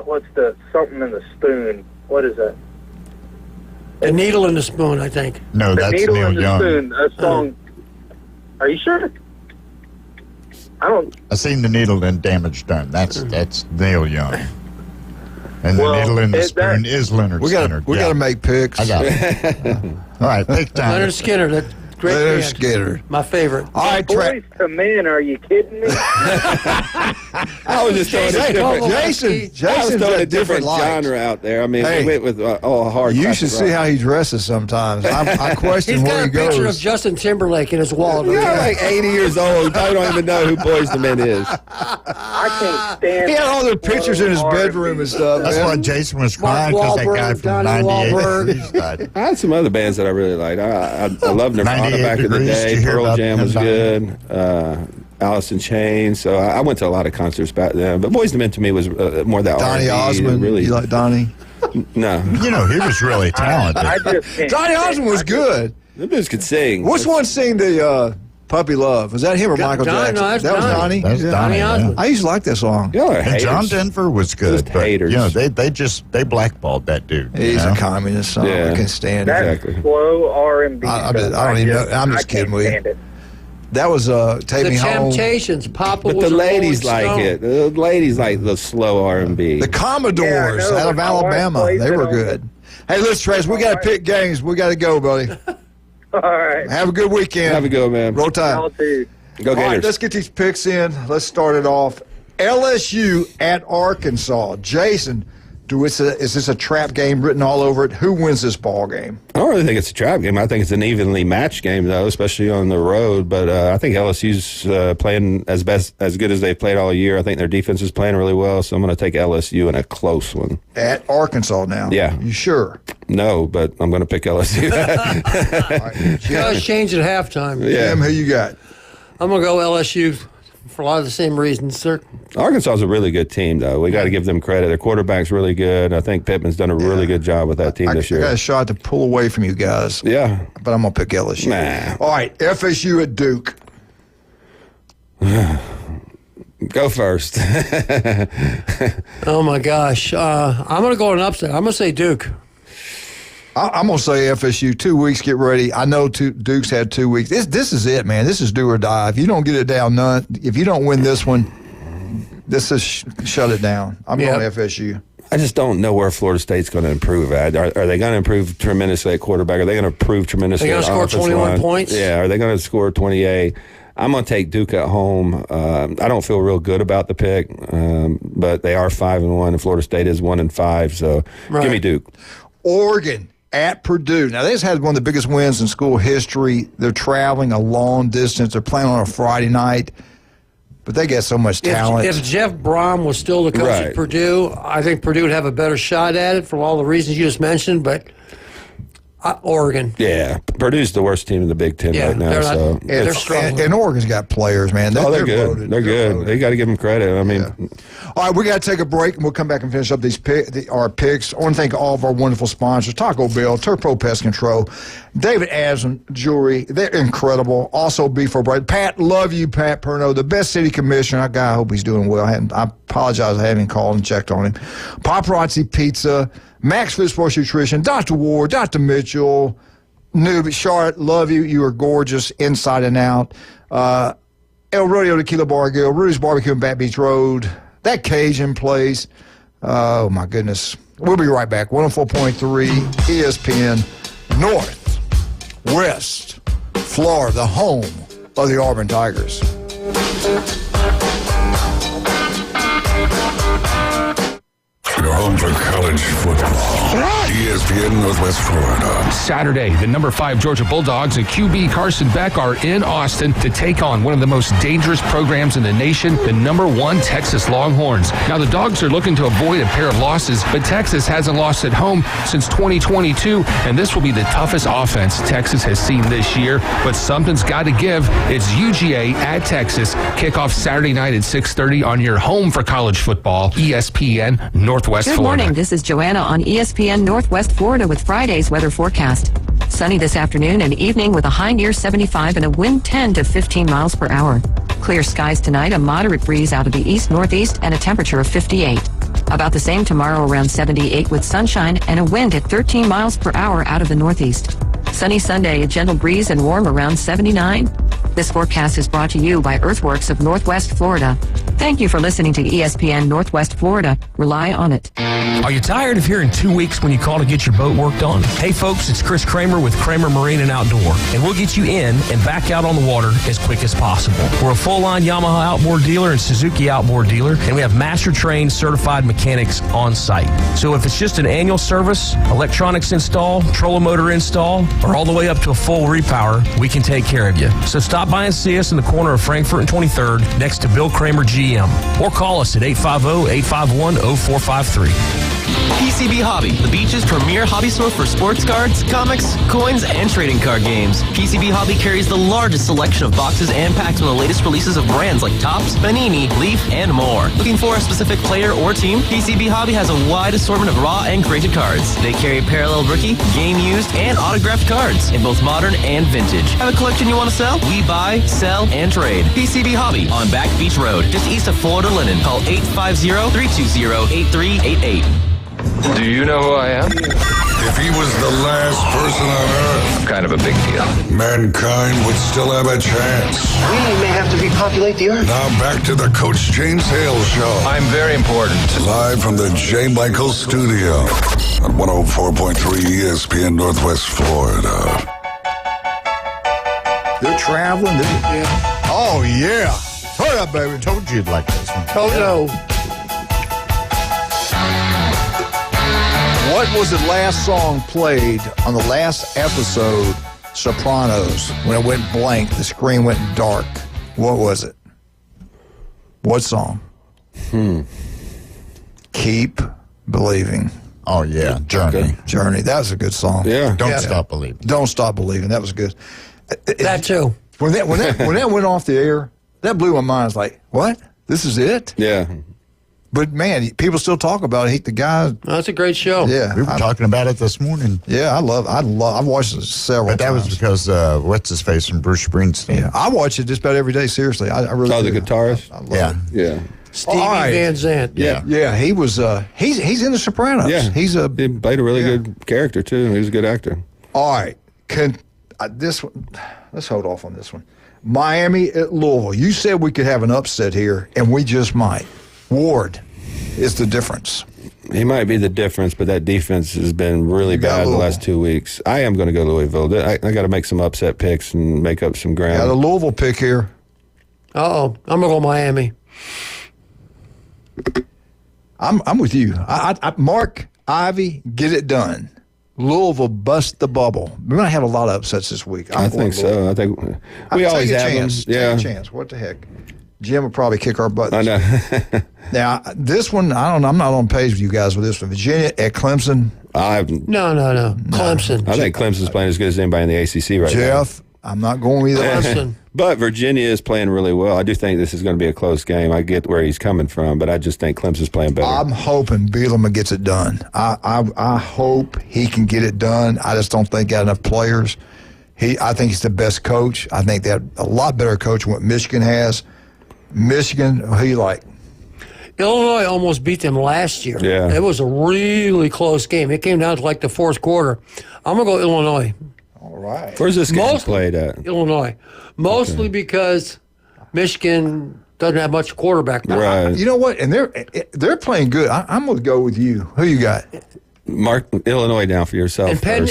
what's the something in the spoon? What is that? The Needle in the Spoon, I think. No, that's Needle Neil in the Young. Spoon. A song. Are you sure? I seen the needle and damage done. That's Neil Young. And the needle in the spoon is Leonard Skinner. We got to make picks. I got it. All right, pick time. Leonard Skinner, that great Leonard band. Skinner. My favorite. All right, Boys to Men, are you kidding me? I was just throwing a different. Jason's I was throwing a different likes. genre out there. I mean, Hey, we went with hard. You classic should see rock. how he dresses sometimes. I question He's where got he a picture goes. of Justin Timberlake in his wallet. You're like 80 years old. You probably don't even know who Boys the Men is. I can't stand. He had all their pictures in his bedroom and stuff. That's man. why Jason was Mark crying because that guy Wahlberg, from Donnie 98 Wahlberg. Degrees died. I had some other bands that I really liked. I loved Nirvana 98 back in the Degrees, did day. you hear Pearl about Jam them was dying? good. Alice in Chains. So I went to a lot of concerts back then. But Boys the Men to me was more that Donnie R&B, Osmond. Really, You like Donnie? no. You know, he was really talented. I just can't. Donnie Osmond was good. Them dudes could sing. Which one sang the Puppy Love? Was that him or Michael Donnie, Jackson? no, that's that was Donnie. Donnie. That's Yeah. Donnie, yeah. Osmond. I used to like that song. Y'all are And haters. John Denver was good, Just but haters. you know they blackballed that dude. He's you know? a communist song. Yeah. I can't stand it. That Exactly. slow R&B. I don't even know. I'm just kidding with you. That was Take The Me Home. Temptations. Papa But was the a ladies Rolling like Stone. it. The ladies like the slow R&B. The Commodores Yeah, I know, out of but my wife Alabama. plays They it were on good. Hey, listen, Trace, we got to pick games. We got to go, buddy. All right. Have a good weekend. Have a go, man. Roll time. Y'all too. Go All right, Gators. let's get these picks in. Let's start it off. LSU at Arkansas. Jason, is this a trap game written all over it? Who wins this ball game? I don't really think it's a trap game. I think it's an evenly matched game, though, especially on the road. But I think LSU's playing as good as they've played all year. I think their defense is playing really well, so I'm going to take LSU in a close one. At Arkansas now. Yeah. You sure? No, but I'm going to pick LSU. All right. Just changed at halftime. Jim, who you got? I'm going to go LSU for a lot of the same reasons. Arkansas is a really good team, though. We got to give them credit. Their quarterback's really good. I think Pittman's done a really good job with that team this I year. got a shot to pull away from you guys. Yeah. But I'm going to pick LSU. Nah. All right, FSU at Duke. Go first. Oh, my gosh. I'm going to go an upset. I'm going to say Duke. I'm going to say FSU. 2 weeks, get ready. I know Duke's had 2 weeks. This is it, man. This is do or die. If you don't get it down, if you don't win this one, this is shut it down. I'm going FSU. I just don't know where Florida State's going to improve at. Are they going to improve tremendously at quarterback? Are they going to improve tremendously They're at going to score offensive 21 line? points? Yeah. Are they going to score 28? I'm going to take Duke at home. I don't feel real good about the pick, but they are 5-1, and Florida State is 1-5. So give me Duke. Oregon at Purdue. Now, they've had one of the biggest wins in school history. They're traveling a long distance. They're playing on a Friday night, but they got so much talent. If Jeff Brom was still the coach at Purdue, I think Purdue would have a better shot at it for all the reasons you just mentioned, but Oregon. Yeah, Purdue's the worst team in the Big Ten right now. So they're struggling. And Oregon's got players, man. They're good. loaded. They're good. loaded. They got to give them credit. I mean, All right, we got to take a break, and we'll come back and finish up our picks. I want to thank all of our wonderful sponsors, Taco Bell, Turpro Pest Control, David Asman Jewelry. They're incredible. Also, B4 Bright. Pat, love you, Pat Perno, the best city commissioner. I hope he's doing well. I apologize I haven't called and checked on him. Paparazzi Pizza, Max Food Sports Nutrition, Dr. Ward, Dr. Mitchell, Newbie, Charlotte, love you. You are gorgeous inside and out. El Rodeo Tequila Bar Grill, Rudy's Barbecue in Baton Beach Road, that Cajun place. Oh, my goodness. We'll be right back. 104.3 ESPN Northwest Florida, the home of the Auburn Tigers. Your home for college college football. ESPN Northwest Florida. Saturday, the number 5 Georgia Bulldogs and QB Carson Beck are in Austin to take on one of the most dangerous programs in the nation, the number 1 Texas Longhorns. Now, the Dogs are looking to avoid a pair of losses, but Texas hasn't lost at home since 2022, and this will be the toughest offense Texas has seen this year, but something's got to give. It's UGA at Texas. Kickoff Saturday night at 6:30 on your home for college football, ESPN Northwest Good Florida. morning. This is Joanna on ESPN Northwest Florida with Friday's weather forecast. Sunny this afternoon and evening with a high near 75 and a wind 10 to 15 miles per hour. Clear skies tonight, a moderate breeze out of the east-northeast and a temperature of 58. About the same tomorrow, around 78 with sunshine and a wind at 13 miles per hour out of the northeast. Sunny Sunday, a gentle breeze and warm around 79. This forecast is brought to you by Earthworks of Northwest Florida. Thank you for listening to ESPN Northwest Florida. Rely on it. Are you tired of hearing 2 weeks when you call to get your boat worked on? Hey folks, it's Chris Kramer with Kramer Marine and Outdoor, and we'll get you in and back out on the water as quick as possible. We're a full-line Yamaha outboard dealer and Suzuki outboard dealer, and we have master-trained certified mechanics on site. So if it's just an annual service, electronics install, trolling motor install, or all the way up to a full repower, we can take care of you. So stop by and see us in the corner of Frankfurt and 23rd next to Bill Kramer GM, or call us at 850-851-0453. PCB Hobby, the beach's premier hobby store for sports cards, comics, coins, and trading card games. PCB Hobby carries the largest selection of boxes and packs from the latest releases of brands like Topps, Panini, Leaf, and more. Looking for a specific player or team? PCB Hobby has a wide assortment of raw and graded cards. They carry parallel rookie, game used, and autographed cards in both modern and vintage. Have a collection you want to sell? We buy, sell, and trade. PCB Hobby on Back Beach Road, just east of Florida Linen. Call 850-320-8388. Do you know who I am? If he was the last person on Earth, I'm kind of a big deal. mankind would still have a chance. We may have to repopulate the Earth. Now back to the Coach James Hale Show. I'm very important. Live from the J. Michael Studio on 104.3 ESPN Northwest Florida. They're traveling. Oh, yeah. Hurry up, baby. Told you you'd like this one. Oh, no. What was the last song played on the last episode, Sopranos, when it went blank, the screen went dark? What was it? What song? Keep Believing. Oh, yeah. Journey. Journey. That was a good song. Yeah. Don't stop believing. Don't Stop Believing. That was good. That too. When that went off the air, that blew my mind. It's like, what? This is it? Yeah. But man, people still talk about it. The guy. That's a great show. Yeah, We were talking about it this morning. Yeah, I've watched it several But that times. was because, what's his face from Bruce Springsteen? Yeah, I watch it just about every day. Seriously, I really. Oh, the do. guitarist? I love Yeah. it. Yeah. Stevie All right. Van Zandt. Yeah, he was. He's in The Sopranos. Yeah. He's a. He played a really good character, too. He was a good actor. All right, this one. Let's hold off on this one. Miami at Louisville. You said we could have an upset here, and we just might. Ward is the difference. He might be the difference, but that defense has been really bad the last 2 weeks. I am going to go Louisville. I got to make some upset picks and make up some ground. Got a Louisville pick here. Uh-oh. I'm going to go Miami. I'm with you. I Mark Ivy, get it done. Louisville bust the bubble. We're going to have a lot of upsets this week. I think so. I think we always have them. Yeah. Take a chance. What the heck? Jim will probably kick our butt. I know. Now, this one, I don't know. I'm not on page with you guys with this one. Virginia at Clemson. No. Clemson. I think Clemson's playing as good as anybody in the ACC right now. Jeff, I'm not going either. Clemson. But Virginia is playing really well. I do think this is going to be a close game. I get where he's coming from, but I just think Clemson's playing better. I'm hoping Bielema gets it done. I hope he can get it done. I just don't think got enough players. I think he's the best coach. I think they're a lot better coach than what Michigan has. Michigan, who you like? Illinois almost beat them last year. Yeah. It was a really close game. It came down to like the fourth quarter. I'm going to go Illinois. All right. Where's this game played at? Illinois. Mostly because Michigan doesn't have much quarterback. Right. You know what? And they're playing good. I'm going to go with you. Who you got? Mark Illinois down for yourself. And Penn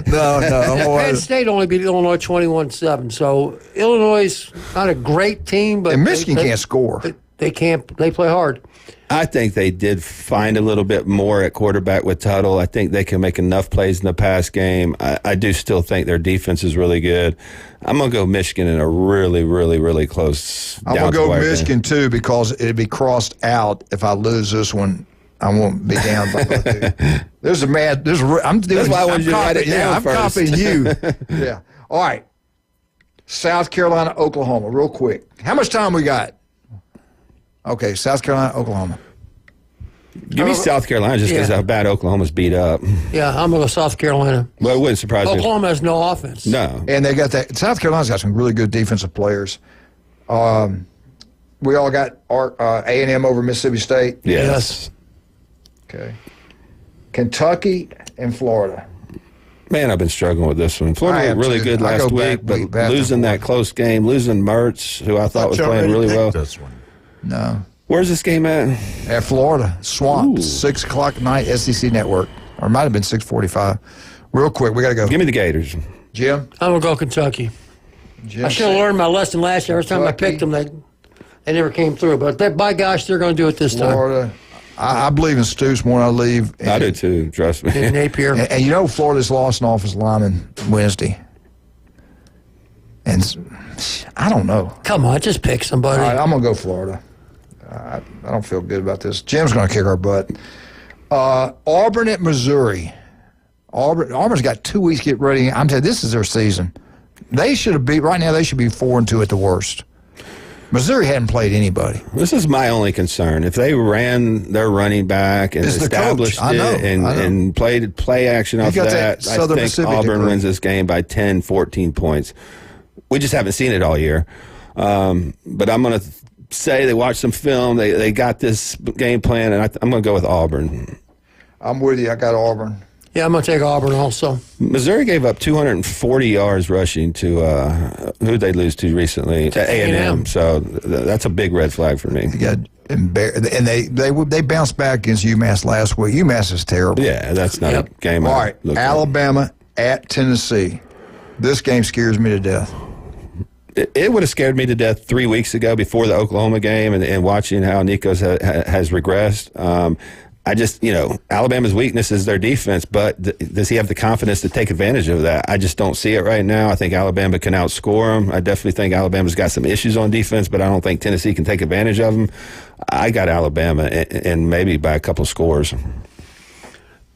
No. State only beat Illinois 21-7. So Illinois is not a great team, but And Michigan can't score. they play hard. I think they did find a little bit more at quarterback with Tuttle. I think they can make enough plays in the pass game. I do still think their defense is really good. I'm going to go Michigan in a really, really, really close. I'm going to go Michigan, too, because it'd be crossed out if I lose this one. I won't be down by both two. That's why I wanted you to write it down first. I'm copying you. Yeah. All right. South Carolina, Oklahoma, real quick. How much time we got? Okay, South Carolina, Oklahoma. Give me South Carolina just because how bad Oklahoma's beat up. Yeah, I'm going to go South Carolina. Well, it wouldn't surprise me. Oklahoma has no offense. No. And they got that. South Carolina's got some really good defensive players. We all got A&M over Mississippi State. Yes. Okay. Kentucky and Florida. Man, I've been struggling with this one. Florida was really good last week, but losing that close game, losing Mertz, who I thought was playing really well. This one. No. Where's this game at? At Florida. Swamp. 6 o'clock night, SEC Network. Or it might have been 6:45. Real quick, we got to go. Give me the Gators. Jim? I'm going to go Kentucky. Jim, I should have learned my lesson last year. Every time I picked them, they never came through. But by gosh, they're going to do it this time. Florida. I believe in Stoops more than I leave. I do too, trust me. And Napier. And you know Florida's lost an offensive lineman Wednesday. And I don't know. Come on, just pick somebody. All right, I'm going to go Florida. I don't feel good about this. Jim's going to kick our butt. Auburn at Missouri. Auburn's got 2 weeks to get ready. I'm telling you, this is their season. They should have right now they should be 4-2 at the worst. Missouri hadn't played anybody. This is my only concern. If they ran their running back and established it and played play action off that, I think Auburn wins this game by 10, 14 points. We just haven't seen it all year. But I'm going to say they watched some film. They got this game plan, and I'm going to go with Auburn. I'm with you. I got Auburn. Yeah, I'm going to take Auburn also. Missouri gave up 240 yards rushing to who'd they lose to recently? To A&M. So that's a big red flag for me. And they bounced back against UMass last week. UMass is terrible. Yeah, that's not a game. All right, Alabama at Tennessee. This game scares me to death. It would have scared me to death 3 weeks ago before the Oklahoma game and watching how Nico's has regressed. I just, Alabama's weakness is their defense, but does he have the confidence to take advantage of that? I just don't see it right now. I think Alabama can outscore them. I definitely think Alabama's got some issues on defense, but I don't think Tennessee can take advantage of them. I got Alabama, and maybe by a couple of scores.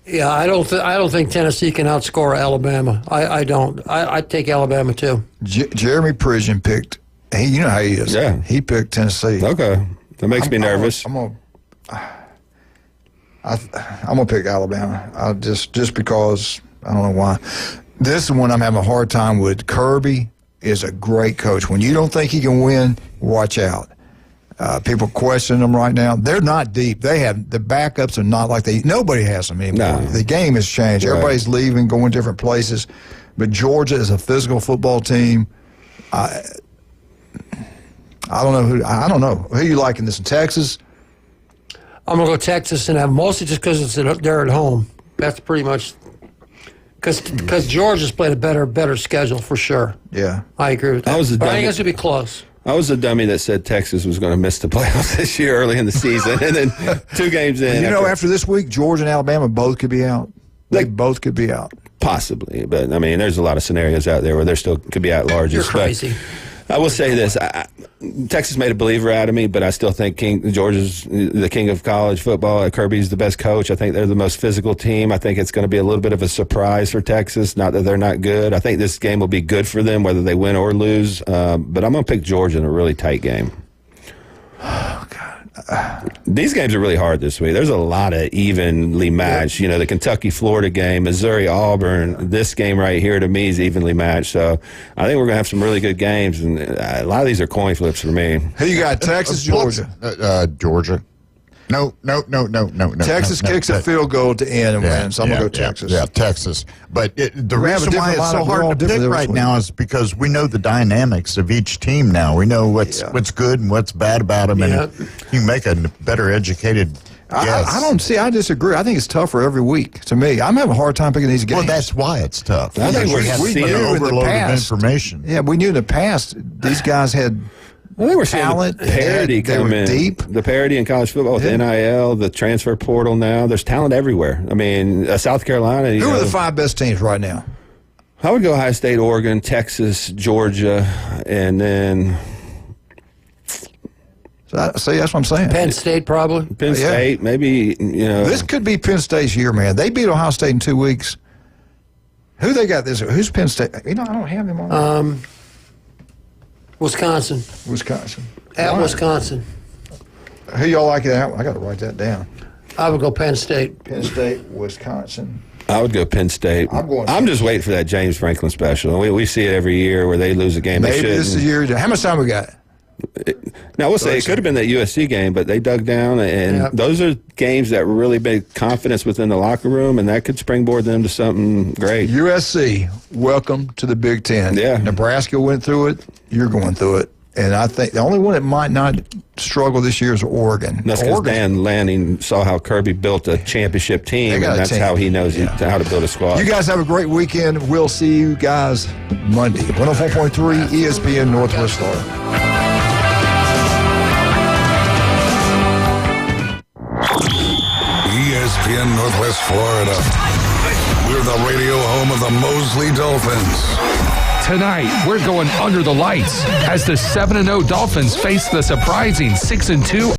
Yeah, I don't think Tennessee can outscore Alabama. I don't. I take Alabama too. Jeremy Pridgeon picked. You know how he is. Yeah, he picked Tennessee. Okay, that makes me nervous. I'm gonna pick Alabama. Just because I don't know why. This is one I'm having a hard time with. Kirby is a great coach. When you don't think he can win, watch out. People question them right now. They're not deep. They have the backups are not like nobody has them anymore. No. The game has changed. Right. Everybody's leaving, going different places. But Georgia is a physical football team. I don't know who you like in this in Texas. I'm going to go Texas, and mostly just because they're at home. That's pretty much because Georgia's played a better schedule for sure. Yeah, I agree with that. I think it's going to be close. I was the dummy that said Texas was going to miss the playoffs this year early in the season, and then 2 games in. After this week, Georgia and Alabama both could be out. They both could be out. Possibly, but, there's a lot of scenarios out there where they still could be at large. You're crazy. I will say this. Texas made a believer out of me, but I still think Georgia's the king of college football. Kirby's the best coach. I think they're the most physical team. I think it's going to be a little bit of a surprise for Texas. Not that they're not good. I think this game will be good for them, whether they win or lose. But I'm going to pick Georgia in a really tight game. Oh, God. These games are really hard this week. There's a lot of evenly matched. The Kentucky-Florida game, Missouri-Auburn. This game right here to me is evenly matched. So I think we're going to have some really good games, and a lot of these are coin flips for me. Who you got, Texas, Georgia? Georgia. No. Texas kicks a field goal to end and wins. So I'm going to go Texas. Yeah, Texas. But the reason why it's so hard to pick right now is because we know the dynamics of each team now. We know what's good and what's bad about them, and you can make a better educated guess. I disagree. I think it's tougher every week to me. I'm having a hard time picking these games. Well, that's why it's tough. I think we have an overload of information. Yeah, we knew in the past these guys had I think we're seeing talent. the parity they come were in. deep. The parity in college football with NIL, the transfer portal now. There's talent everywhere. I mean, South Carolina. Who are the 5 best teams right now? I would go Ohio State, Oregon, Texas, Georgia, and then... See, that's what I'm saying. Penn State, probably. Penn State, maybe, This could be Penn State's year, man. They beat Ohio State in 2 weeks. Who they got this? Who's Penn State? I don't have them on. Wisconsin. At Why? Wisconsin. Who y'all like it out? I got to write that down. I would go Penn State. Penn State, Wisconsin. I would go Penn State. I'm just waiting for that James Franklin special. We see it every year where they lose a game. Maybe this is the year. How much time we got? Now, we'll say it could have been that USC game, but they dug down, and those are games that really build confidence within the locker room, and that could springboard them to something great. USC, welcome to the Big Ten. Yeah. Nebraska went through it. You're going through it. And I think the only one that might not struggle this year is Oregon. That's because Dan Lanning saw how Kirby built a championship team, and that's how he knows how to build a squad. You guys have a great weekend. We'll see you guys Monday. 104.3 ESPN Northwest Florida. ESPN Northwest Florida. We're the radio home of the Mosley Dolphins. Tonight, we're going under the lights as the 7-0 Dolphins face the surprising 6-2